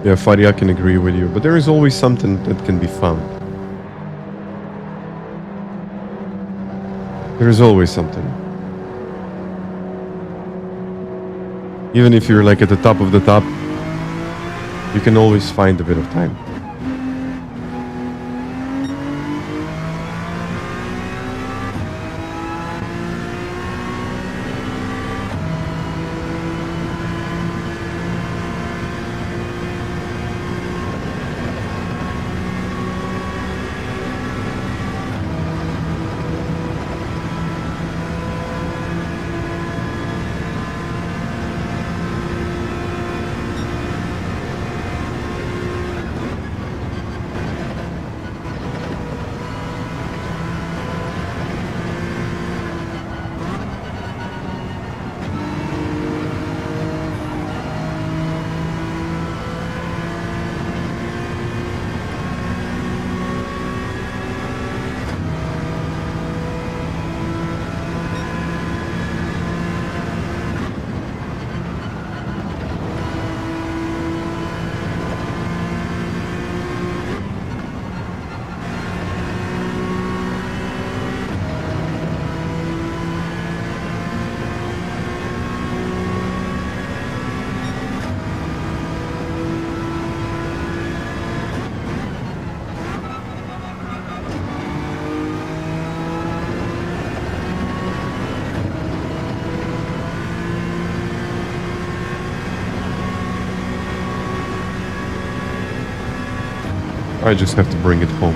Yeah, Fadi, I can agree with you, but there is always something that can be found. There is always something. Even if you're like at the top of the top, you can always find a bit of time. I just have to bring it home.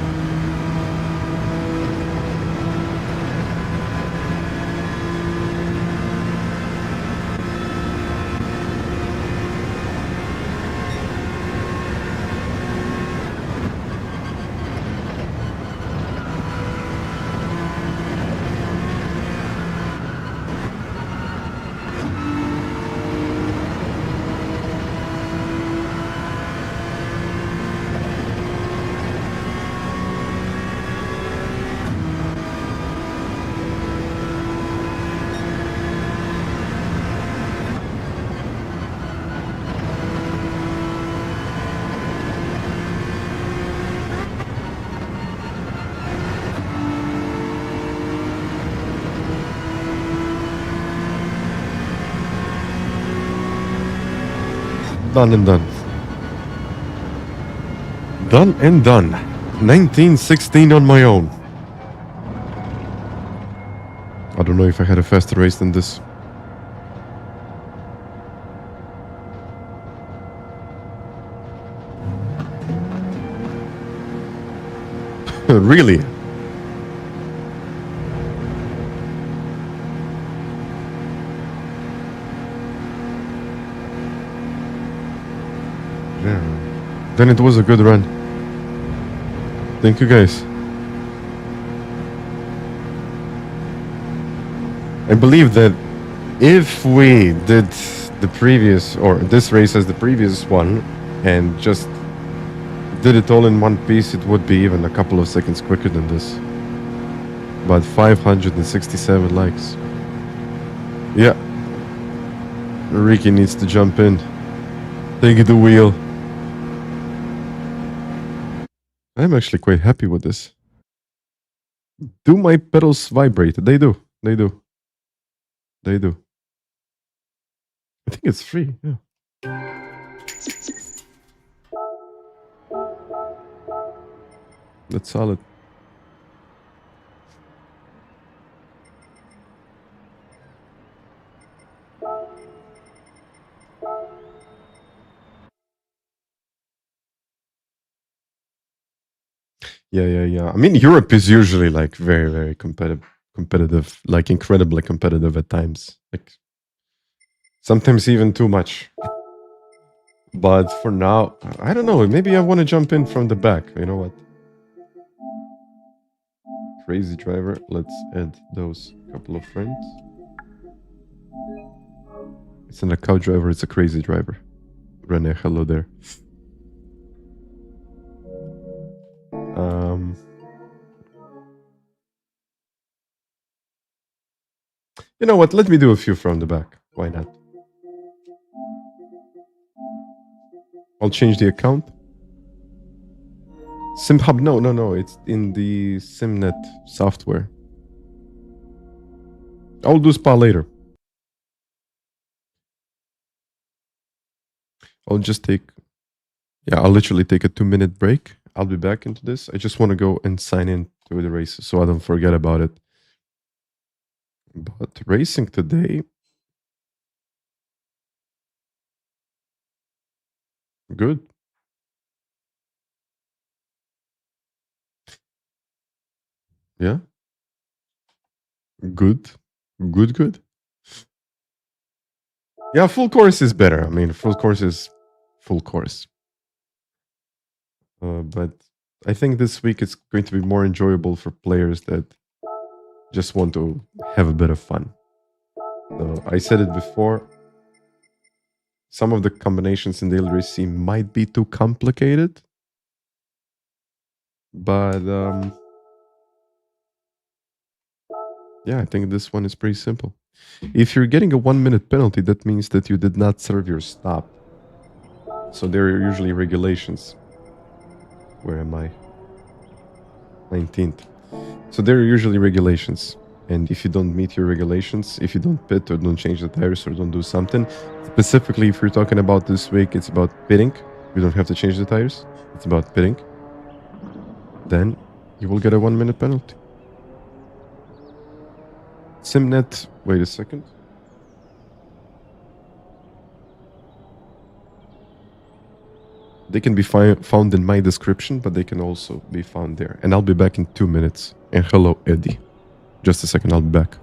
Done and done. Done and done. 1916 on my own. I don't know if I had a faster race than this. Really? Yeah. Then it was a good run. Thank you guys. I believe that if we did the previous, or this race as the previous one, and just did it all in one piece, it would be even a couple of seconds quicker than this. About 567 likes. Yeah. Ricky needs to jump in. Take the wheel. I'm actually quite happy with this. Do my pedals vibrate? They do. They do. They do. I think it's free. Yeah. That's solid. Yeah. I mean, Europe is usually like very, very competitive, like incredibly competitive at times. Like sometimes even too much. But for now, I don't know. Maybe I want to jump in from the back. You know what? Crazy driver. Let's add those couple of friends. It's not a cow driver. It's a crazy driver. Rene, hello there. You know what? Let me do a few from the back. Why not? I'll change the account. SimHub, no. It's in the SimNet software. I'll do spa later. I'll literally take a 2-minute break. I'll be back into this. I just want to go and sign in to the race so I don't forget about it. But racing today, good. Yeah. Good. Yeah, full course is better. I mean, full course is full course. But I think this week it's going to be more enjoyable for players that just want to have a bit of fun. I said it before. Some of the combinations in daily racing might be too complicated. But yeah, I think this one is pretty simple. If you're getting a 1-minute penalty, that means that you did not serve your stop. So there are usually regulations. Where am I? 19th. So there are usually regulations. And if you don't meet your regulations, if you don't pit or don't change the tires or don't do something, specifically if you're talking about this week, it's about pitting. You don't have to change the tires. It's about pitting. Then you will get a 1-minute penalty. SimNet, wait a second. They can be found in my description, but they can also be found there. And I'll be back in 2 minutes. And hello, Eddie. Just a second, I'll be back.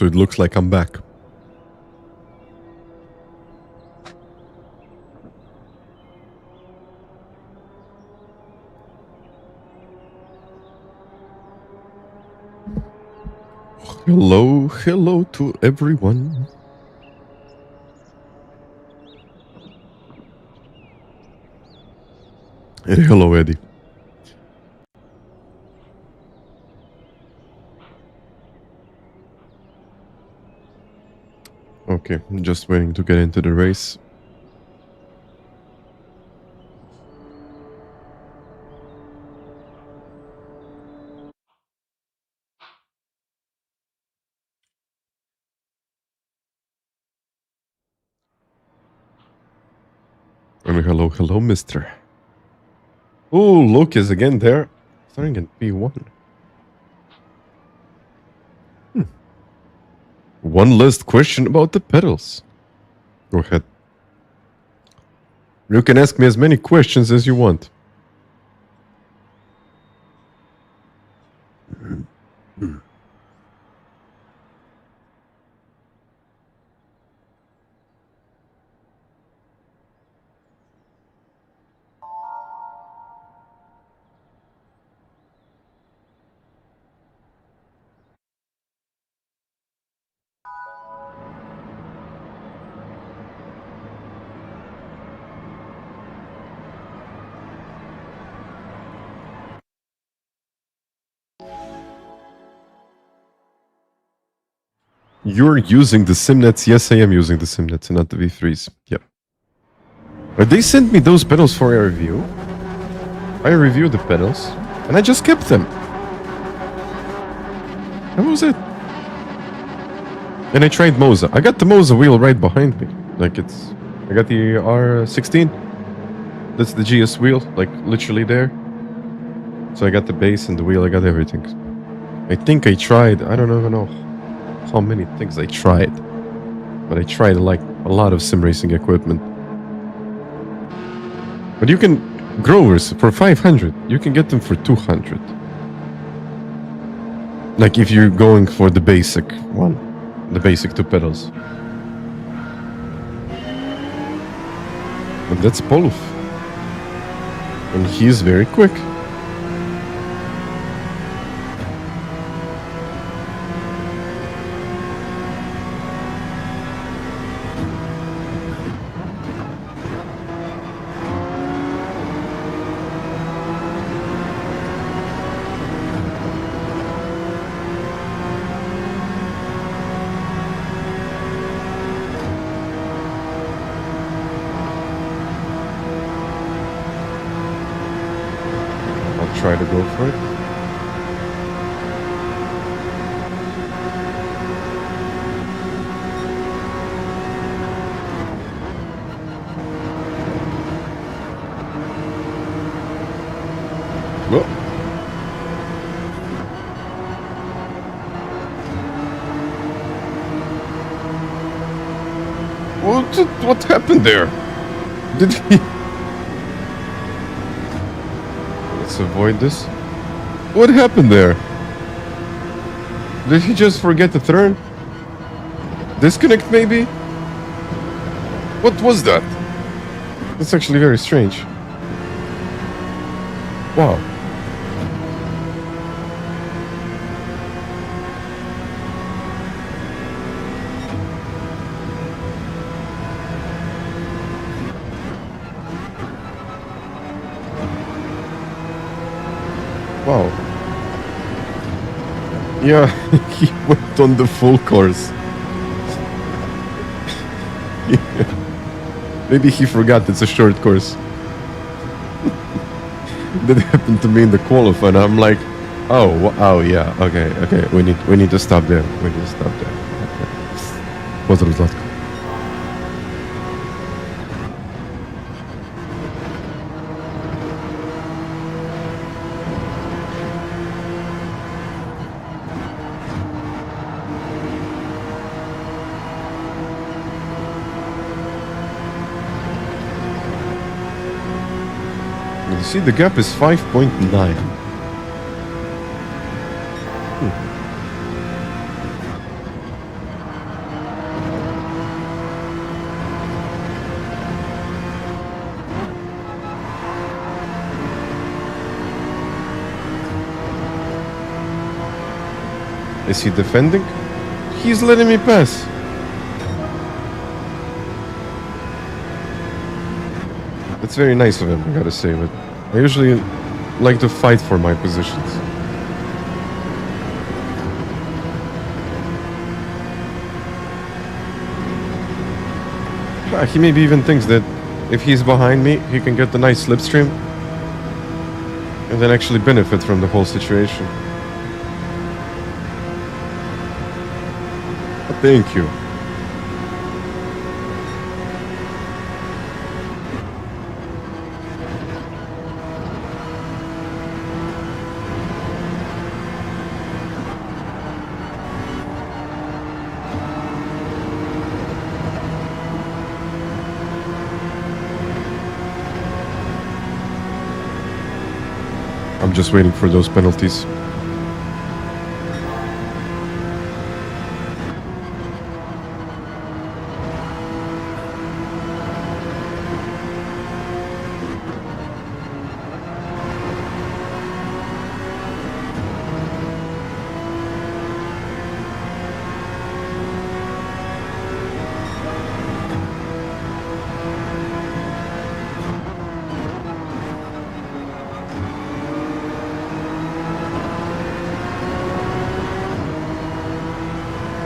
So it looks like I'm back. Hello, hello to everyone. Hey, hello, Eddie. Okay, I'm just waiting to get into the race. And hello, hello, mister. Oh, Luke is again there. Starting at P1. One last question about the pedals. Go ahead. You can ask me as many questions as you want. You're using the simnets? Yes, I am using the simnets and not the V3s. Yep. But they sent me those pedals for a review. I reviewed the pedals and I just kept them. That was it. And I tried Moza. I got the Moza wheel right behind me. Like it's... I got the R16. That's the GS wheel, like literally there. So I got the base and the wheel, I got everything. I think I tried, I don't even know how many things I tried. But I tried like a lot of sim racing equipment. But you can... Grovers, for 500, you can get them for 200. Like if you're going for the basic one. The basic two pedals. But that's Poluf. And he's very quick. Try to go for it. Whoa. What happened there? Did he... Let's avoid this. What happened there? Did he just forget to turn? Disconnect maybe? What was that? That's actually very strange. Wow. Wow. Yeah, he went on the full course. Maybe he forgot it's a short course. That happened to me in the qualifying. I'm like, oh yeah, okay. We need to stop there. We need to stop there. Pozdrav Zlatko. You see, the gap is 5.9. Is he defending? He's letting me pass. It's very nice of him, I gotta say, but I usually like to fight for my positions. He maybe even thinks that if he's behind me, he can get the nice slipstream and then actually benefit from the whole situation. Thank you. I'm just waiting for those penalties.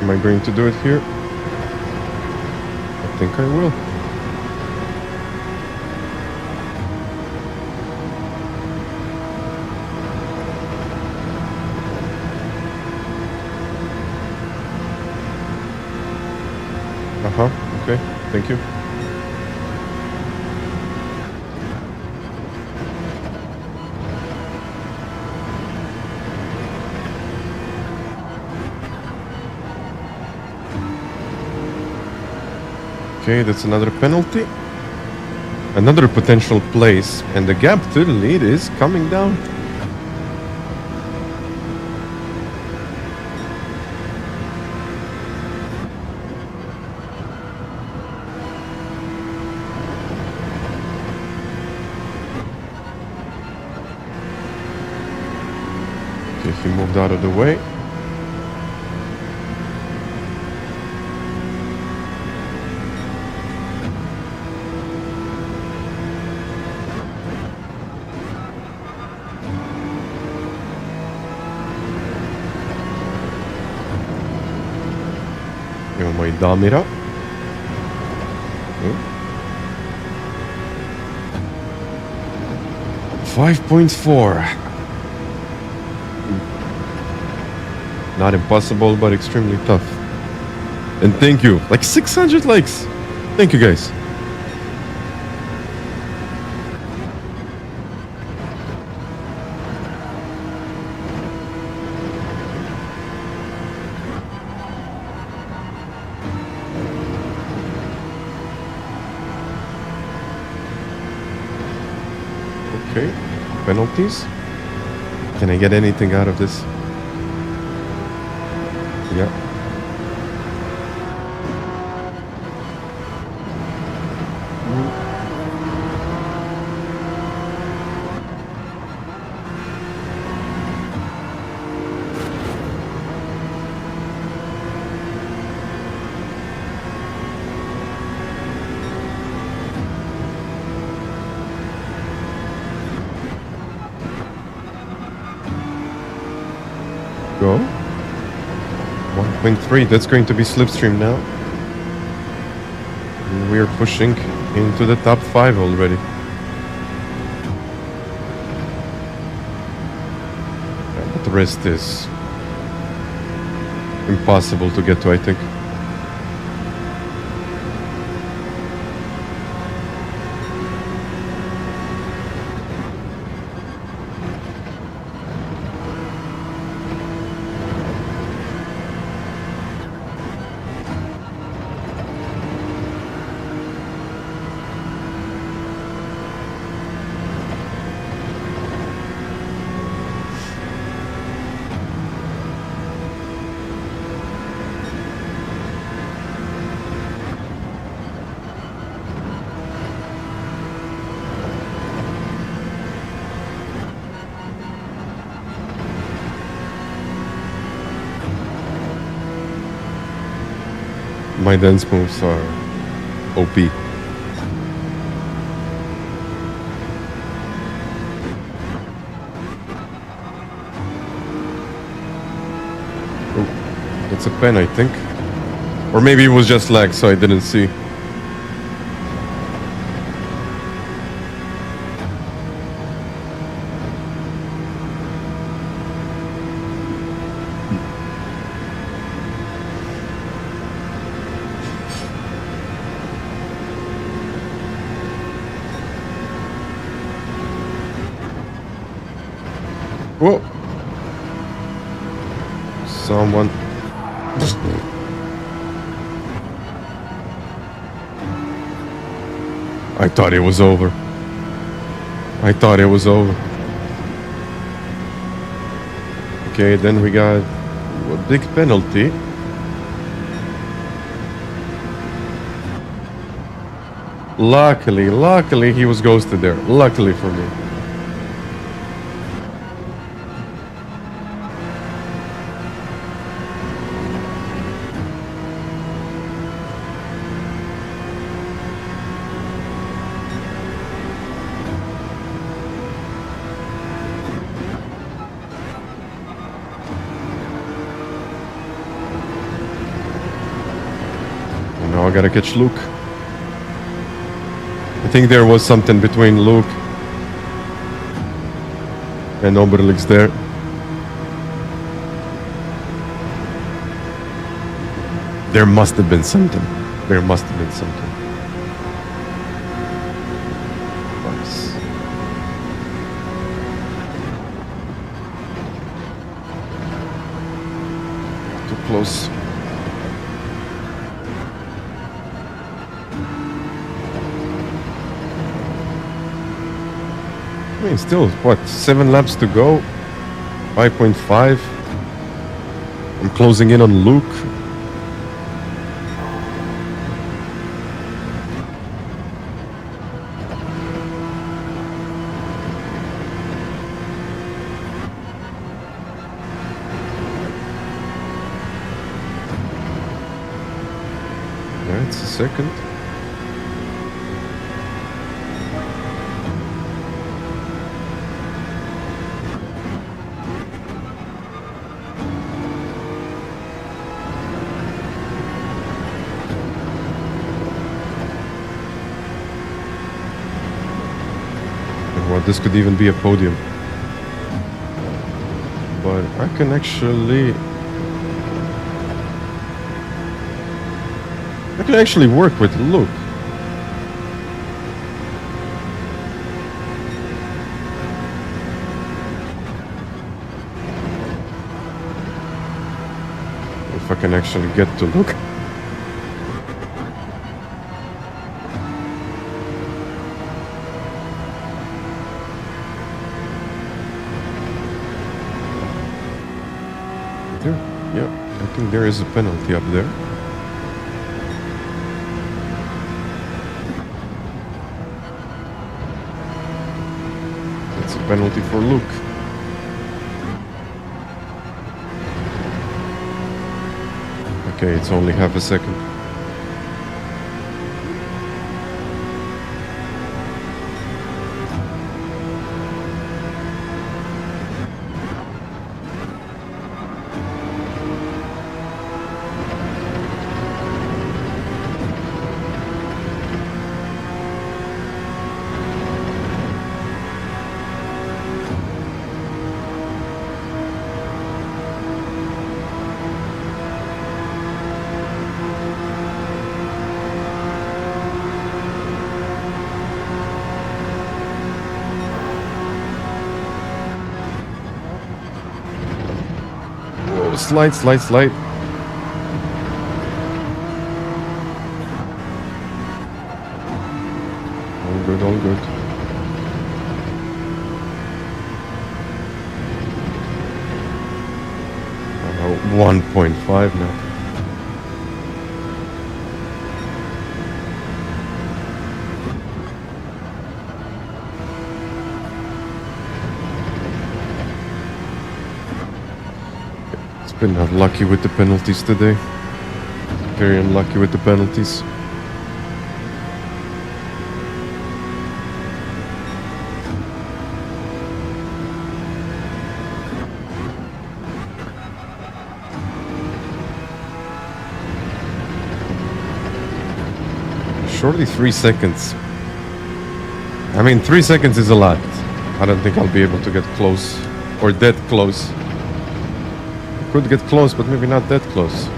Am I going to do it here? I think I will. Okay, thank you. Okay, that's another penalty. Another potential place, and the gap to the lead is coming down. Okay, he moved out of the way. Imamo i Damira. 5.4. Not impossible, but extremely tough. And thank you. Like 600 likes. Thank you, guys. Okay, penalties. Can I get anything out of this? Yeah. Go. 1.3, that's going to be slipstream now. And we're pushing into the top 5 already. Yeah, but the rest is impossible to get to, I think. My dance moves are OP. Oh, that's a pen, I think. Or maybe it was just lag, so I didn't see. Whoa! Someone. I thought it was over. I thought it was over. Okay, then we got a big penalty. Luckily he was ghosted there. Luckily for me. Now I gotta catch Luke. I think there was something between Luke and Oberlich's there. There must have been something. There must have been something. Nice. Too close. I mean, still, what, 7 laps to go? 5.5. I'm closing in on Luke. Yeah, it's a second. This could even be a podium. But I can actually work with Luke. If I can actually get to Luke. Yeah, I think there is a penalty up there. It's a penalty for Luke. Okay, it's only half a second. Slide. All good. 1.5 now. Been unlucky with the penalties today. Very unlucky with the penalties. Shortly 3 seconds. I mean, 3 seconds is a lot. I don't think I'll be able to get close. Or that close. Could get close, but maybe not that close.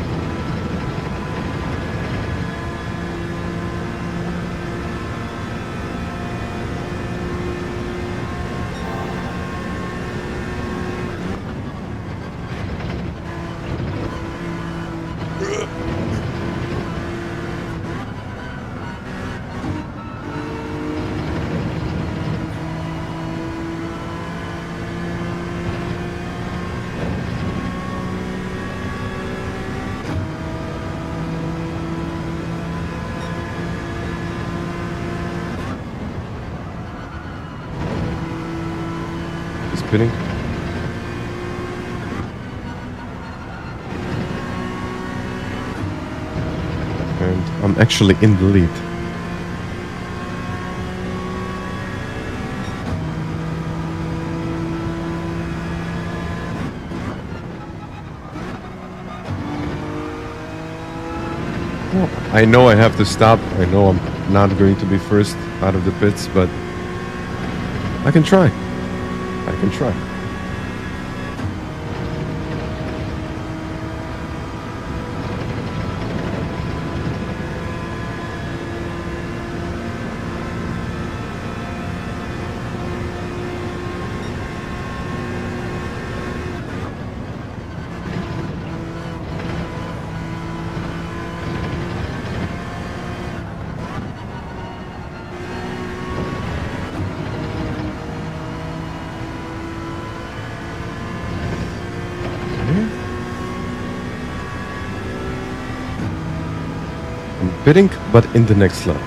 Spinning. And I'm actually in the lead. I know I have to stop. I know I'm not going to be first out of the pits, but I can try. I can try. Pitting, but in the next lap.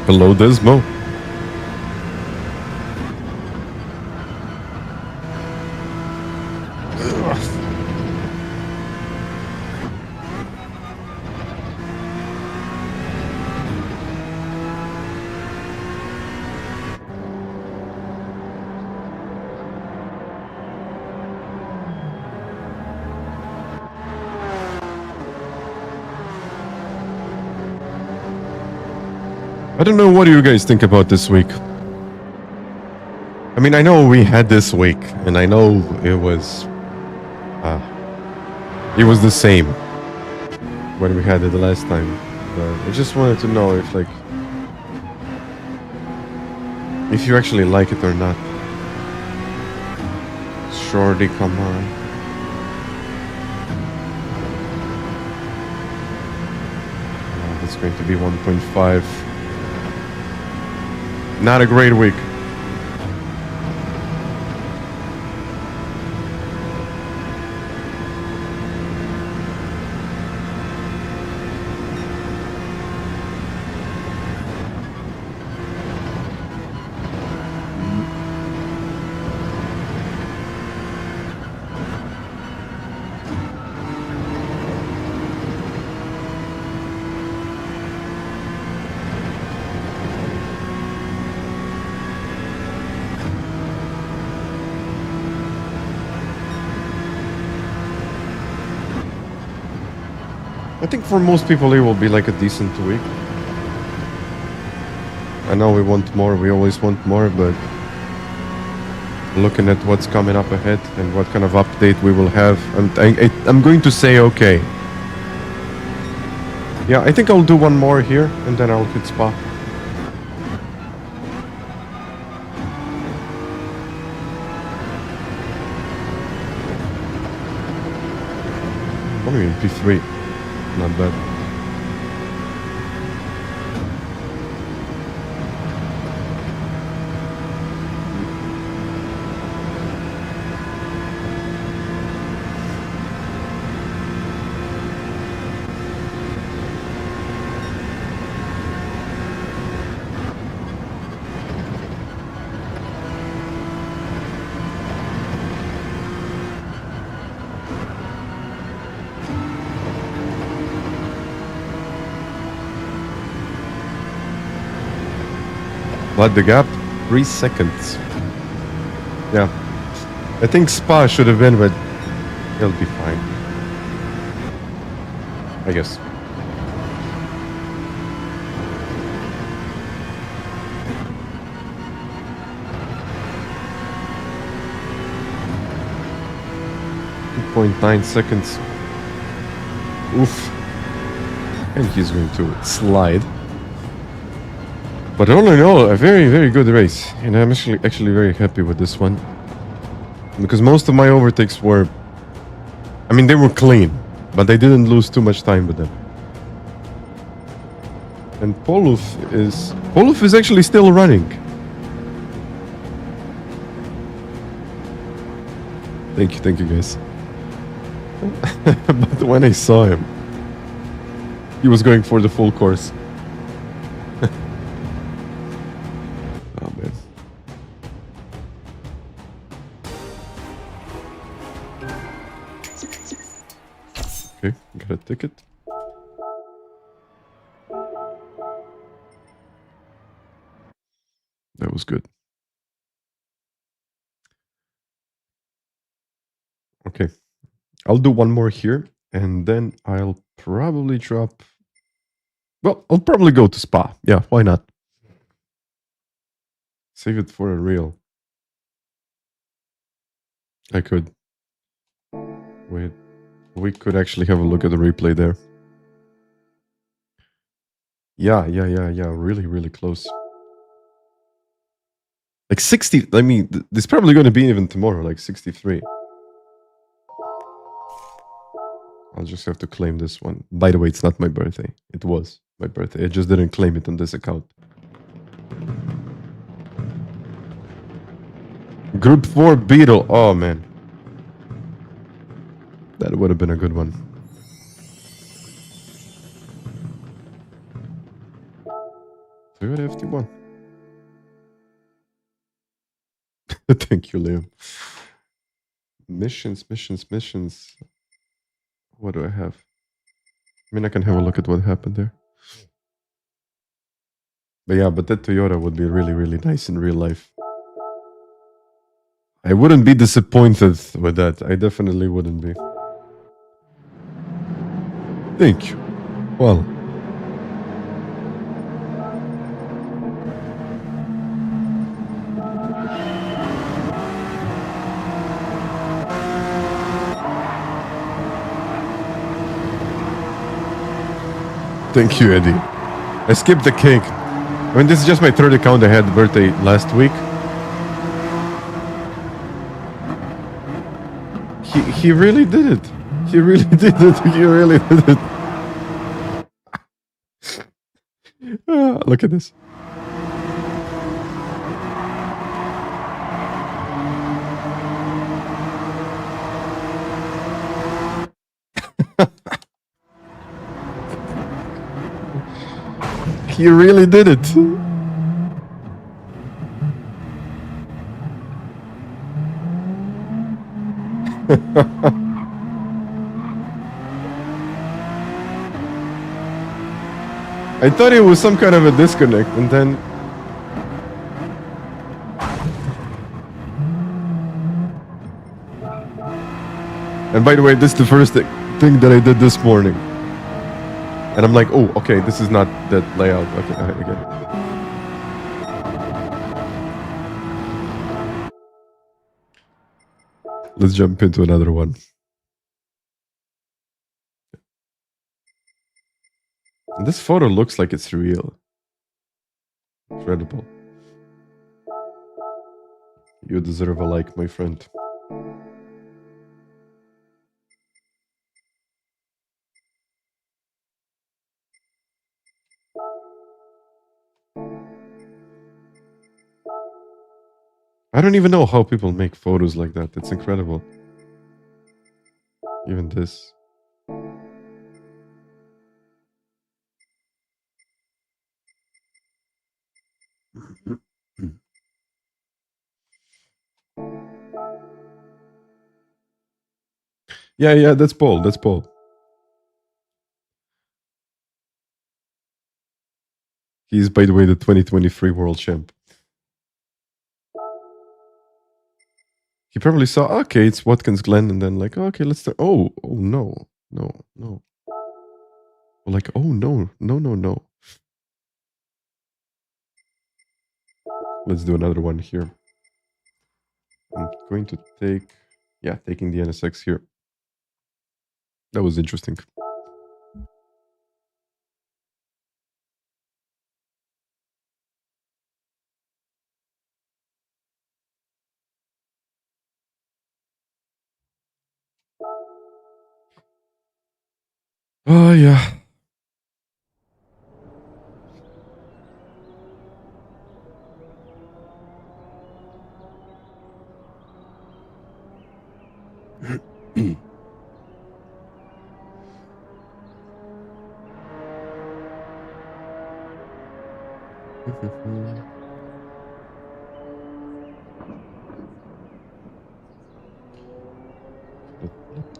Below Desmo. I don't know what do you guys think about this week. I mean, I know we had this week, and I know it was the same when we had it the last time. But I just wanted to know if you actually like it or not. Shorty, come on. It's going to be 1.5. Not a great week. I think for most people it will be like a decent week. I know we want more, we always want more, but looking at what's coming up ahead and what kind of update we will have, I'm going to say okay. Yeah, I think I'll do one more here and then I'll hit Spa. Probably in P3. Not bad. But the gap, 3 seconds. Yeah. I think Spa should have been, but he'll be fine. I guess. .9 seconds. Oof. And he's going to slide. But all in all, a very, very good race. And I'm actually very happy with this one. Because most of my overtakes were... I mean, they were clean. But I didn't lose too much time with them. And Poluf is actually still running. Thank you guys. But when I saw him, he was going for the full course. Oh man. Okay, got a ticket. That was good. Okay. I'll do one more here, and then I'll probably drop... Well, I'll probably go to Spa. Yeah, why not? Save it for a reel. I could. Wait. We could actually have a look at the replay there. Yeah. Really, really close. Like 60... I mean, there's probably going to be even tomorrow, like 63. I'll just have to claim this one. By the way, it's not my birthday. It was my birthday. I just didn't claim it on this account. Group 4 Beetle. Oh, man. That would have been a good one. Toyota FT1. Thank you, Liam. Missions. What do I have? I mean, I can have a look at what happened there. But yeah, but that Toyota would be really, really nice in real life. I wouldn't be disappointed with that. I definitely wouldn't be. Thank you. Well. Thank you, Eddie. I skipped the cake. I mean, this is just my third account. I had the birthday last week. He really did it. He really did it. He really did it. Look at this. He really did it. I thought it was some kind of a disconnect, and then... And by the way, this is the first thing that I did this morning. And I'm like, oh, okay, this is not that layout. Okay, I get it. Let's jump into another one. This photo looks like it's real. Incredible. You deserve a like, my friend. I don't even know how people make photos like that. It's incredible. Even this. Yeah, that's Paul. That's Paul. He's, by the way, the 2023 world champ. He probably saw, okay, it's Watkins, Glen, and then like, okay, let's start. Oh, no. Like, oh, no. Let's do another one here. I'm going to taking the NSX here. That was interesting. Oh, yeah.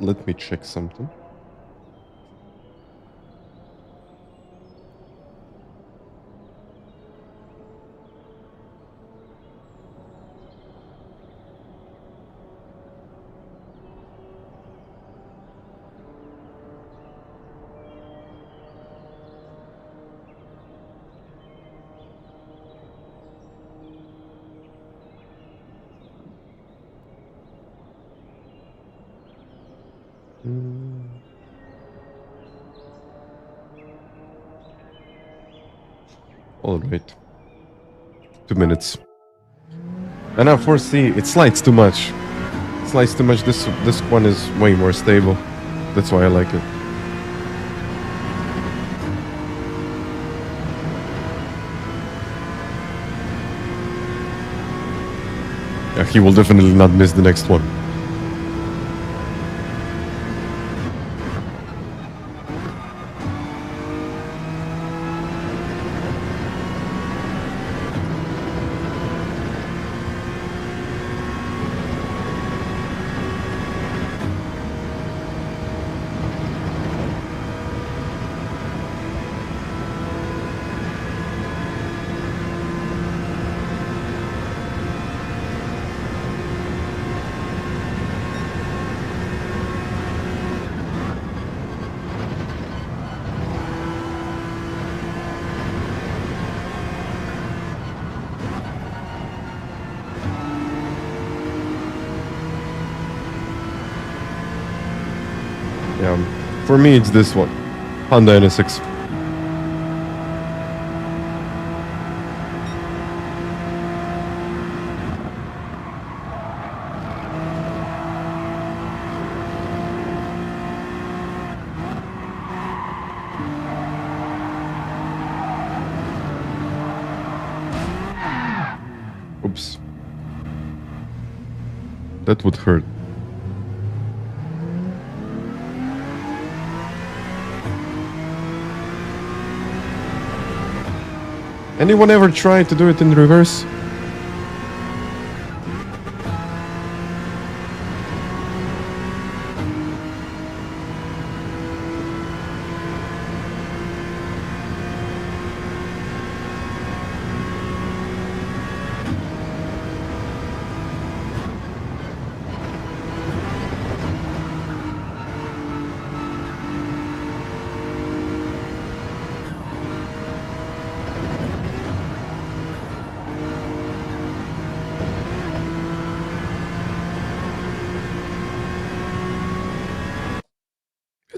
Let me check something. All right. 2 minutes. And now 4C, it slides too much. It slides too much. This one is way more stable. That's why I like it. Yeah, he will definitely not miss the next one. For me, it's this one, Honda NSX. Oops. That would hurt. Anyone ever tried to do it in reverse?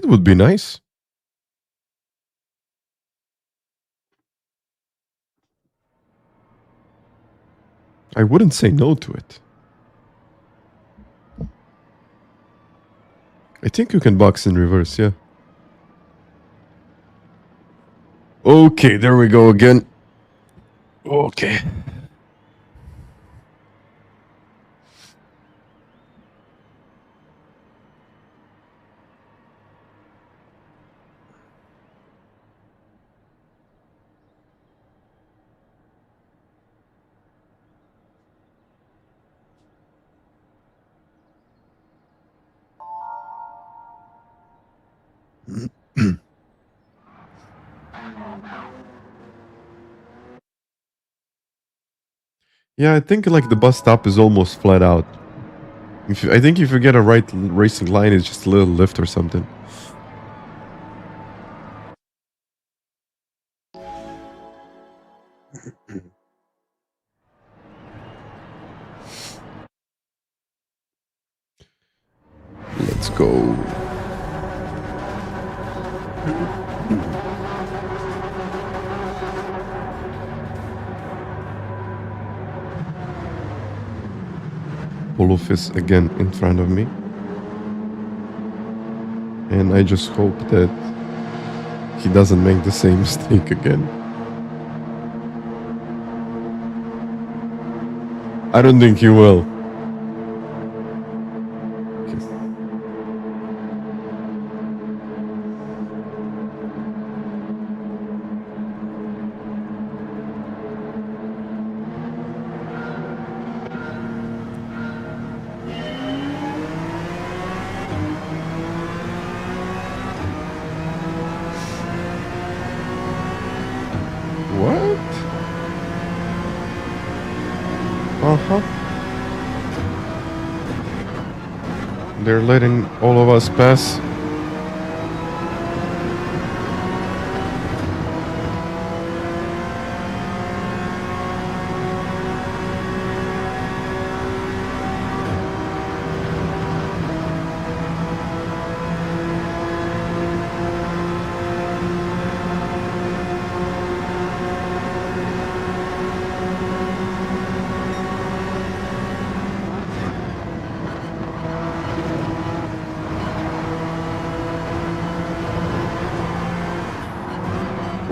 It would be nice. I wouldn't say no to it. I think you can box in reverse, yeah. Okay, there we go again. Okay. Yeah, I think like the bus stop is almost flat out. I think if you get a right racing line, it's just a little lift or something. Let's go. Olof is again in front of me. And I just hope that he doesn't make the same mistake again. I don't think he will. They're letting all of us pass.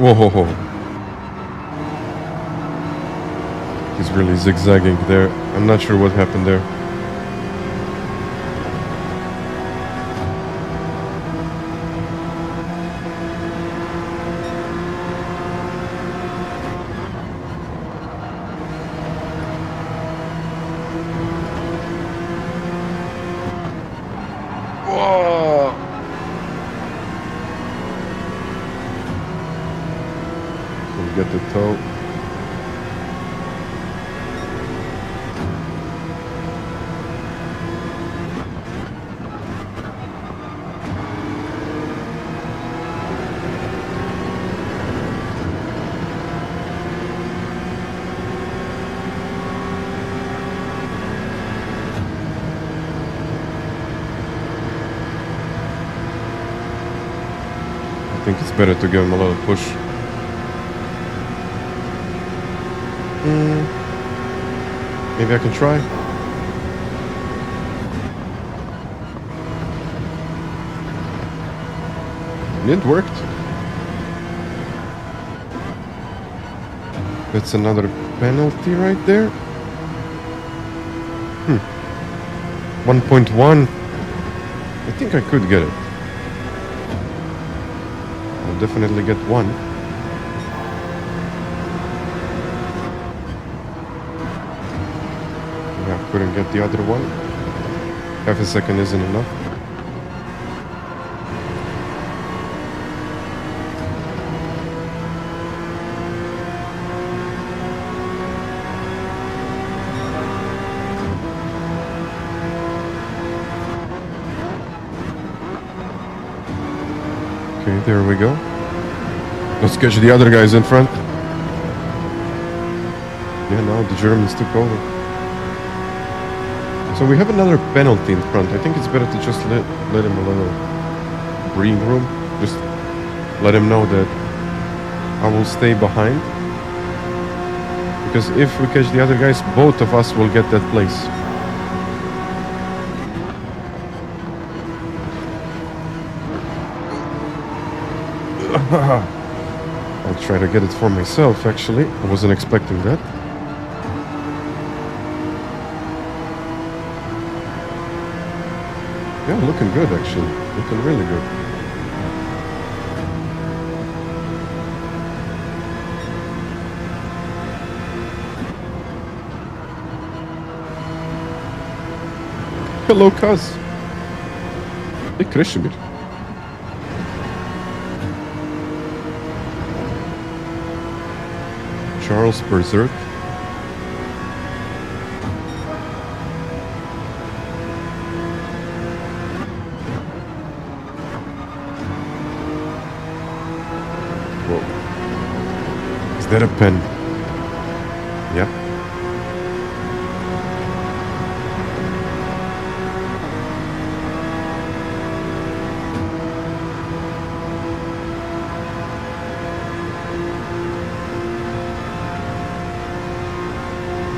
Whoa. He's really zigzagging there. I'm not sure what happened there. Get the toe. I think it's better to give him a little push. Maybe I can try. It worked. That's another penalty right there. 1.1. I think I could get it. I'll definitely get one. Couldn't get the other one. Half a second isn't enough. Okay, there we go. Let's catch the other guys in front. Yeah, now the Germans took over. So we have another penalty in front. I think it's better to just let him a little breathing room. Just let him know that I will stay behind. Because if we catch the other guys, both of us will get that place. I'll try to get it for myself, actually. I wasn't expecting that. Yeah, looking good, actually. Looking really good. Hello, cuz. Hey, Krishimir. Charles Berserk. Whoa. Is that a pen? Yeah.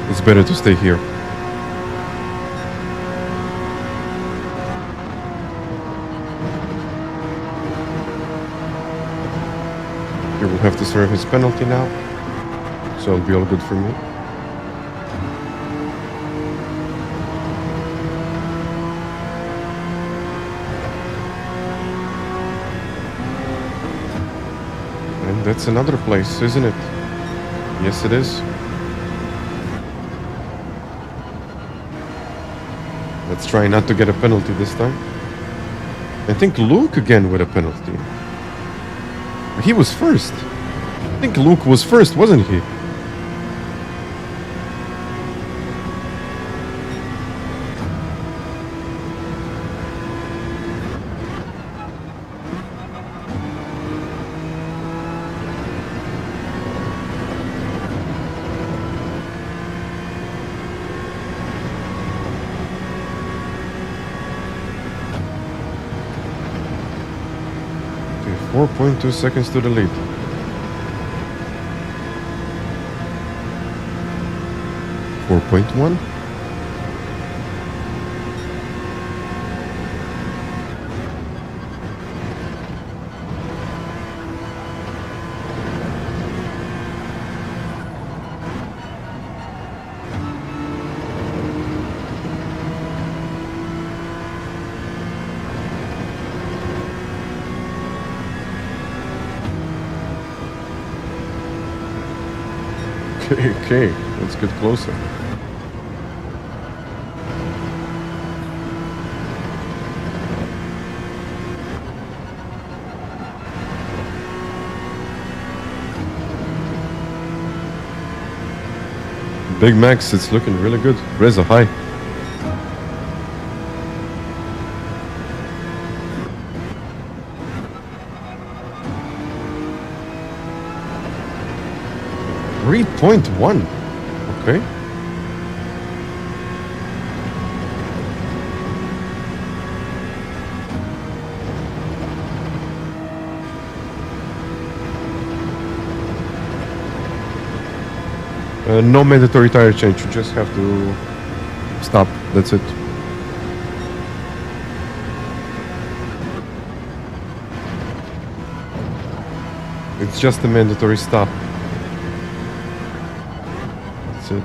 It's better to stay here. He will have to serve his penalty now, so it'll be all good for me. And that's another place, isn't it? Yes, it is. Let's try not to get a penalty this time. I think Luke again with a penalty. He was first. I think Luke was first, wasn't he? Okay, 4.2 seconds to the lead. Four 4.1. Okay, let's get closer. Big Max, it's looking really good. Reza, hi. .1. Okay. No mandatory tire change. You just have to stop. That's it. It's just a mandatory stop. That's it.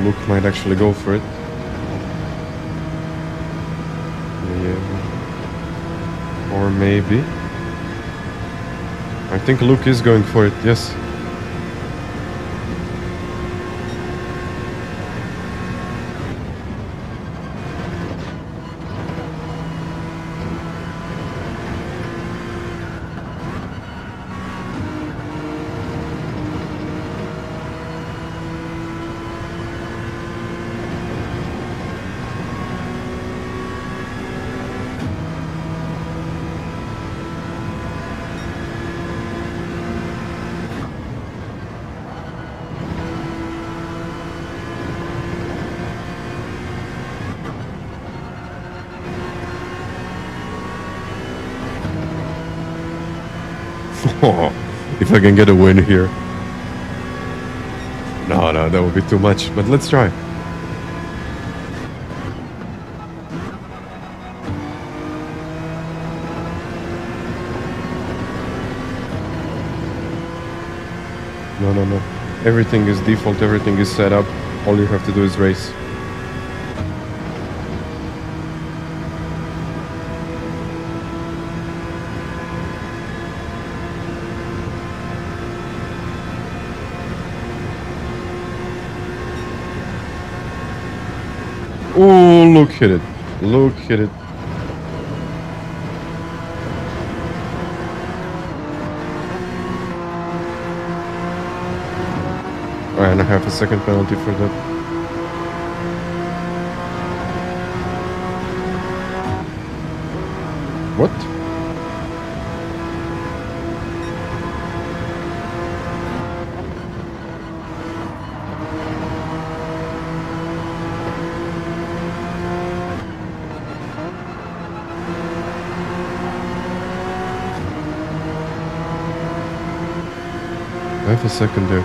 Luke might actually go for it. maybe. I think Luke is going for it, yes. If I can get a win here. No, that would be too much, but let's try. No. Everything is default, everything is set up. All you have to do is race. Oh, look at it. Look at it. And I have a second penalty for that. What? I have a second there.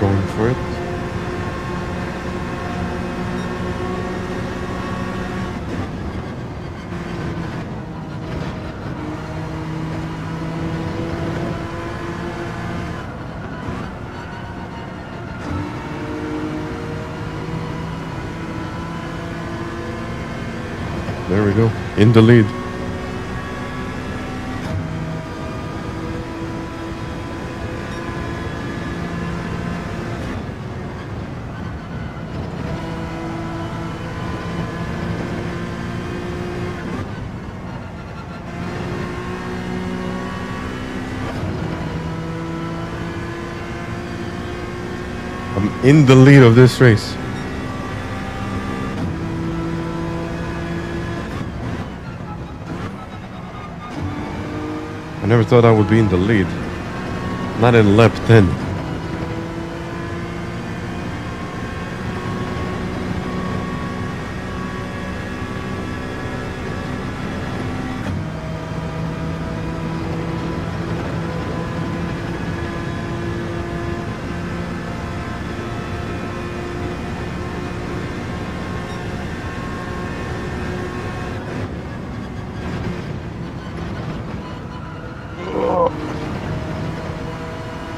Going for it. There we go, in the lead. I'm in the lead of this race. I never thought I would be in the lead. Not in lap 10.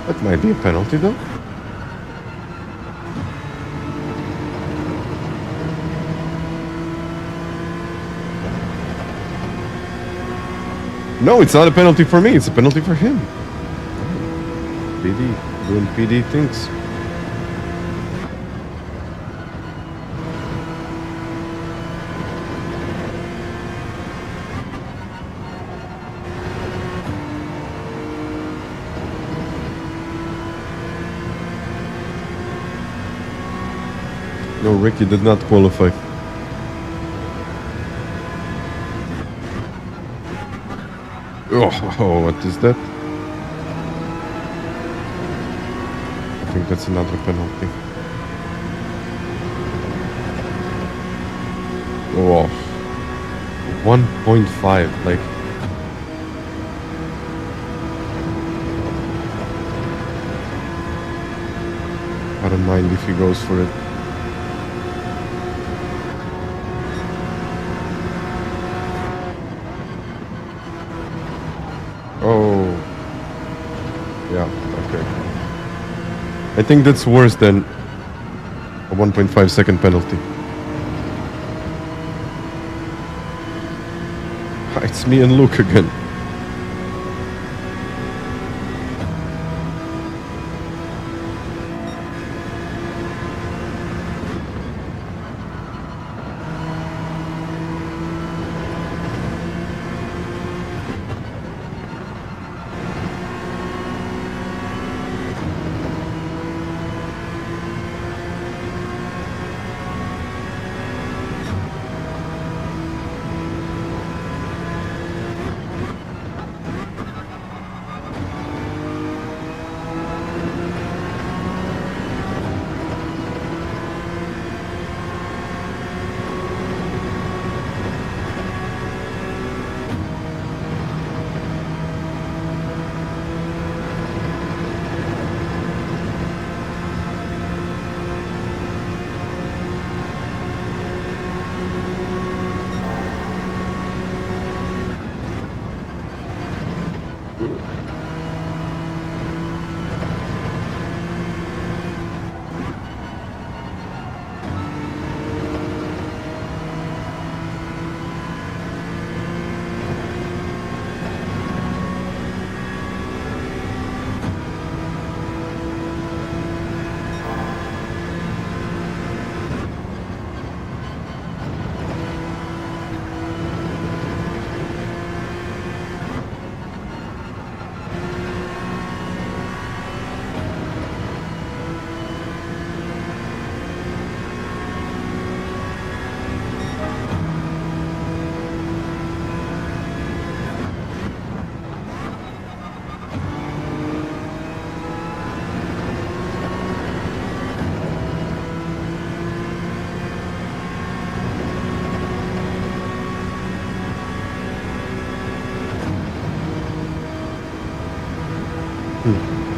That might be a penalty though. No, it's not a penalty for me, it's a penalty for him. PD, doing PD things. No, Ricky did not qualify. Oh, what is that? I think that's another penalty. Oh, 1.5, like don't mind if he goes for it. Oh. Yeah, okay. I think that's worse than a 1.5 second penalty. It's me and Luke again.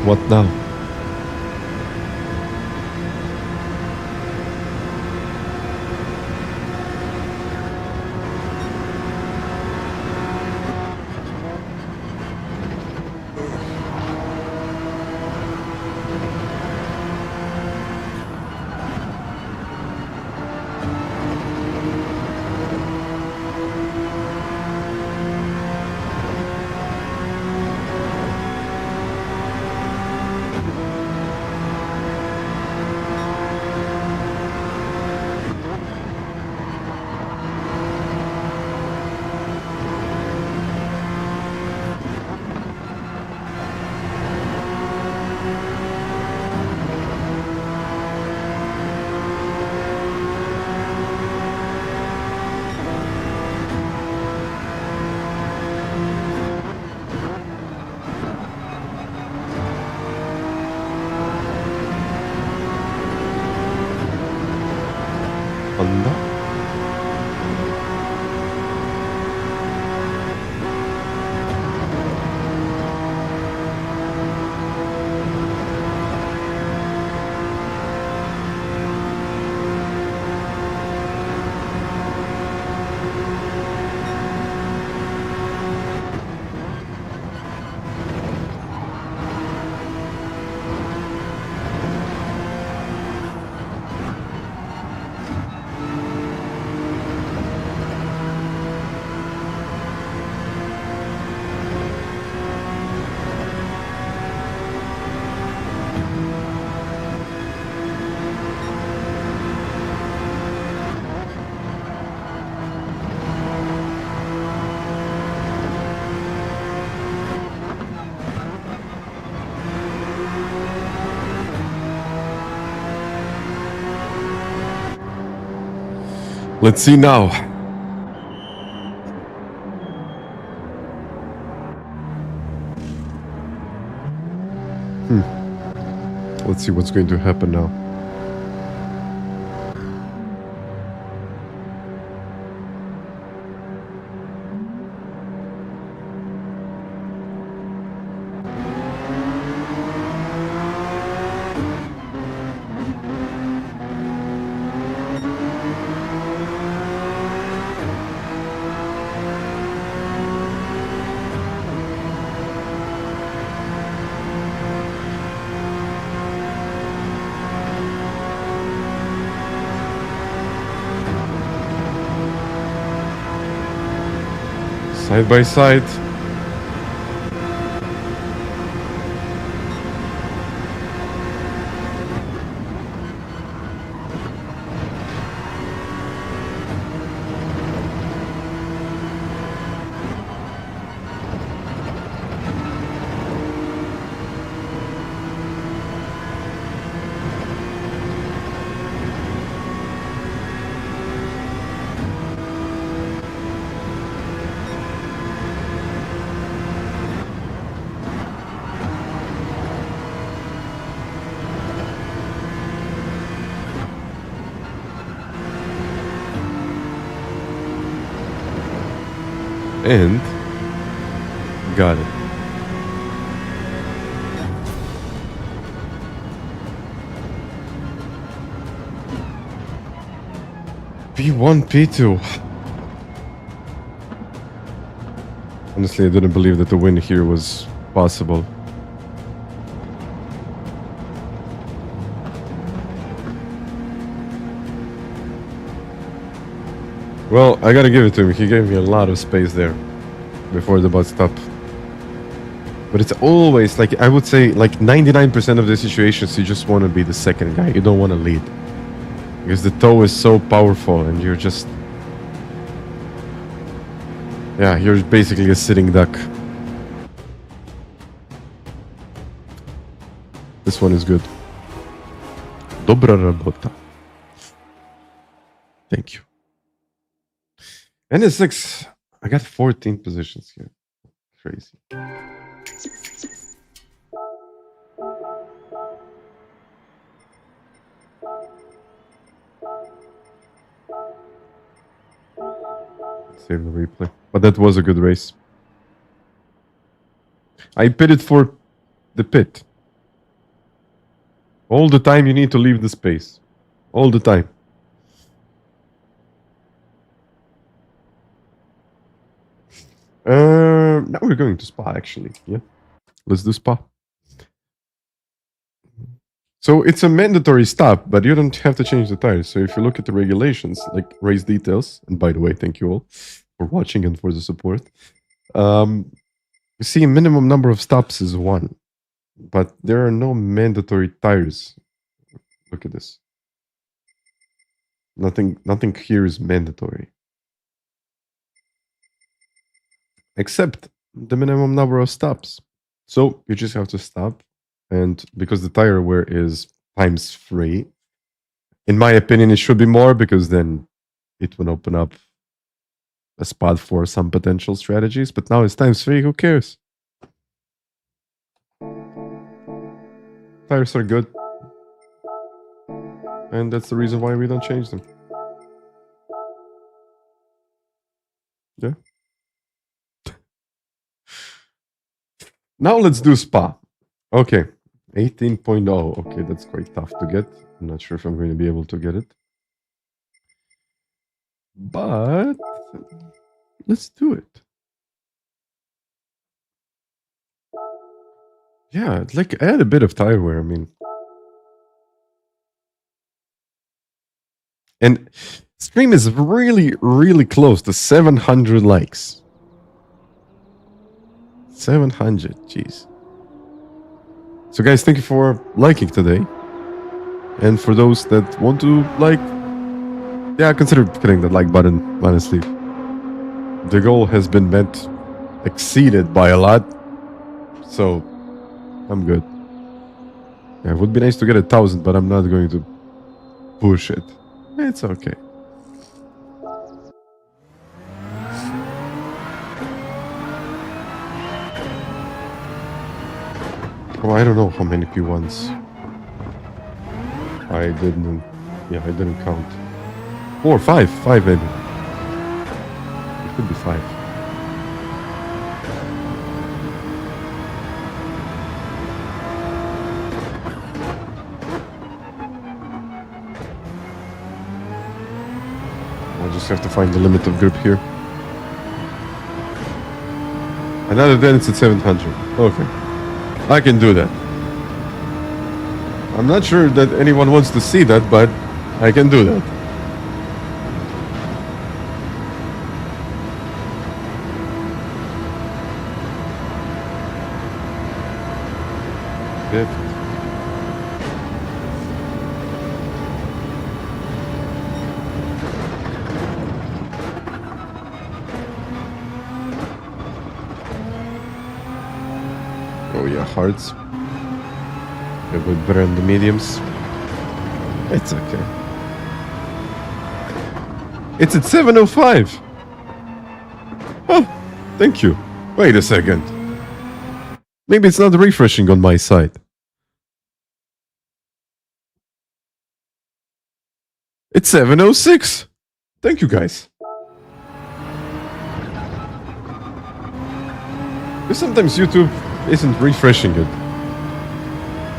What now? Honda. Let's see now. Let's see what's going to happen now. Side by side. And got it. P1, P2. Honestly, I didn't believe that the win here was possible. Well, I gotta give it to him. He gave me a lot of space there before the bus stop. But it's always like, I would say, like 99% of the situations, you just want to be the second guy. You don't want to lead. Because the toe is so powerful and you're just... Yeah, you're basically a sitting duck. This one is good. Dobra robota. Thank you. NS6, I got 14 positions here. Crazy. Save the replay. But that was a good race. I pitted for the pit. All the time you need to leave the space. All the time. Now we're going to Spa, actually. Yeah, let's do Spa. So it's a mandatory stop, but you don't have to change the tires. So if you look at the regulations, like race details, and by the way, thank you all for watching and for the support. You see, minimum number of stops is 1, but there are no mandatory tires. Look at this. Nothing here is mandatory. Except the minimum number of stops. So you just have to stop. And because the tire wear is ×3, in my opinion, it should be more because then it would open up a spot for some potential strategies. But now it's ×3, who cares? Tires are good. And that's the reason why we don't change them. Yeah. Now let's do Spa. Okay. 18.0. Okay, that's quite tough to get. I'm not sure if I'm going to be able to get it. But let's do it. Yeah, like add a bit of tire wear, I mean. And stream is really, really close to 700 likes. 700, jeez. So guys, thank you for liking today. And for those that want to like, yeah, consider hitting that like button, honestly. The goal has been met, exceeded by a lot. So, I'm good. Yeah, it would be nice to get 1,000, but I'm not going to push it. It's okay. Oh, I don't know how many P1s. I didn't count. 4, 5 maybe. It could be 5. I just have to find the limit of grip here. Another then it's at 700. Okay. I can do that. I'm not sure that anyone wants to see that, but I can do that. 5th. Oh yeah, hards. Yeah, with Brent the mediums. It's okay. It's at 7:05. Oh, thank you. Wait a second. Maybe it's not refreshing on my side. It's 7:06. Thank you, guys. Because sometimes YouTube isn't refreshing it.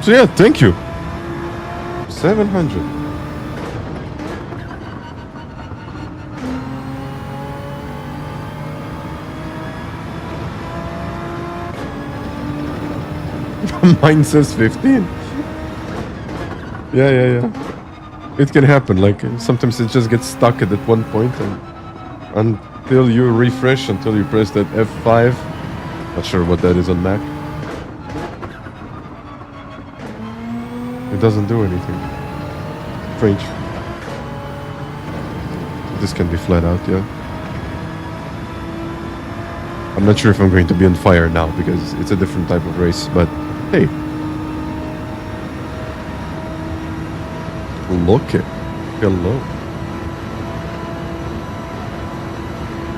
So yeah, thank you. 700. Mine says 15. Yeah. It can happen. Like sometimes it just gets stuck at that one point, and until you refresh, until you press that F5. Not sure what that is on Mac. It doesn't do anything. Strange. This can be flat out, yeah. I'm not sure if I'm going to be on fire now because it's a different type of race, but hey. Look it. Hello.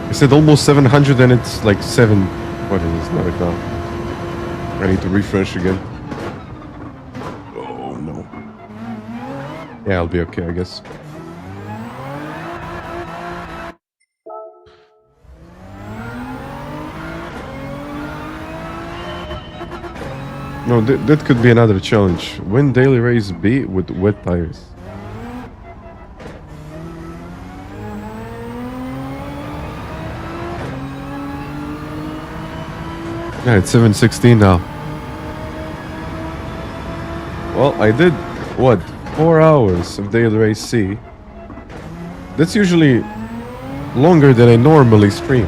I said almost 700 and it's like 7. What is this right now? I need to refresh again. Oh no. Yeah, I'll be okay, I guess. No, that could be another challenge. Win daily race B with wet tires. Yeah, it's 7:16 now. Well, I did, what, 4 hours of daily race C. That's usually longer than I normally stream.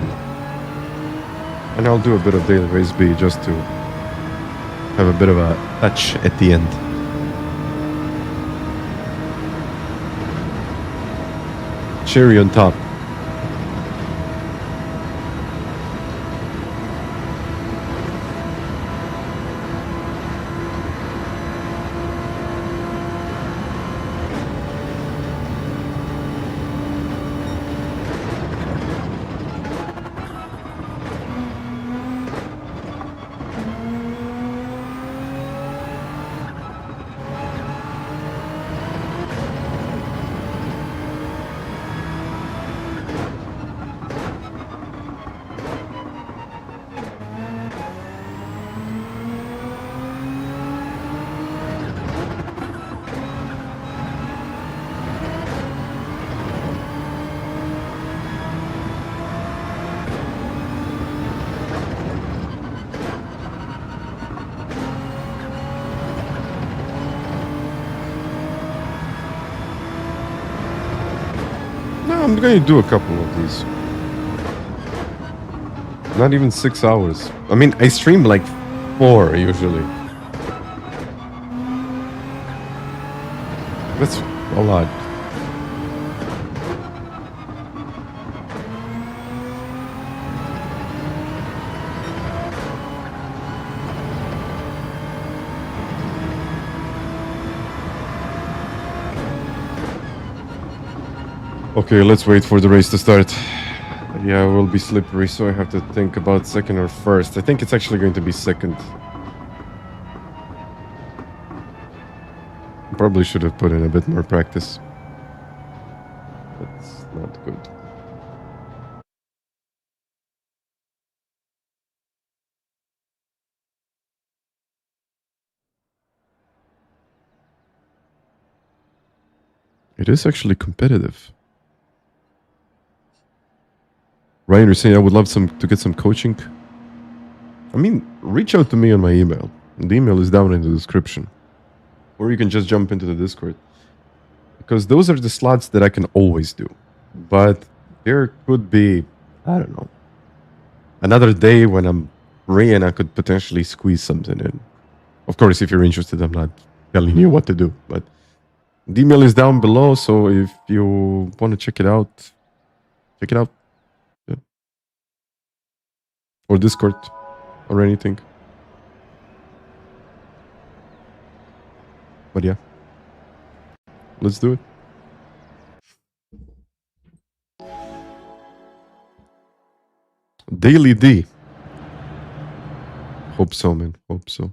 And I'll do a bit of daily race B just to have a bit of a touch at the end. Cherry on top. I'm going to do a couple of these. Not even 6 hours. I mean, I stream like 4 usually. That's a lot. Okay, let's wait for the race to start. Yeah, it will be slippery, so I have to think about second or first. I think it's actually going to be second. Probably should have put in a bit more practice. That's not good. It is actually competitive. Ryan, you're saying I would love to get some coaching. I mean, reach out to me on my email. The email is down in the description. Or you can just jump into the Discord. Because those are the slots that I can always do. But there could be, I don't know, another day when I'm free and I could potentially squeeze something in. Of course, if you're interested, I'm not telling you what to do, but the email is down below. So if you want to check it out, check it out. Yeah. Or Discord or anything. But yeah, let's do it. Daily D. Hope so, man. Hope so.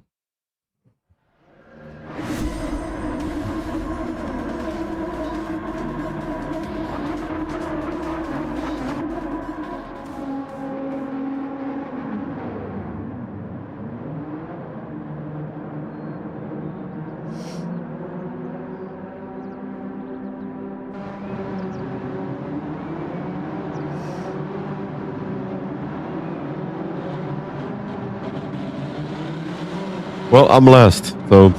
Well, I'm last, so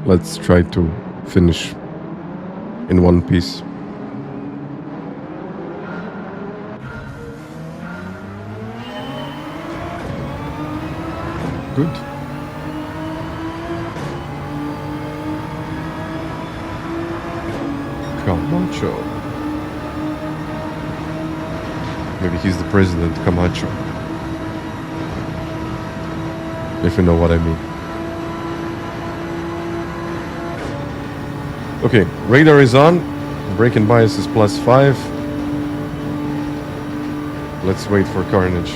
let's try to finish in one piece. Good. Camacho. Maybe he's the president, Camacho. If you know what I mean. Okay, radar is on. Braking bias is +5. Let's wait for carnage.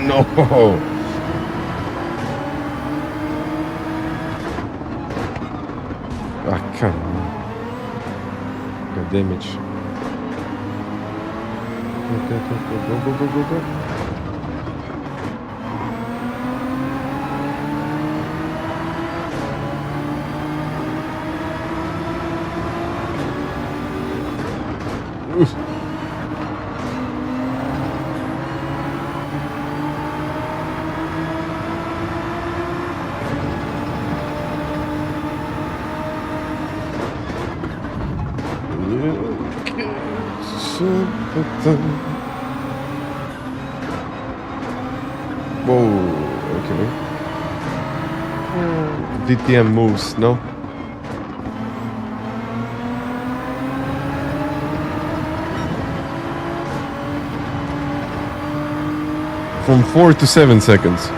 No! Ah, come on. Got damage. Go. Oof. Whoa, okay. DTM moves, no? From 4 to 7 seconds.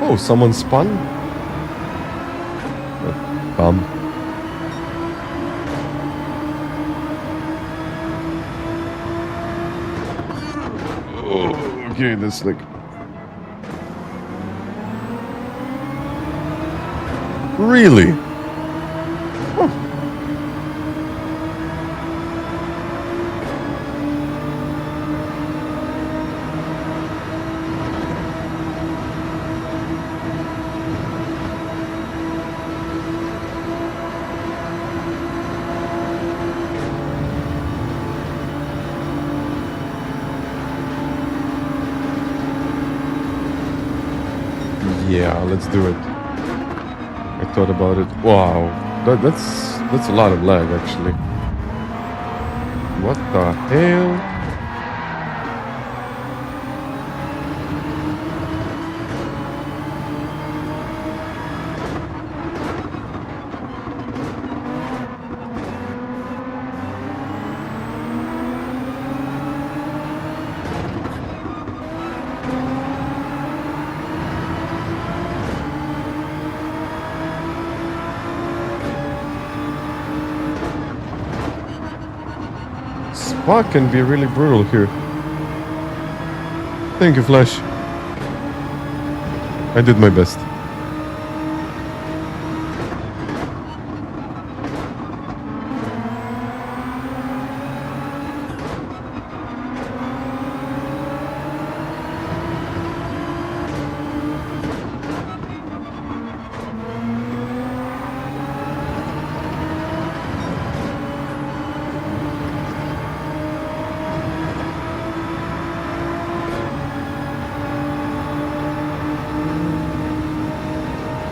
Oh, someone spun? Bum. Oh, okay, that's like... Really? Huh. Yeah, let's do it. I thought about it. Wow, that's a lot of lag actually. What the hell? Spa can be really brutal here. Thank you, Flash. I did my best.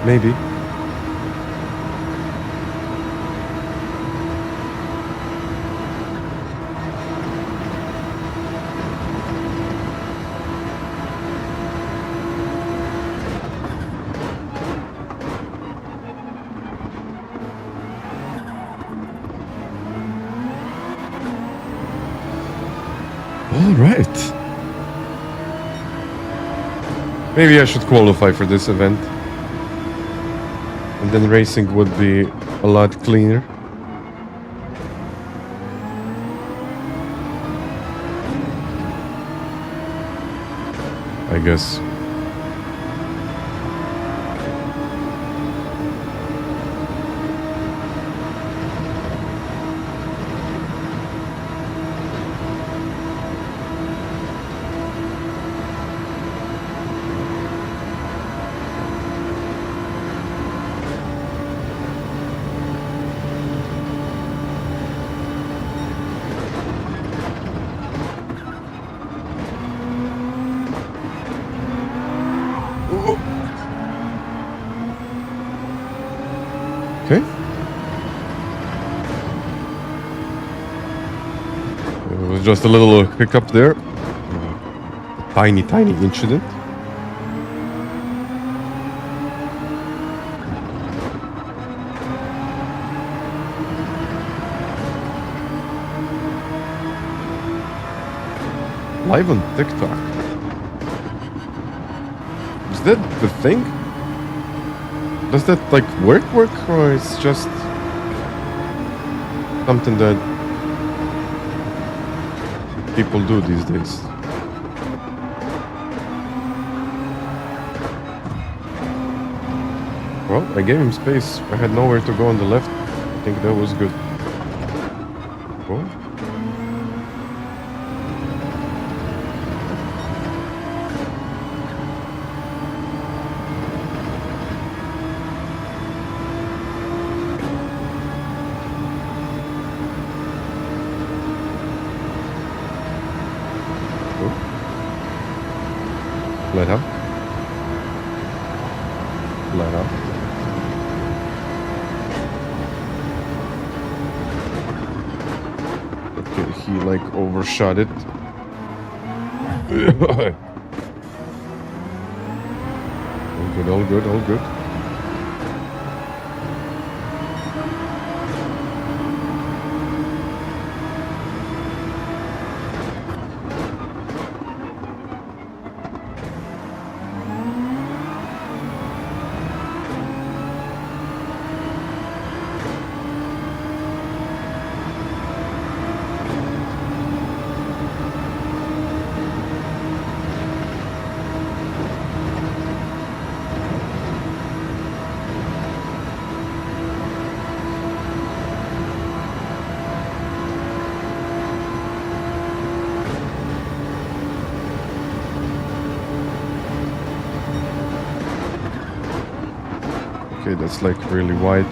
Maybe. All right. Maybe I should qualify for this event. And then racing would be a lot cleaner. I guess. Okay. It was just a little hiccup there. Tiny incident. Live on TikTok. Is that the thing? Does that like work or it's just something that people do these days? Well, I gave him space. I had nowhere to go on the left. I think that was good. Cool. Let up. Let up. Okay, he like overshot it. All good. Okay, that's like really wide.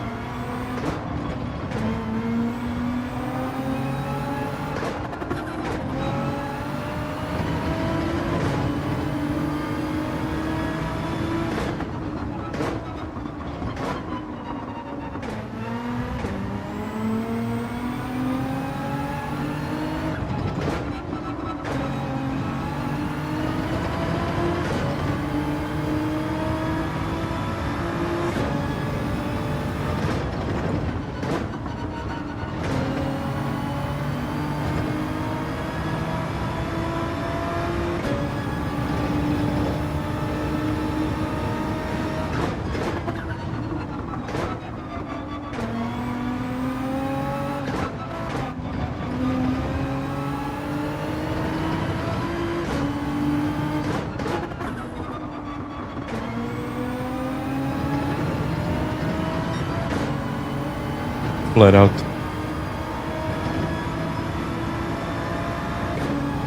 Flat out.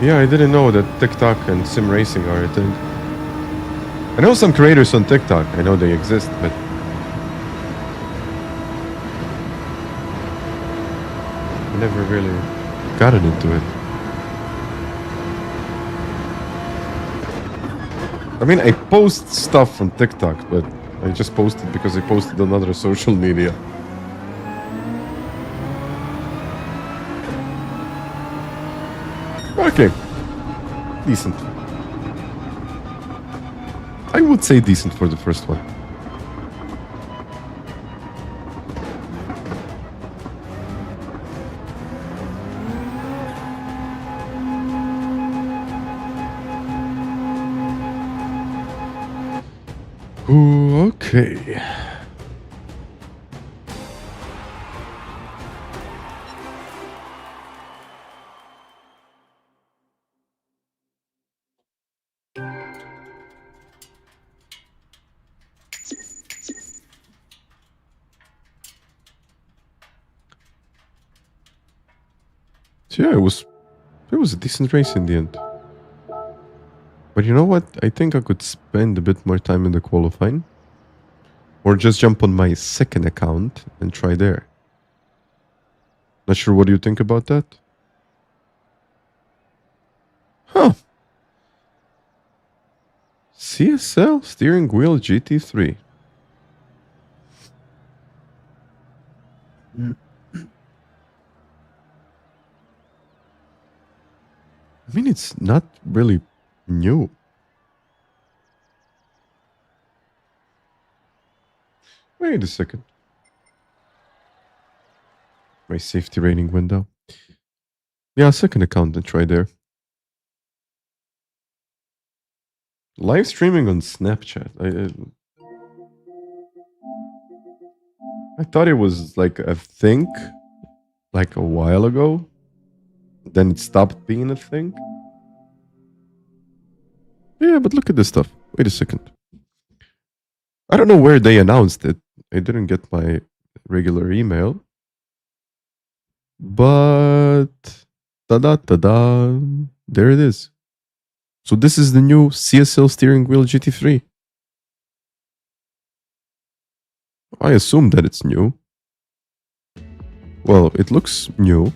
Yeah, I didn't know that TikTok and sim racing are a thing. I know some creators on TikTok. I know they exist, but I never really gotten into it. I mean, I post stuff on TikTok, but I just posted because I posted on other social media. Okay. Decent. I would say decent for the first one. Ooh, okay. So yeah, it was a decent race in the end. But you know what? I think I could spend a bit more time in the qualifying. Or just jump on my second account and try there. Not sure what you think about that. Huh. CSL steering wheel GT3. I mean, it's not really new. Wait a second. My safety rating window. Yeah, second account and try there. Live streaming on Snapchat. I thought it was like a thing like a while ago. Then it stopped being a thing. Yeah, but look at this stuff. Wait a second. I don't know where they announced it. I didn't get my regular email. But ta-da, there it is. So this is the new CSL steering wheel GT3. I assume that it's new. Well, it looks new.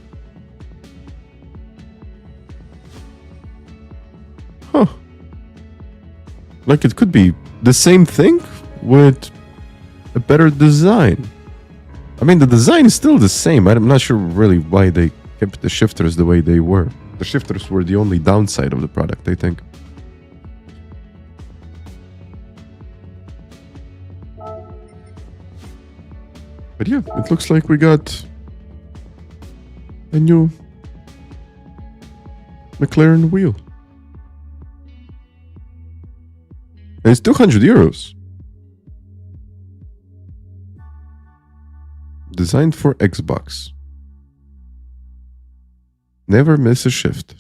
Huh. Like it could be the same thing with a better design. I mean, the design is still the same. I'm not sure really why they kept the shifters the way they were. The shifters were the only downside of the product, I think. But yeah, it looks like we got a new McLaren wheel. And it's 200 euros. Designed for Xbox. Never miss a shift.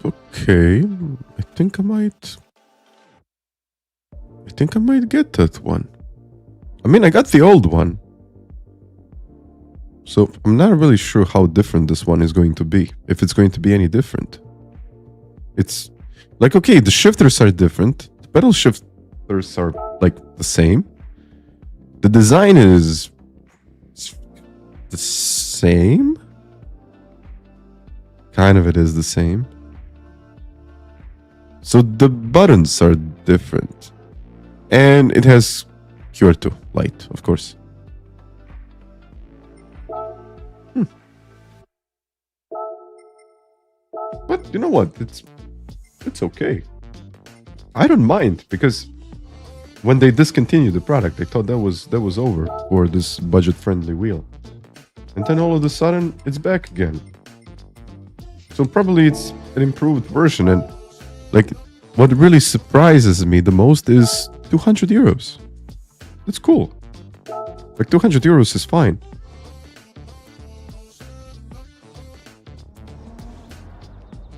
Okay, I think I might get that one. I mean, I got the old one. So I'm not really sure how different this one is going to be. If it's going to be any different. It's like, okay, the shifters are different. The pedal shifters are like the same. The design is the same. Kind of it is the same. So the buttons are different. And it has QR2 light, of course. But you know what? It's okay. I don't mind because when they discontinued the product, I thought that was over for this budget-friendly wheel. And then all of a sudden, it's back again. So probably it's an improved version. And like, what really surprises me the most is 200 euros. That's cool. Like 200 euros is fine.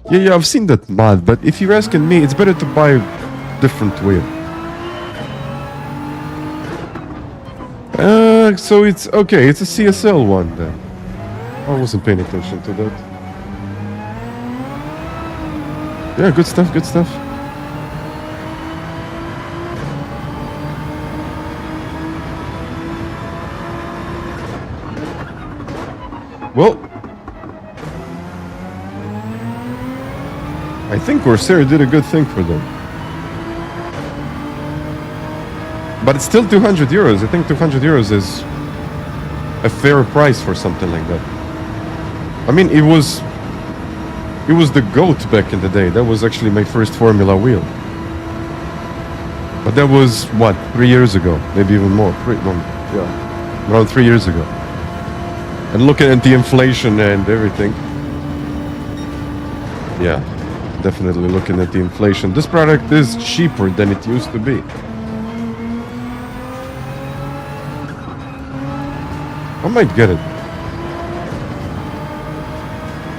Yeah, I've seen that mod, but if you're asking me, it's better to buy a different wheel. So it's okay, it's a CSL one then. I wasn't paying attention to that. Yeah, good stuff, good stuff. Well, I think Corsair did a good thing for them. But it's still 200 euros. I think 200 euros is a fair price for something like that. I mean, it was the GOAT back in the day. That was actually my first Formula wheel. But that was, what, 3 years ago? Maybe even more. Around 3 years ago. And looking at the inflation and everything. Yeah, definitely looking at the inflation. This product is cheaper than it used to be. I might get it.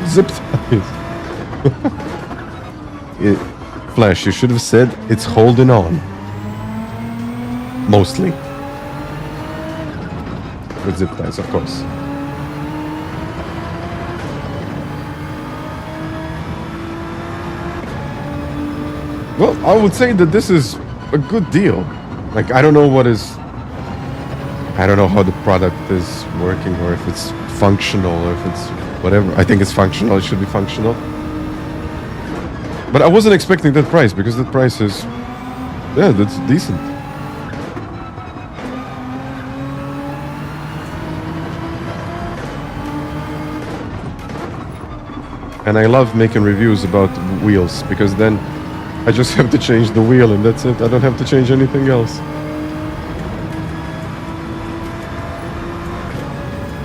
Zip ties. Flash, you should have said it's holding on. Mostly. With zip ties, of course. Well, I would say that this is a good deal. Like, I don't know how the product is working, or if it's functional, or if it's whatever. I think it's functional. It should be functional. But I wasn't expecting that price, because that price is, yeah, that's decent. And I love making reviews about wheels, because then I just have to change the wheel and that's it. I don't have to change anything else.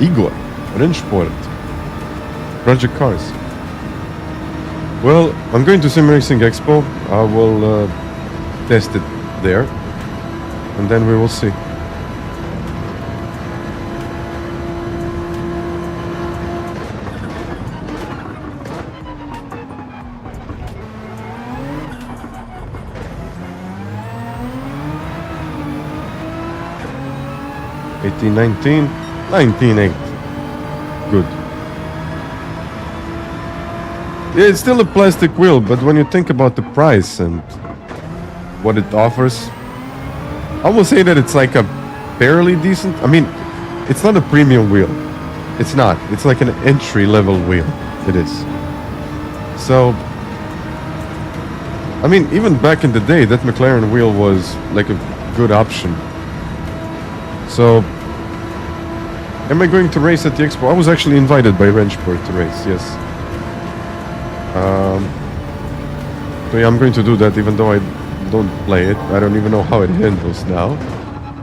Igor, Rennsport, Project Cars. Well, I'm going to Sim Racing Expo. I will test it there, and then we will see. '18, 19, 19.8. Good. Yeah, it's still a plastic wheel, but when you think about the price and what it offers, I will say that it's like a fairly decent. I mean, it's not a premium wheel. It's not. It's like an entry-level wheel. It is. So, I mean, even back in the day, that McLaren wheel was like a good option. So, am I going to race at the expo? I was actually invited by Rennsport to race, yes. So yeah, I'm going to do that, even though I don't play it. I don't even know how it handles now.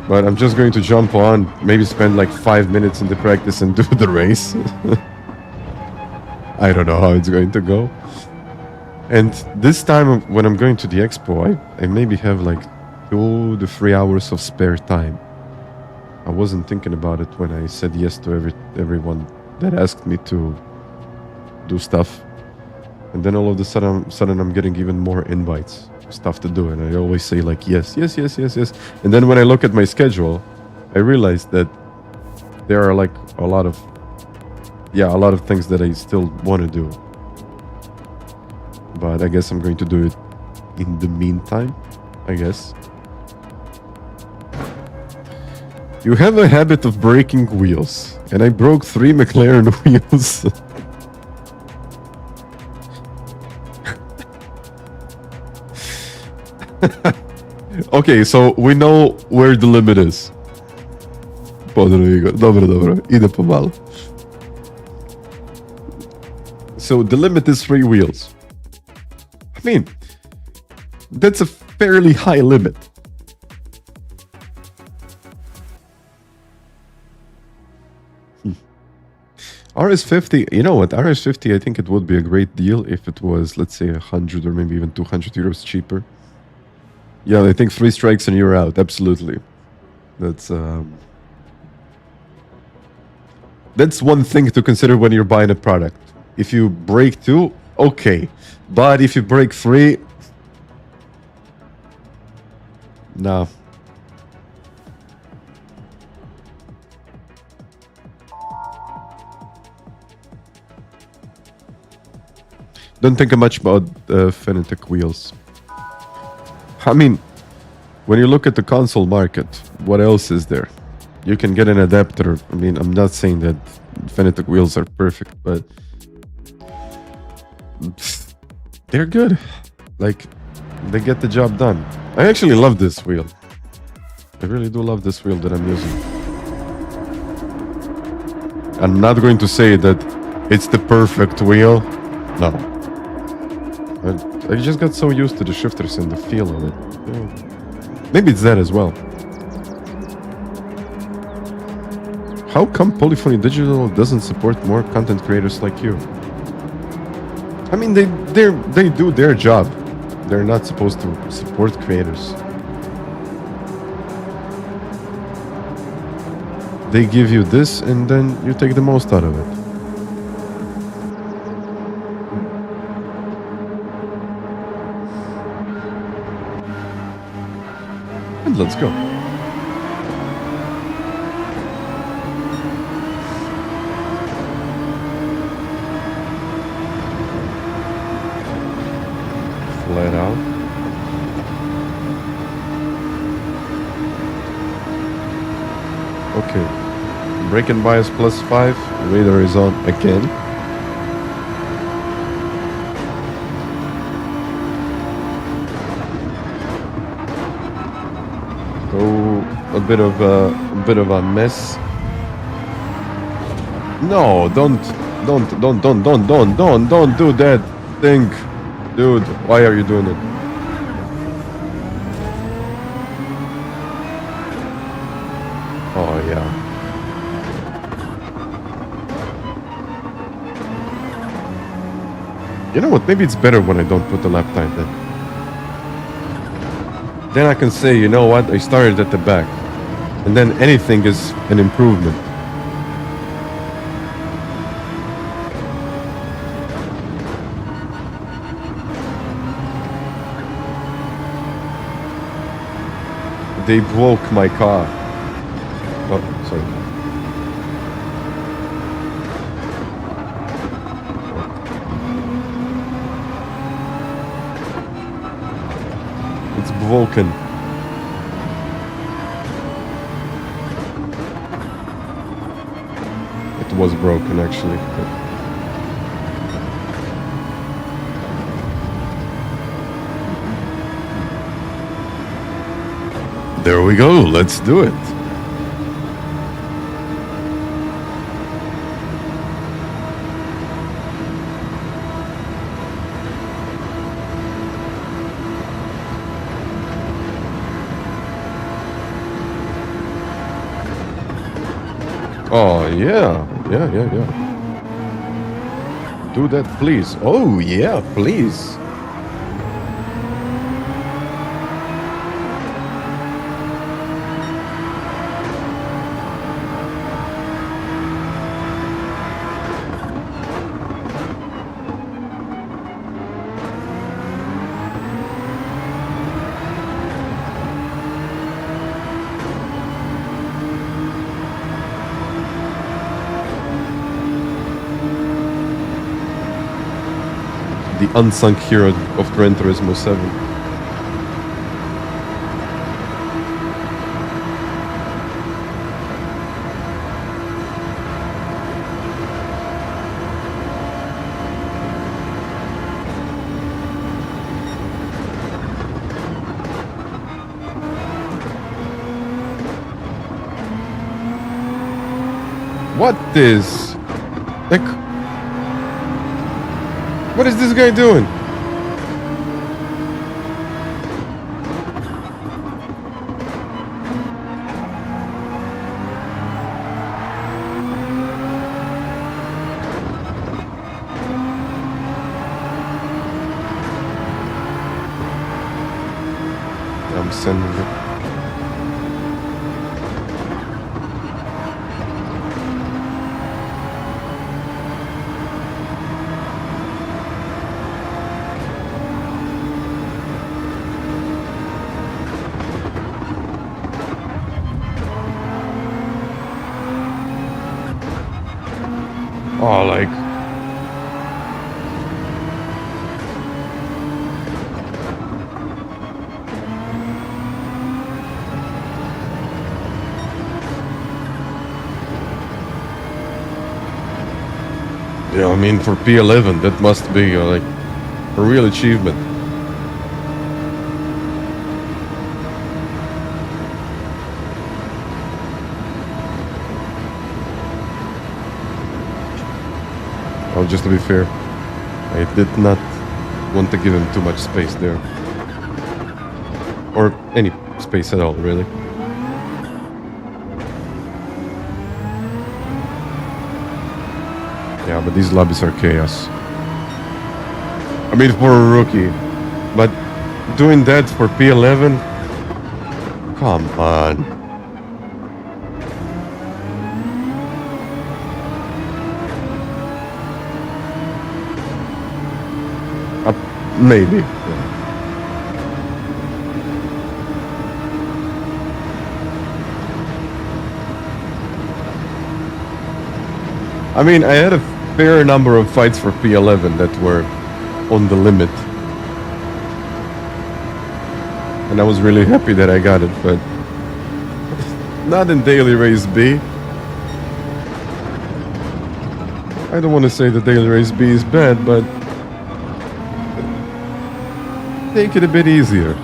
But I'm just going to jump on, maybe spend like 5 minutes in the practice and do the race. I don't know how it's going to go. And this time when I'm going to the expo, I maybe have like 2 to 3 hours of spare time. I wasn't thinking about it when I said yes to everyone that asked me to do stuff. And then all of a sudden I'm getting even more invites, stuff to do. And I always say like, yes. And then when I look at my schedule, I realize that there are like a lot of things that I still want to do. But I guess I'm going to do it in the meantime, I guess. You have a habit of breaking wheels, and I broke 3 McLaren wheels. Okay, so we know where the limit is. Dobro, ide pomalo. So the limit is 3 wheels. I mean, that's a fairly high limit. RS50, you know what, RS50, I think it would be a great deal if it was, let's say, 100 or maybe even 200 euros cheaper. Yeah, I think 3 strikes and you're out, absolutely. That's one thing to consider when you're buying a product. If you break 2, okay. But if you break 3, no. Don't think much about FANATEC wheels. I mean, when you look at the console market, what else is there? You can get an adapter. I mean, I'm not saying that FANATEC wheels are perfect, but they're good. Like, they get the job done. I actually love this wheel. I really do love this wheel that I'm using. I'm not going to say that it's the perfect wheel. No. I just got so used to the shifters and the feel of it. Yeah. Maybe it's that as well. How come Polyphony Digital doesn't support more content creators like you? I mean, they do their job. They're not supposed to support creators. They give you this and then you take the most out of it. And let's go. Flat out. Okay. Brake and bias +5. Radar is on again. Oh, a bit of a mess. No, don't do that thing, dude. Why are you doing it? Oh yeah. You know what? Maybe it's better when I don't put the lap time then. Then I can say, you know what? I started at the back. And then anything is an improvement. They broke my car. Oh, sorry. It's broken. It was broken actually. There we go. Let's do it. Oh, yeah. Yeah. Do that, please. Oh, yeah, please. The unsung hero of Gran Turismo 7. What is... Like... What is this guy doing? I'm sending it. Oh, like... Yeah, I mean, for P11, that must be, like... A real achievement. Oh, just to be fair, I did not want to give him too much space there. Or any space at all, really. Yeah, but these lobbies are chaos. I mean, for a rookie. But doing that for P11? Come on. Maybe. Yeah. I mean, I had a fair number of fights for P11 that were on the limit. And I was really happy that I got it, but not in Daily Race B. I don't want to say that Daily Race B is bad, but take it a bit easier.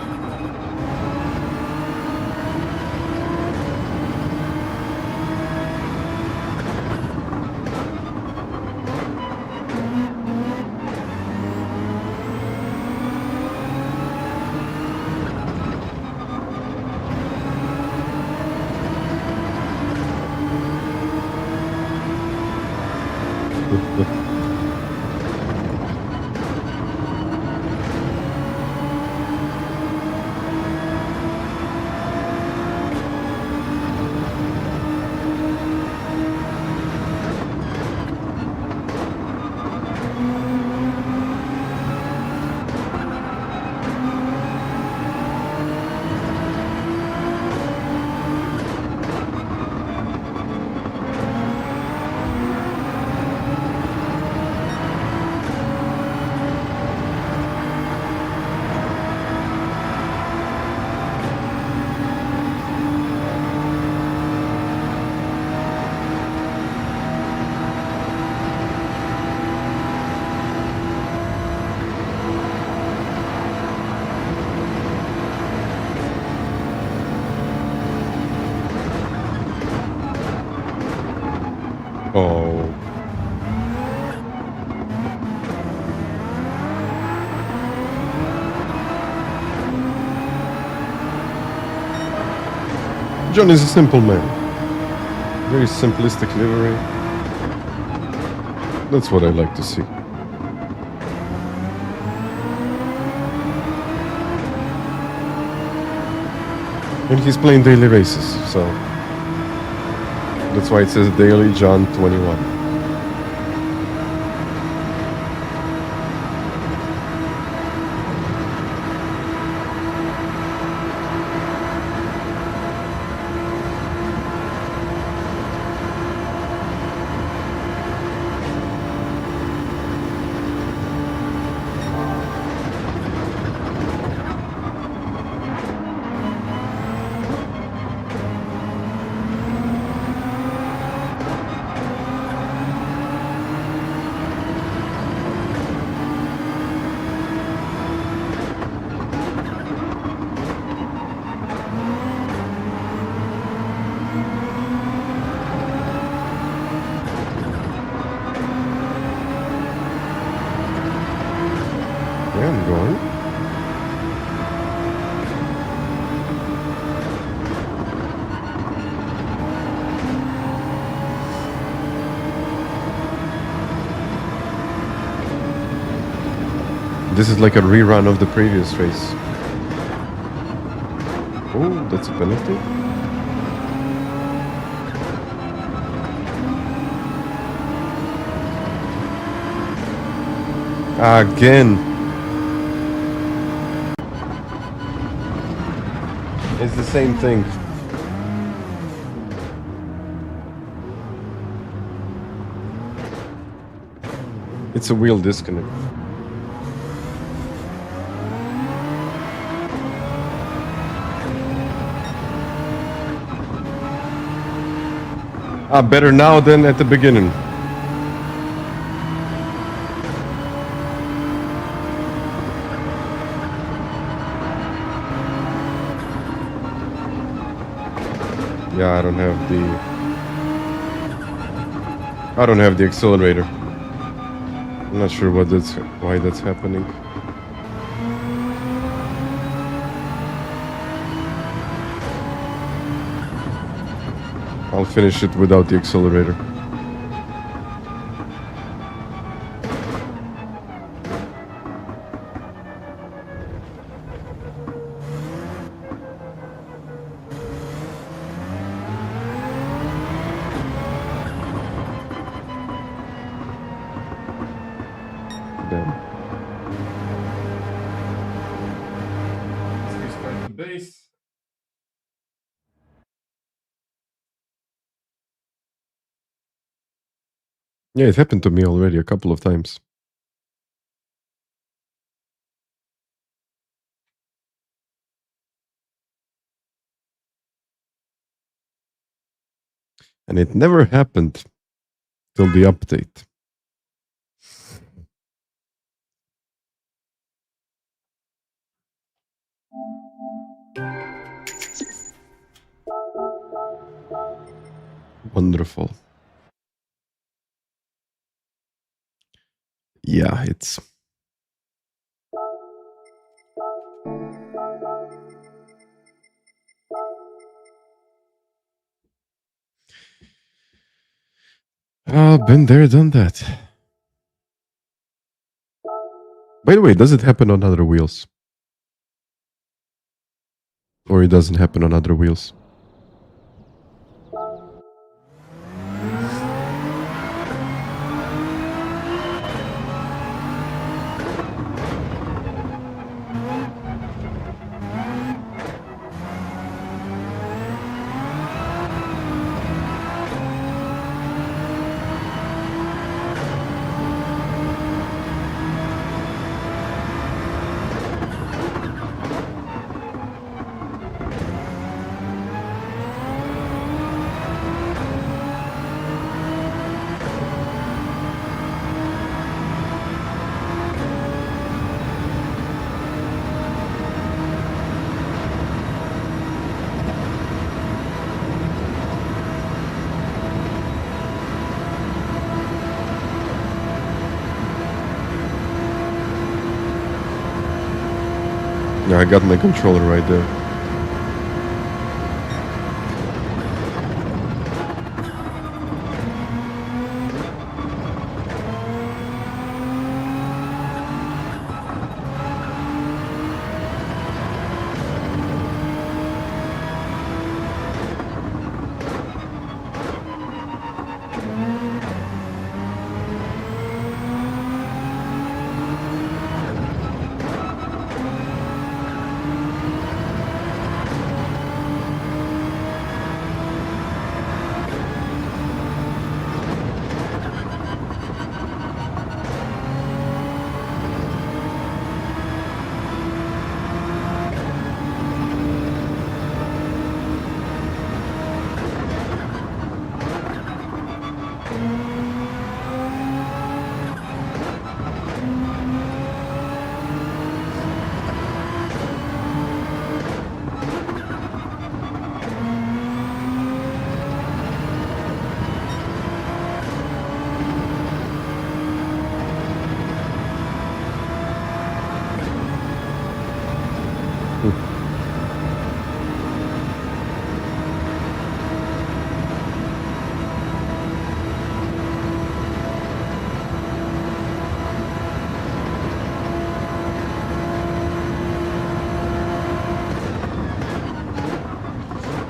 Oh. John is a simple man. Very simplistic livery. That's what I like to see. And he's playing daily races, so that's why it says daily John 21. I'm going. This is like a rerun of the previous race. Oh, that's a penalty. Again. It's the same thing. It's a wheel disconnect. Better now than at the beginning. Yeah, I don't have the accelerator. I'm not sure why that's happening. I'll finish it without the accelerator. Yeah, it happened to me already a couple of times. And it never happened till the update. Wonderful. Yeah, it's... been there, done that. By the way, does it happen on other wheels? Or it doesn't happen on other wheels? Yeah, I got my controller right there.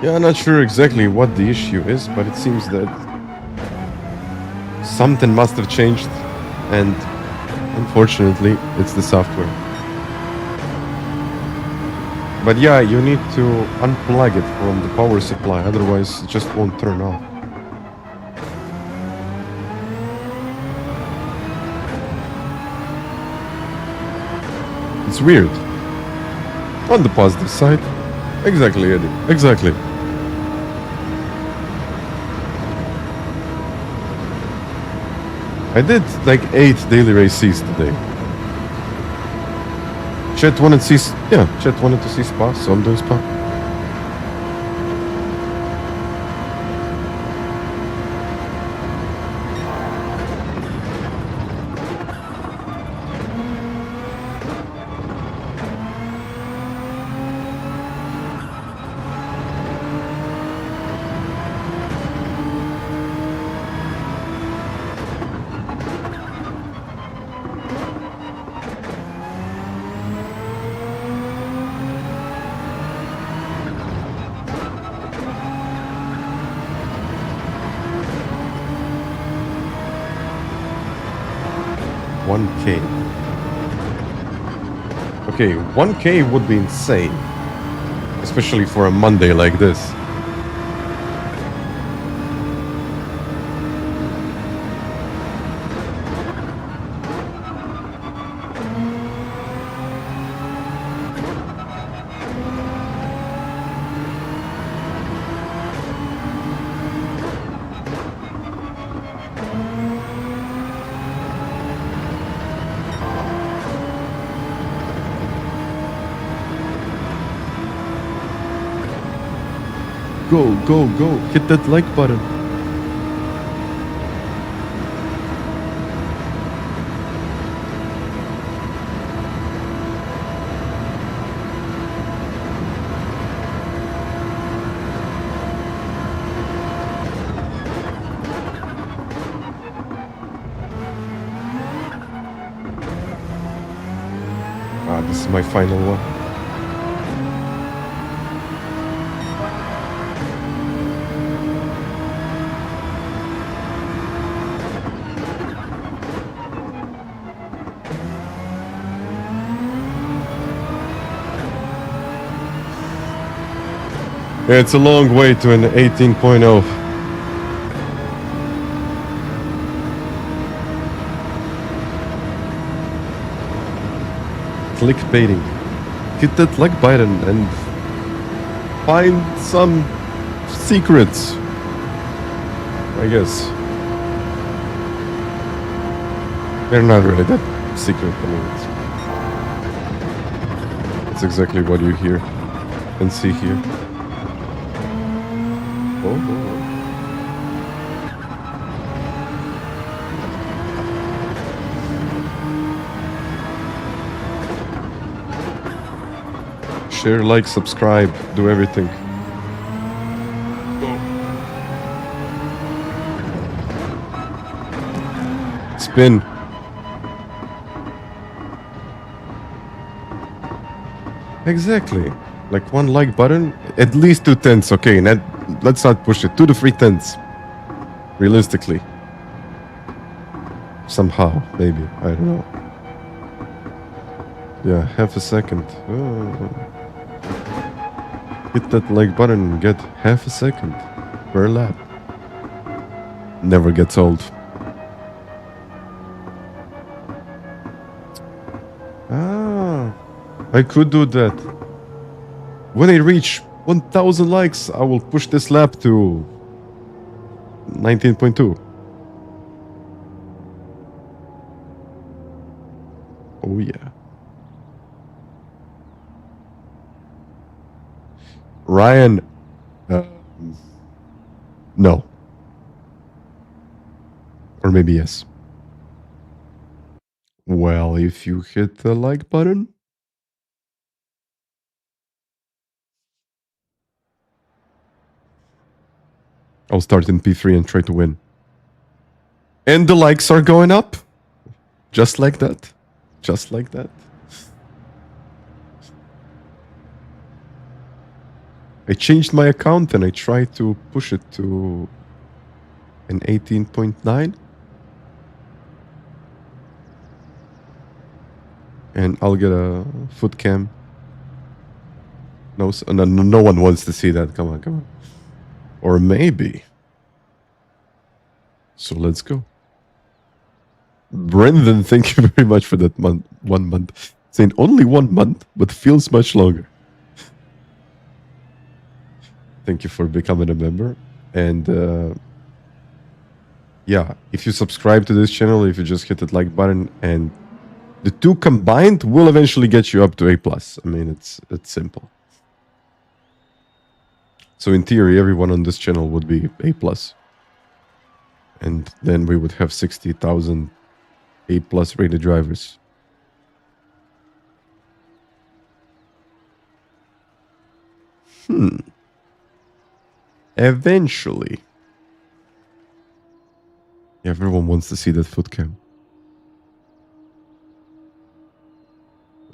Yeah, I'm not sure exactly what the issue is, but it seems that something must have changed, and unfortunately, it's the software. But yeah, you need to unplug it from the power supply, otherwise it just won't turn off. It's weird. On the positive side, exactly, Eddie, exactly. I did like 8 daily races today. Chet wanted to see, Chet wanted to see Spa, so I'm doing Spa. 1K. Okay, 1K would be insane. Especially for a Monday like this. Go, go, go. Hit that like button. Ah, this is my final one. It's a long way to an 18.0. Clickbaiting. Hit that like button and find some secrets, I guess. They're not really that secret. I mean, it's exactly what you hear and see here. Oh. Share, like, subscribe, do everything. Spin. Exactly. Like one like button, at least 2 tenths, okay, let's not push it. 2 to 3 tenths. Realistically. Somehow, maybe. I don't know. Yeah, half a second. Oh. Hit that like button and get half a second per lap. Never gets old. Ah, I could do that. When I reach 1,000 likes, I will push this lap to 19.2. Oh yeah. Ryan, no. Or maybe yes. Well, if you hit the like button. I'll start in P3 and try to win. And the likes are going up. Just like that. Just like that. I changed my account and I tried to push it to an 18.9. And I'll get a foot cam. No, no one wants to see that. Come on, come on. Or maybe. So let's go. Brendan, thank you very much for that 1 month. Saying only 1 month, but feels much longer. Thank you for becoming a member. And yeah, if you subscribe to this channel, if you just hit that like button, and the two combined will eventually get you up to A+. I mean, it's simple. So in theory, everyone on this channel would be A+. And then we would have 60,000 A+ rated drivers. Eventually. Everyone wants to see that foot cam.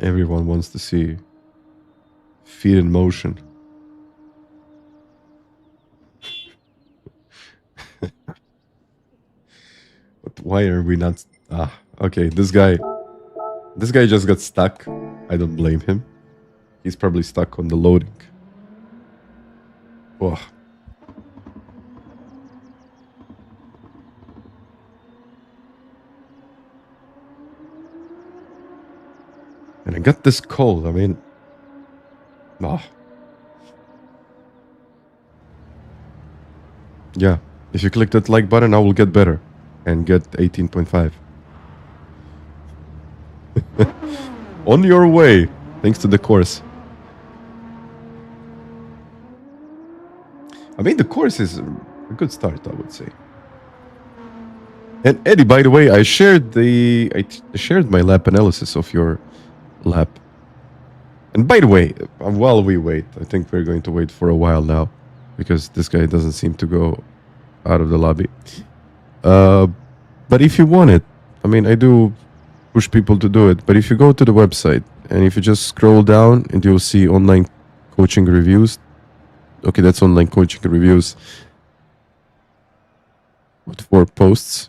Everyone wants to see feet in motion. But why are we not... Okay, this guy just got stuck. I don't blame him. He's probably stuck on the loading. Oh. And I got this cold. I mean, oh. Yeah, if you click that like button, I will get better and get 18.5. On your way, thanks to the course. I mean, the course is a good start, I would say. And Eddie, by the way, I shared my lap analysis of your lap. And by the way, while we wait, I think we're going to wait for a while now, because this guy doesn't seem to go out of the lobby. But if you want it, I mean, I do push people to do it. But if you go to the website and if you just scroll down and you'll see online coaching reviews. Okay, that's online coaching reviews. With 4 posts.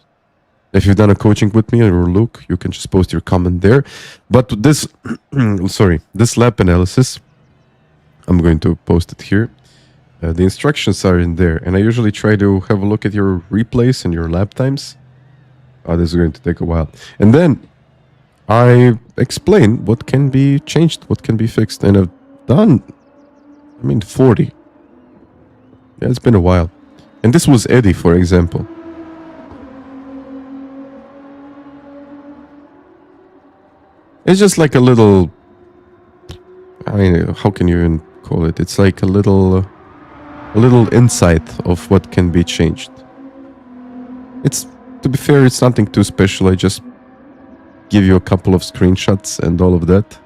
If you've done a coaching with me or Luke, you can just post your comment there. But this, this lap analysis, I'm going to post it here. The instructions are in there, and I usually try to have a look at your replays and your lap times. Oh, this is going to take a while. And then I explain what can be changed, what can be fixed. And I've done, 40. Yeah, it's been a while. And this was Eddie, for example. It's just like a little, how can you even call it? It's like a little insight of what can be changed. It's, to be fair, it's nothing too special. I just give you a couple of screenshots and all of that.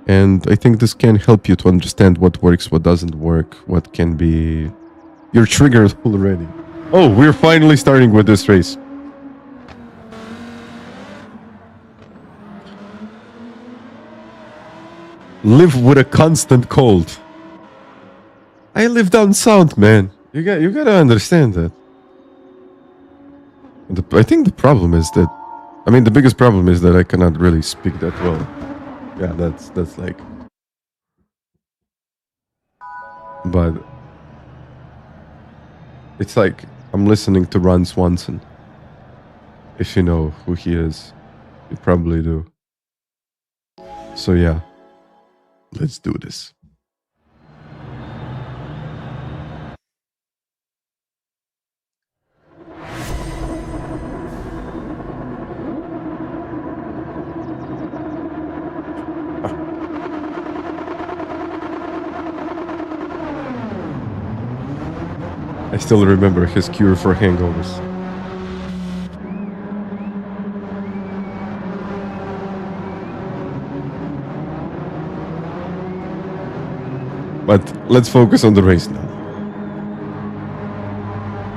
And I think this can help you to understand what works, what doesn't work, what can be... You're triggered already. Oh, we're finally starting with this race. Live with a constant cold. I live down south, man. You gotta understand that. I think the problem is that, the biggest problem is that I cannot really speak that well. Yeah, that's like. But it's like I'm listening to Ron Swanson. If you know who he is, you probably do. So yeah. Let's do this. I still remember his cure for hangovers. But let's focus on the race now.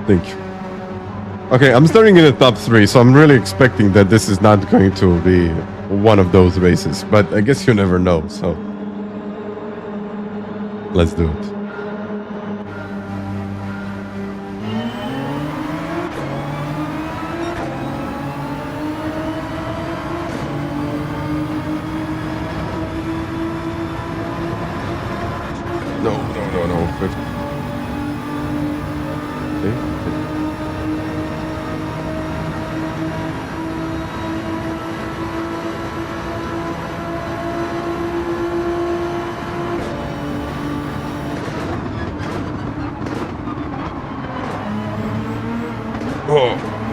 Thank you. Okay, I'm starting in the top 3, so I'm really expecting that this is not going to be one of those races. But I guess you never know, so... Let's do it.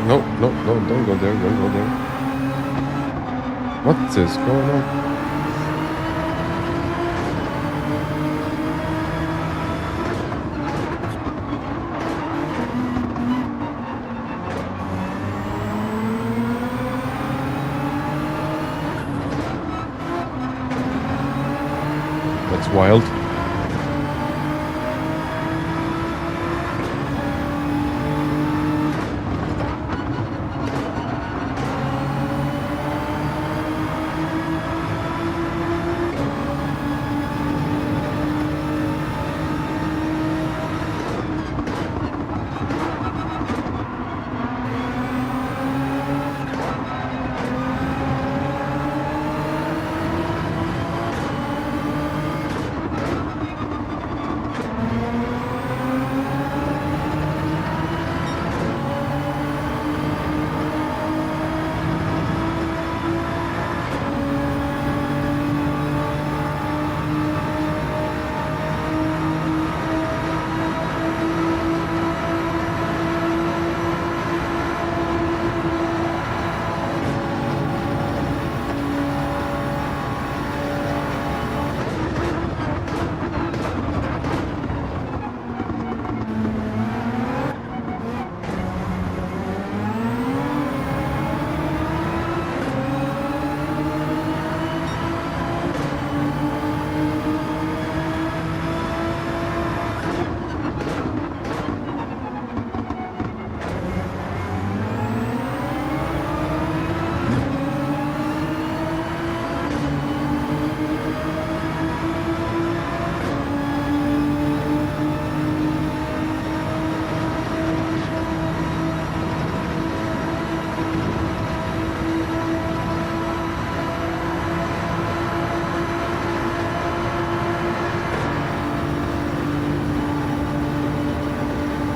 No, don't go there, don't go there. What is going on? That's wild.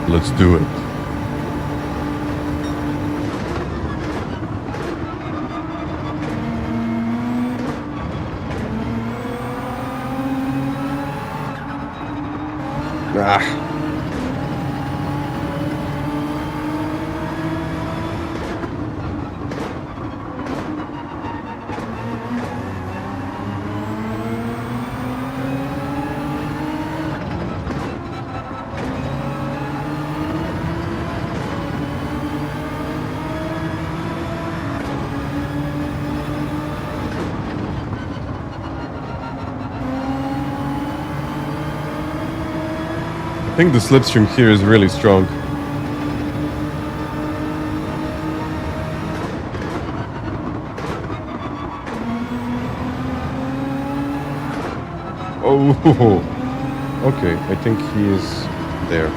Let's do it. Ah. I think the slipstream here is really strong. Oh, okay. I think he is there.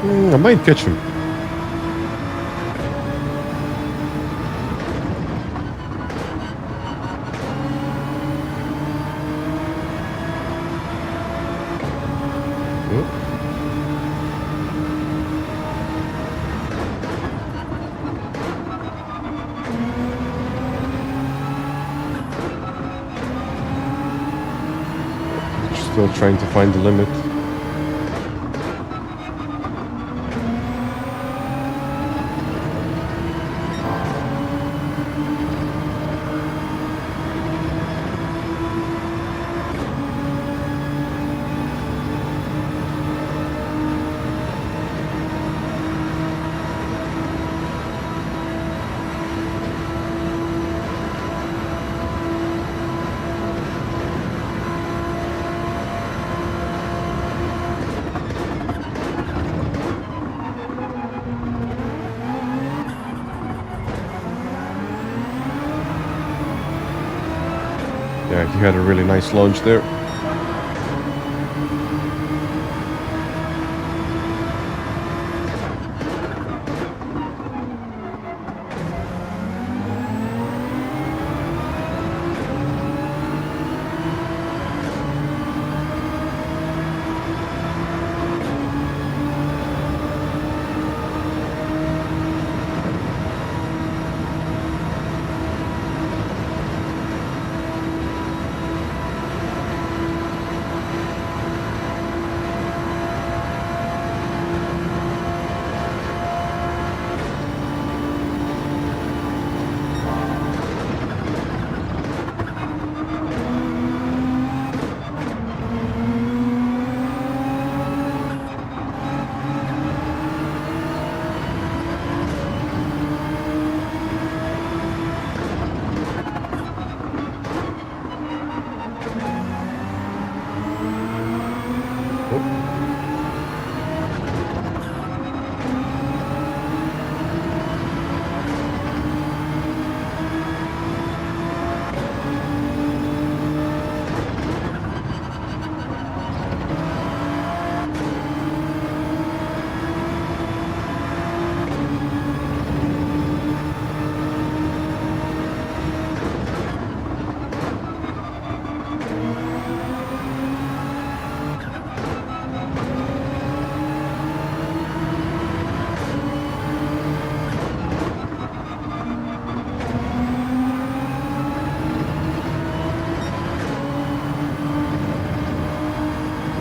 I might catch him. Still trying to find the limit. Yeah, he had a really nice launch there.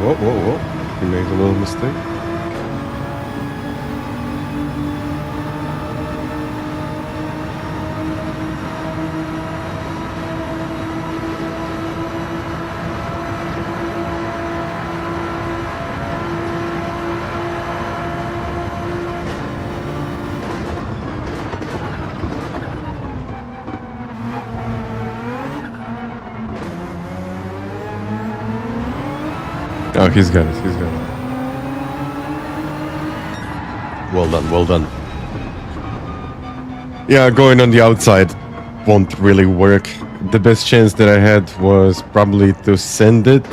Whoa. He made a little mistake. Oh, he's got it. Well done. Yeah, going on the outside won't really work. The best chance that I had was probably to send it.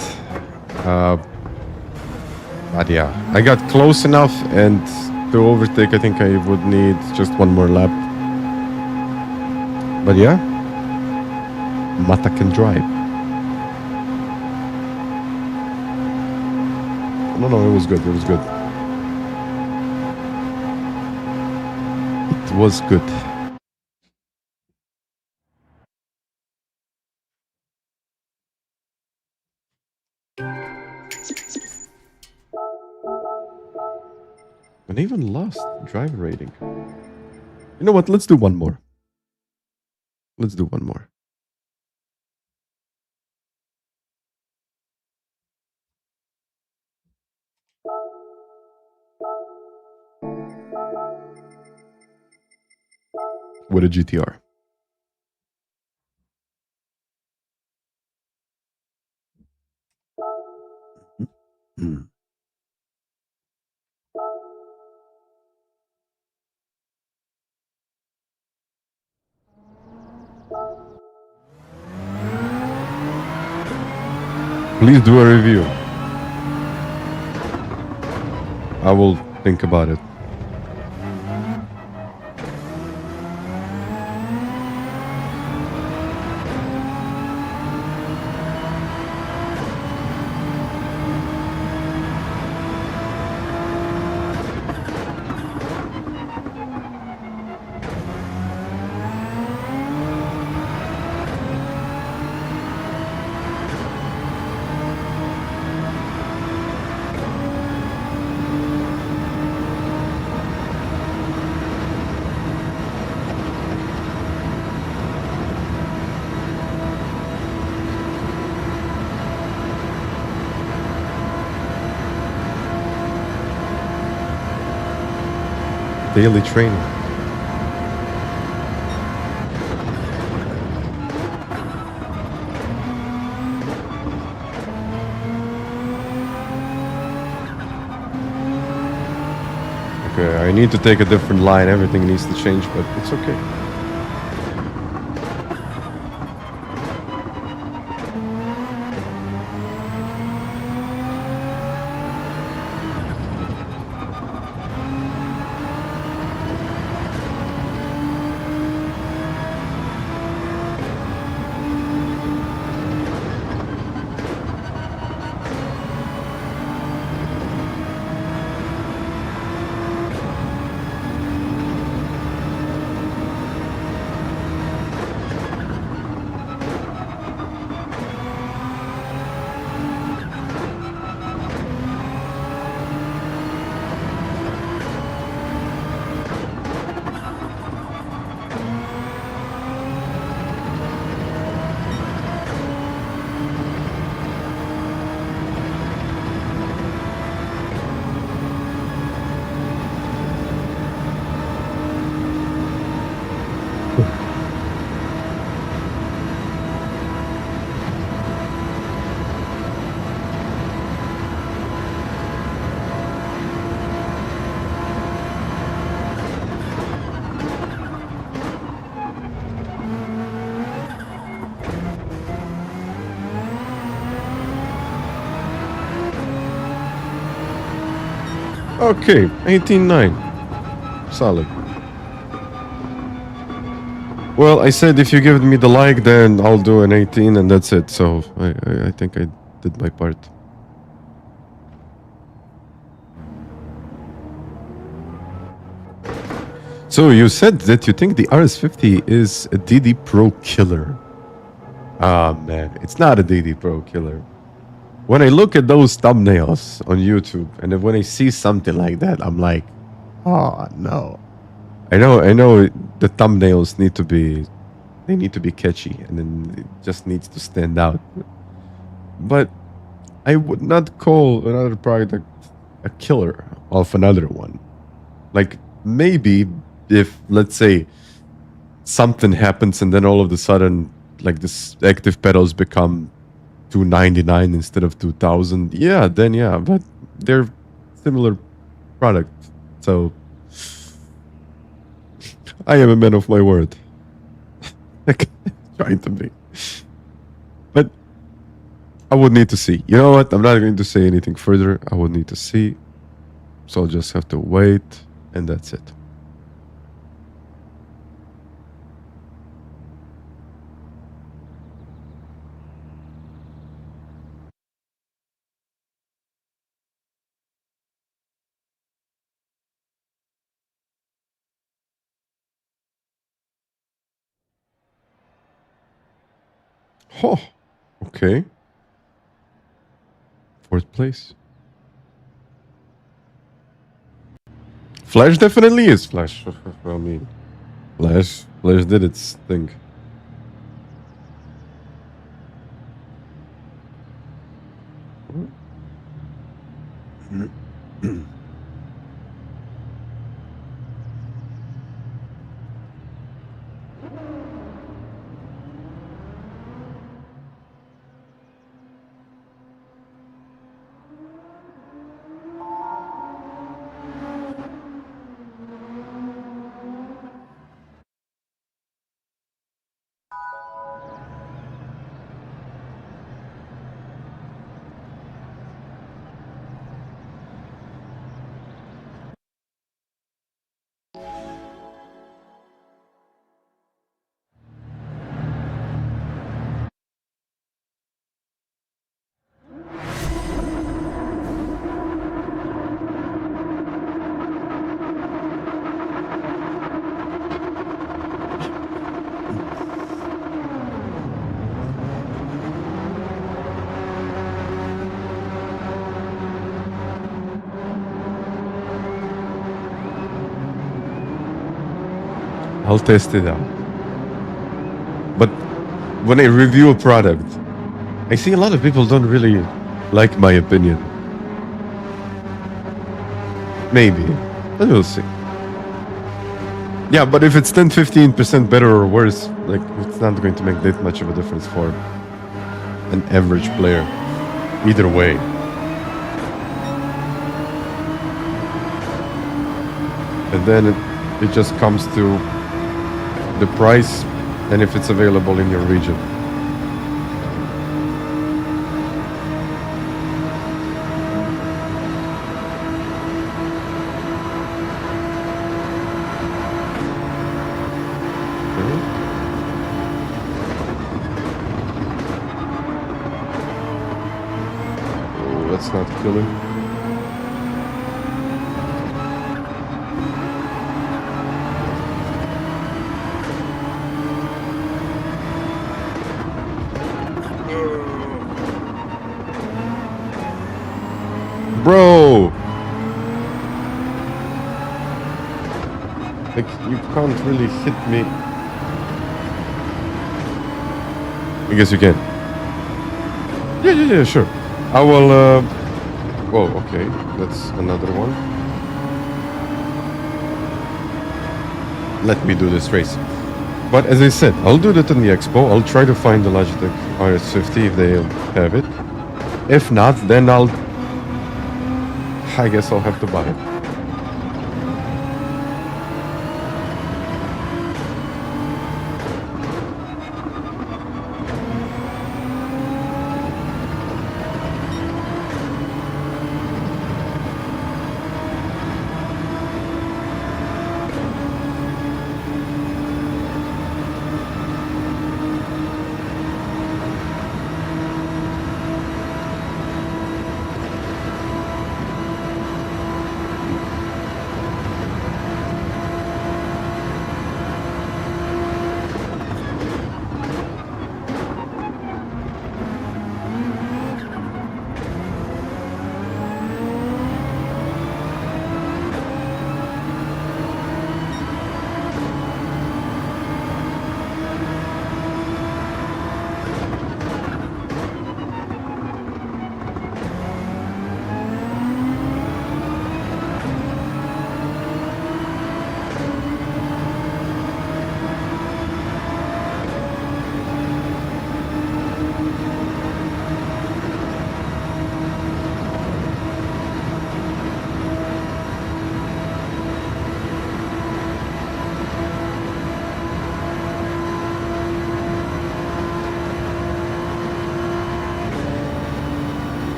But yeah, I got close enough, and to overtake, I think I would need just one more lap. But yeah, Mata can drive. No, it was good. It was good. And even lost driver rating. You know what? Let's do one more. With a GTR. Please do a review. I will think about it. Daily training. Okay, I need to take a different line. Everything needs to change, but it's okay. Okay, 18.9. Solid. Well, I said if you give me the like, then I'll do an 18 and that's it. So I think I did my part. So you said that you think the RS50 is a DD Pro killer. Ah, man, it's not a DD Pro killer. when I look at those thumbnails on YouTube, and then when I see something like that, I'm like, oh no. I know the thumbnails need to be catchy, and then it just needs to stand out. But I would not call another product a killer of another one. Like, maybe if, let's say, something happens and then all of a sudden, like, this active pedals become $299 instead of 2000, yeah, then yeah, but they're similar product. So I am a man of my word. Trying to be. But I would need to see. You know what? I'm not going to say anything further. I would need to see. So I'll just have to wait, and that's it. Oh, okay. 4th place. Flash definitely is Flash. I mean, Flash did its thing. I'll test it out. But when I review a product, I see a lot of people don't really like my opinion. Maybe. But we'll see. Yeah, but if it's 10-15% better or worse, like, it's not going to make that much of a difference for an average player. Either way. And then it just comes to the price and if it's available in your region. Oh, that's not killing. Bro! Like, you can't really hit me. I guess you can. Yeah, sure. I will, oh, okay. That's another one. Let me do this race. But as I said, I'll do that in the expo. I'll try to find the Logitech RS50 if they have it. If not, then I guess I'll have to buy it.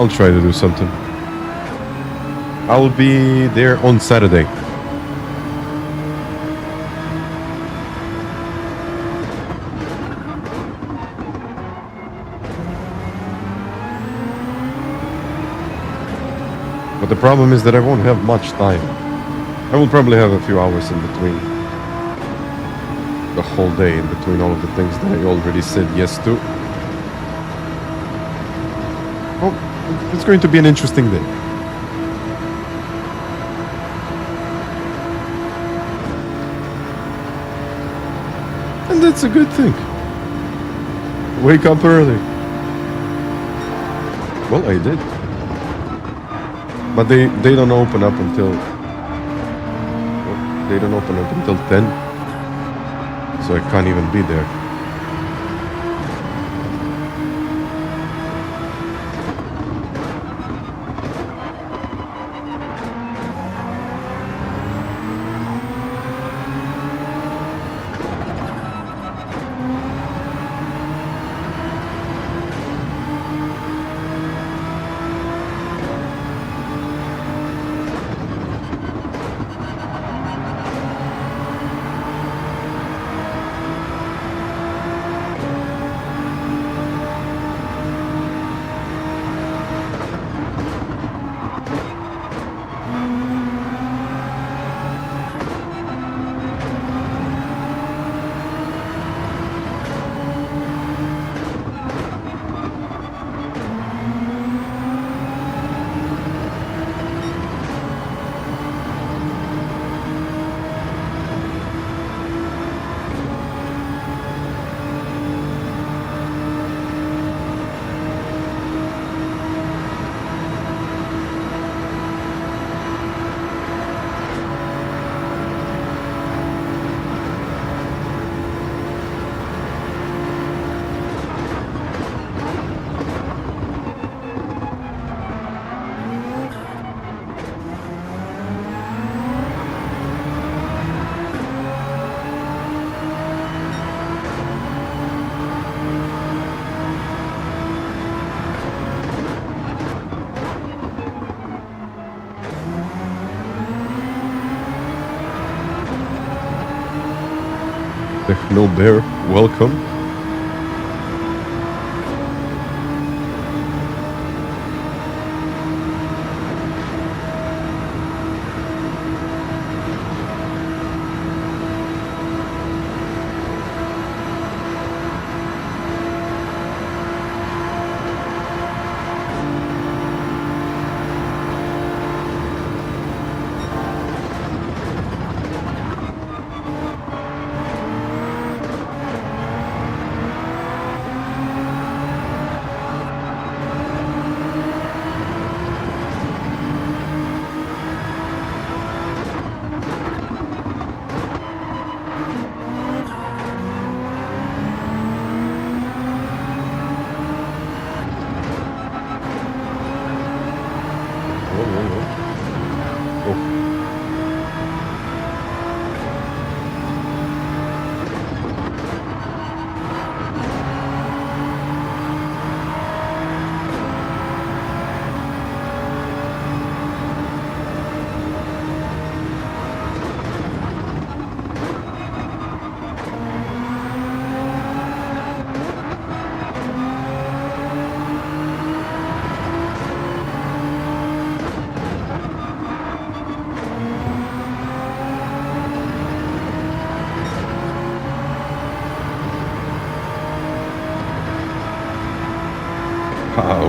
I'll try to do something. I'll be there on Saturday. But the problem is that I won't have much time. I will probably have a few hours in between. The whole day in between all of the things that I already said yes to. Oh, it's going to be an interesting day. And that's a good thing. Wake up early. Well, I did. But they don't open up until... Well, they don't open up until 10. So I can't even be there. No bear, welcome.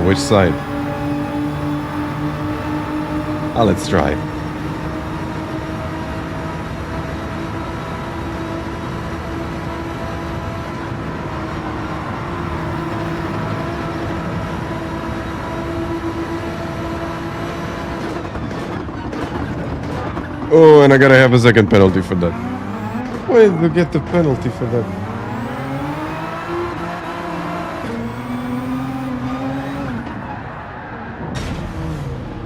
Which side? Let's try. Oh, and I gotta have a second penalty for that. Why did you get the penalty for that?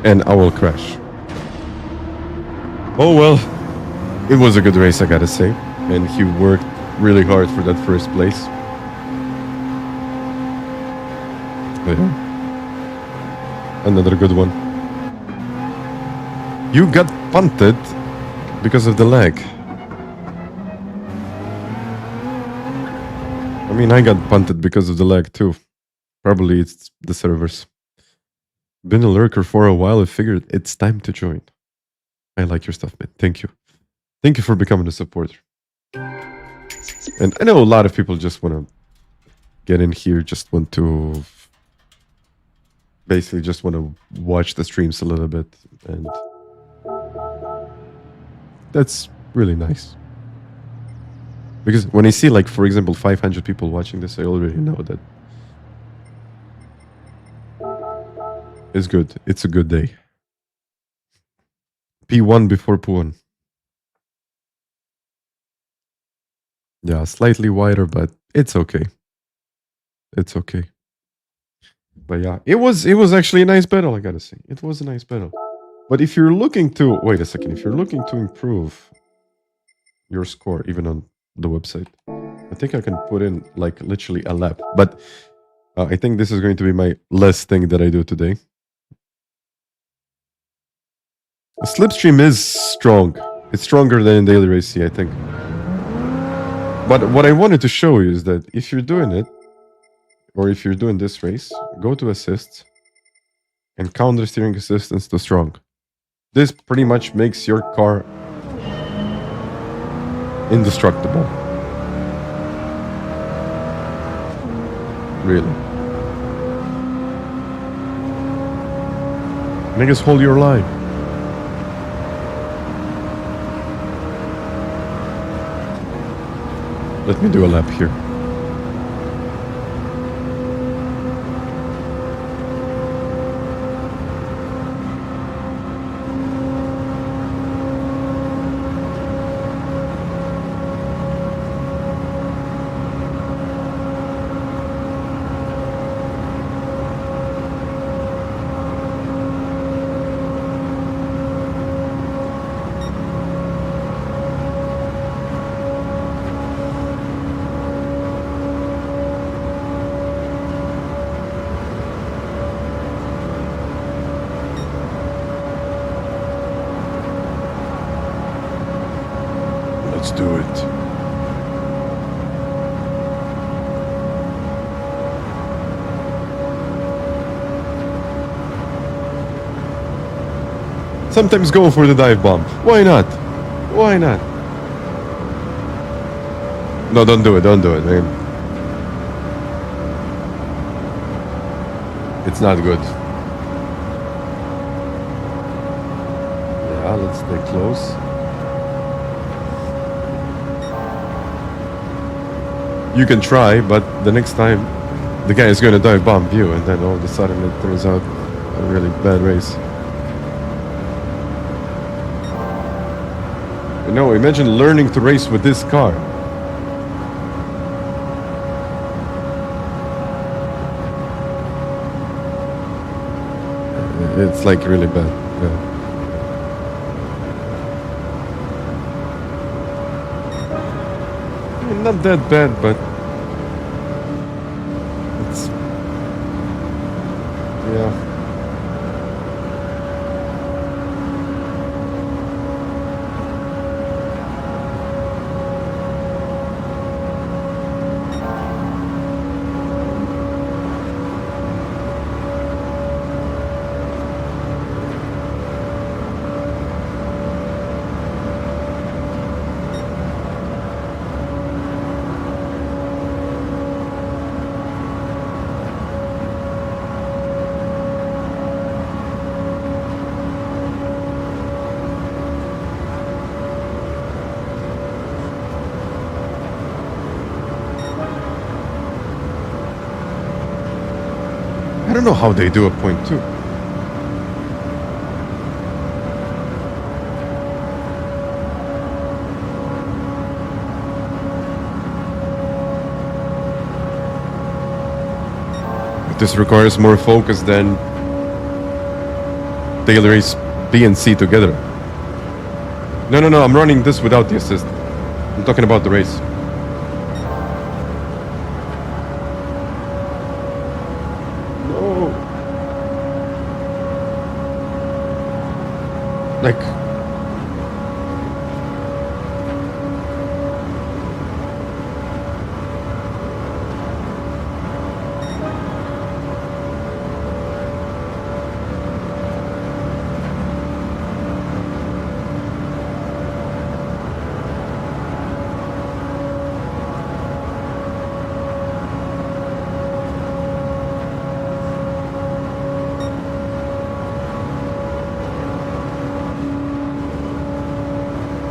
And I will crash. Oh well, it was a good race, I gotta say. And he worked really hard for that first place. But yeah. Another good one. You got punted because of the lag. I mean, I got punted because of the lag too. Probably it's the servers. Been a lurker for a while. I figured it's time to join. I like your stuff, man. Thank you. Thank you for becoming a supporter. And I know a lot of people just want to get in here, just want to basically just want to watch the streams a little bit. And that's really nice. Because when I see, like, for example, 500 people watching this, I already know that it's good. It's a good day. P1 before P1. Yeah, slightly wider, but it's okay. It's okay. But yeah, it was actually a nice battle, I gotta say. It was a nice battle. But if you're looking to... Wait a second. If you're looking to improve your score, even on the website, I think I can put in, like, literally a lap. But I think this is going to be my last thing that I do today. Slipstream is strong. It's stronger than in Daily Race C, I think. But what I wanted to show you is that if you're doing it, or if you're doing this race, go to assists and counter steering assistance to strong. This pretty much makes your car indestructible. Really. Niggas, hold your line. Let me do a lap here. Let's do it. Sometimes go for the dive bomb. Why not? Why not? No, don't do it. Don't do it, man. It's not good. Yeah, let's stay close. You can try, but the next time the guy is going to dive bomb you, and then all of a sudden it turns out a really bad race. You know, imagine learning to race with this car. It's like really bad. Yeah. Not that bad, but it's, yeah. I don't know how they do a point two. This requires more focus than daily race B and C together. No, I'm running this without the assist. I'm talking about the race.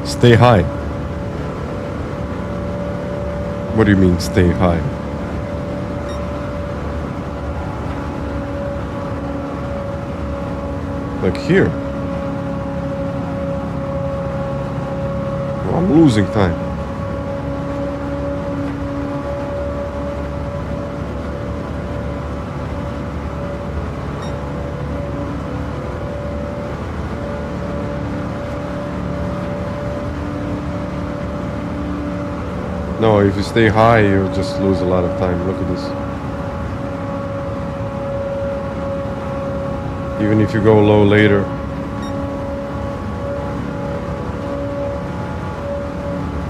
Stay high. What do you mean, stay high? Like here. Oh, I'm losing time. No, if you stay high, you'll just lose a lot of time. Look at this. Even if you go low later.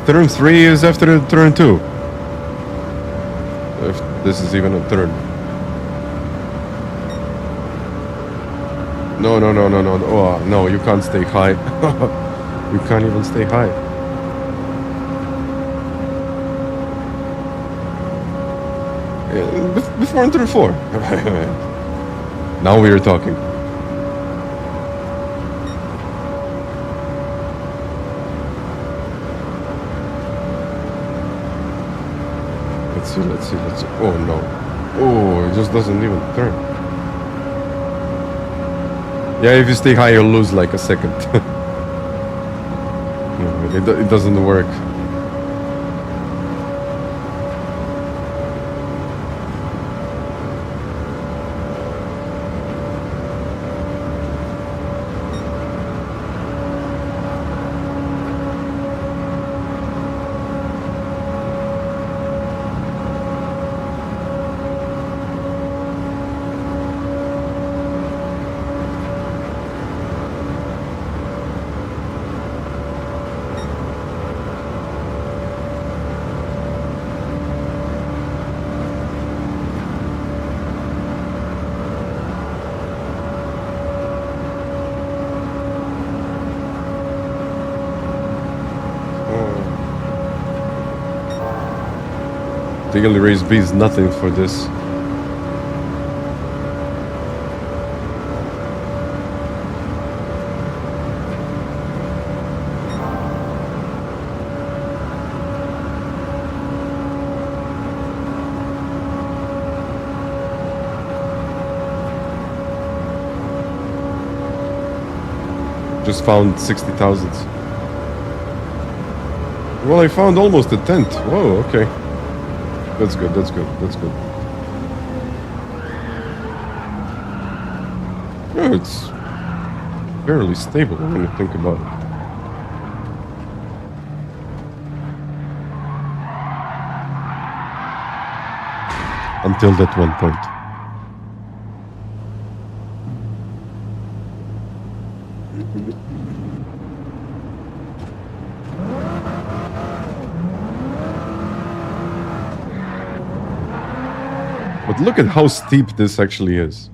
Turn 3 is after turn 2. If this is even a turn. No. Oh, no, you can't stay high. You can't even stay high. Before in turn 4. Now we are talking. Let's see. Oh no. Oh, it just doesn't even turn. Yeah, if you stay high, you'll lose like a second. No, it doesn't work. Daily race B is nothing for this. Just found 60,000. Well, I found almost a tent. Whoa, okay. That's good. Yeah, it's fairly stable when you think about it. Until that one point. But look at how steep this actually is.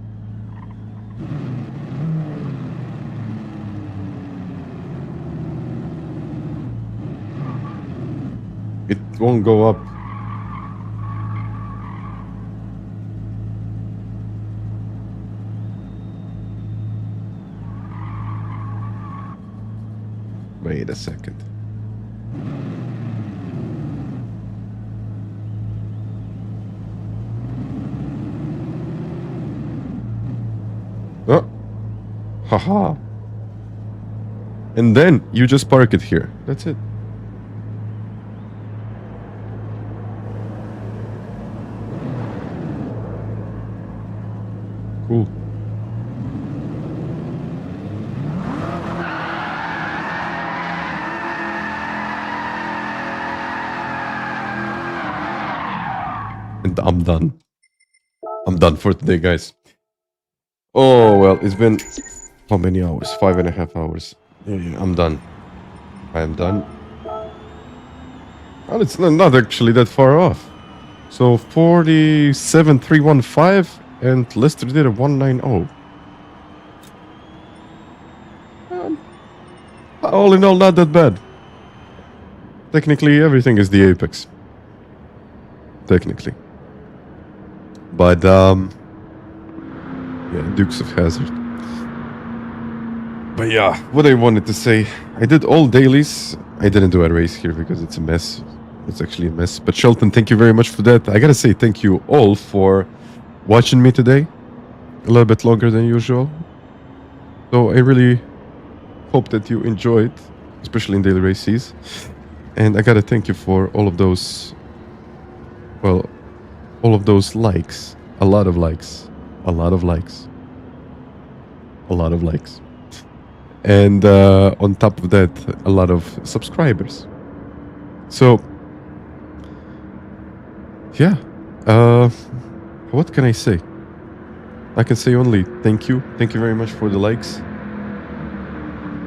It won't go up. Wait a second. Oh, haha. And then you just park it here. That's it. Cool. And I'm done. I'm done for today, guys. Oh, well, it's been how many hours? 5.5 hours. Yeah, I'm done. I am done. Well, it's not actually that far off. So 47,315 and Lester did a 190. All in all, not that bad. Technically, everything is the apex. Technically. But, yeah, Dukes of Hazzard. But yeah, what I wanted to say, I did all dailies. I didn't do a race here because it's a mess. It's actually a mess. But Shelton, thank you very much for that. I gotta say thank you all for watching me today. A little bit longer than usual. So I really hope that you enjoyed, especially in daily races. And I gotta thank you for all of those, well, all of those likes. A lot of likes. A lot of likes. A lot of likes. And on top of that, a lot of subscribers. So, yeah. What can I say? I can say only thank you. Thank you very much for the likes.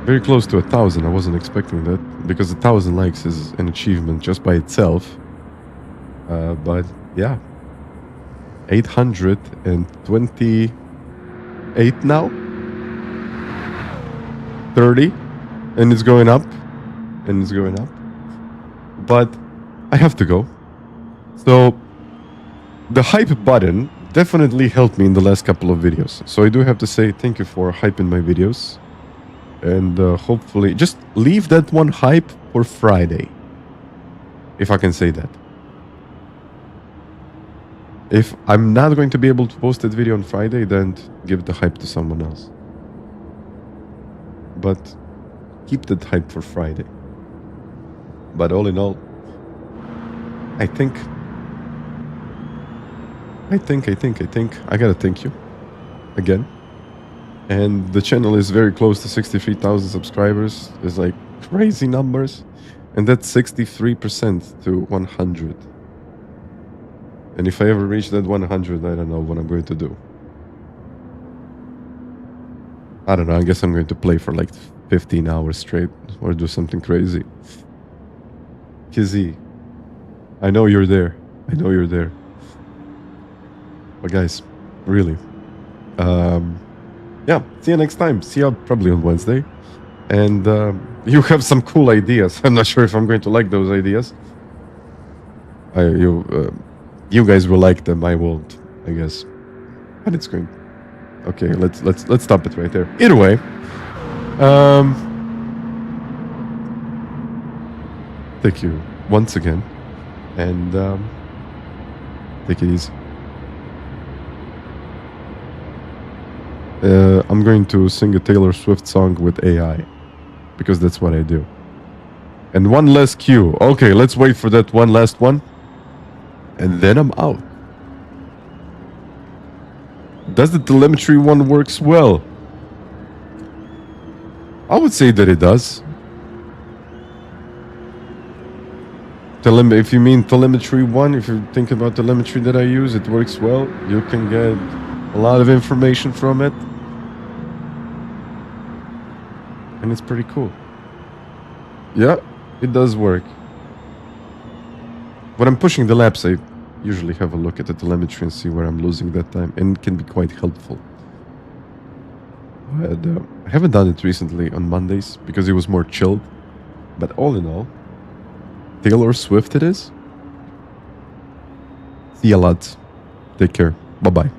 Very close to 1,000. I wasn't expecting that because 1,000 likes is an achievement just by itself. But yeah, 828 now. 30, and it's going up, and it's going up. But I have to go. So the hype button definitely helped me in the last couple of videos. So I do have to say thank you for hyping my videos. And hopefully, just leave that one hype for Friday. If I can say that. If I'm not going to be able to post that video on Friday, then give the hype to someone else. But keep that hype for Friday. But all in all, I think I gotta thank you again. And the channel is very close to 63,000 subscribers. It's like crazy numbers. And that's 63% to 100. And if I ever reach that 100, I don't know what I'm going to do. I don't know, I guess I'm going to play for like 15 hours straight or do something crazy. Kizzy, I know you're there. I know you're there. But guys, really. Yeah, see you next time. See you probably on Wednesday. And you have some cool ideas. I'm not sure if I'm going to like those ideas. You guys will like them. I won't, I guess. But it's going. Okay, let's stop it right there. Either way, thank you once again, and take it easy. I'm going to sing a Taylor Swift song with AI, because that's what I do. And one last cue. Okay, let's wait for that one last one, and then I'm out. Does the telemetry one works well? I would say that it does. If you mean telemetry one, if you think about telemetry that I use, it works well. You can get a lot of information from it. And it's pretty cool. Yeah, it does work. When I'm pushing the laps, I usually have a look at the telemetry and see where I'm losing that time, and it can be quite helpful. But I haven't done it recently on Mondays because it was more chilled. But all in all, Taylor Swift it is. See ya lads. Take care. Bye bye.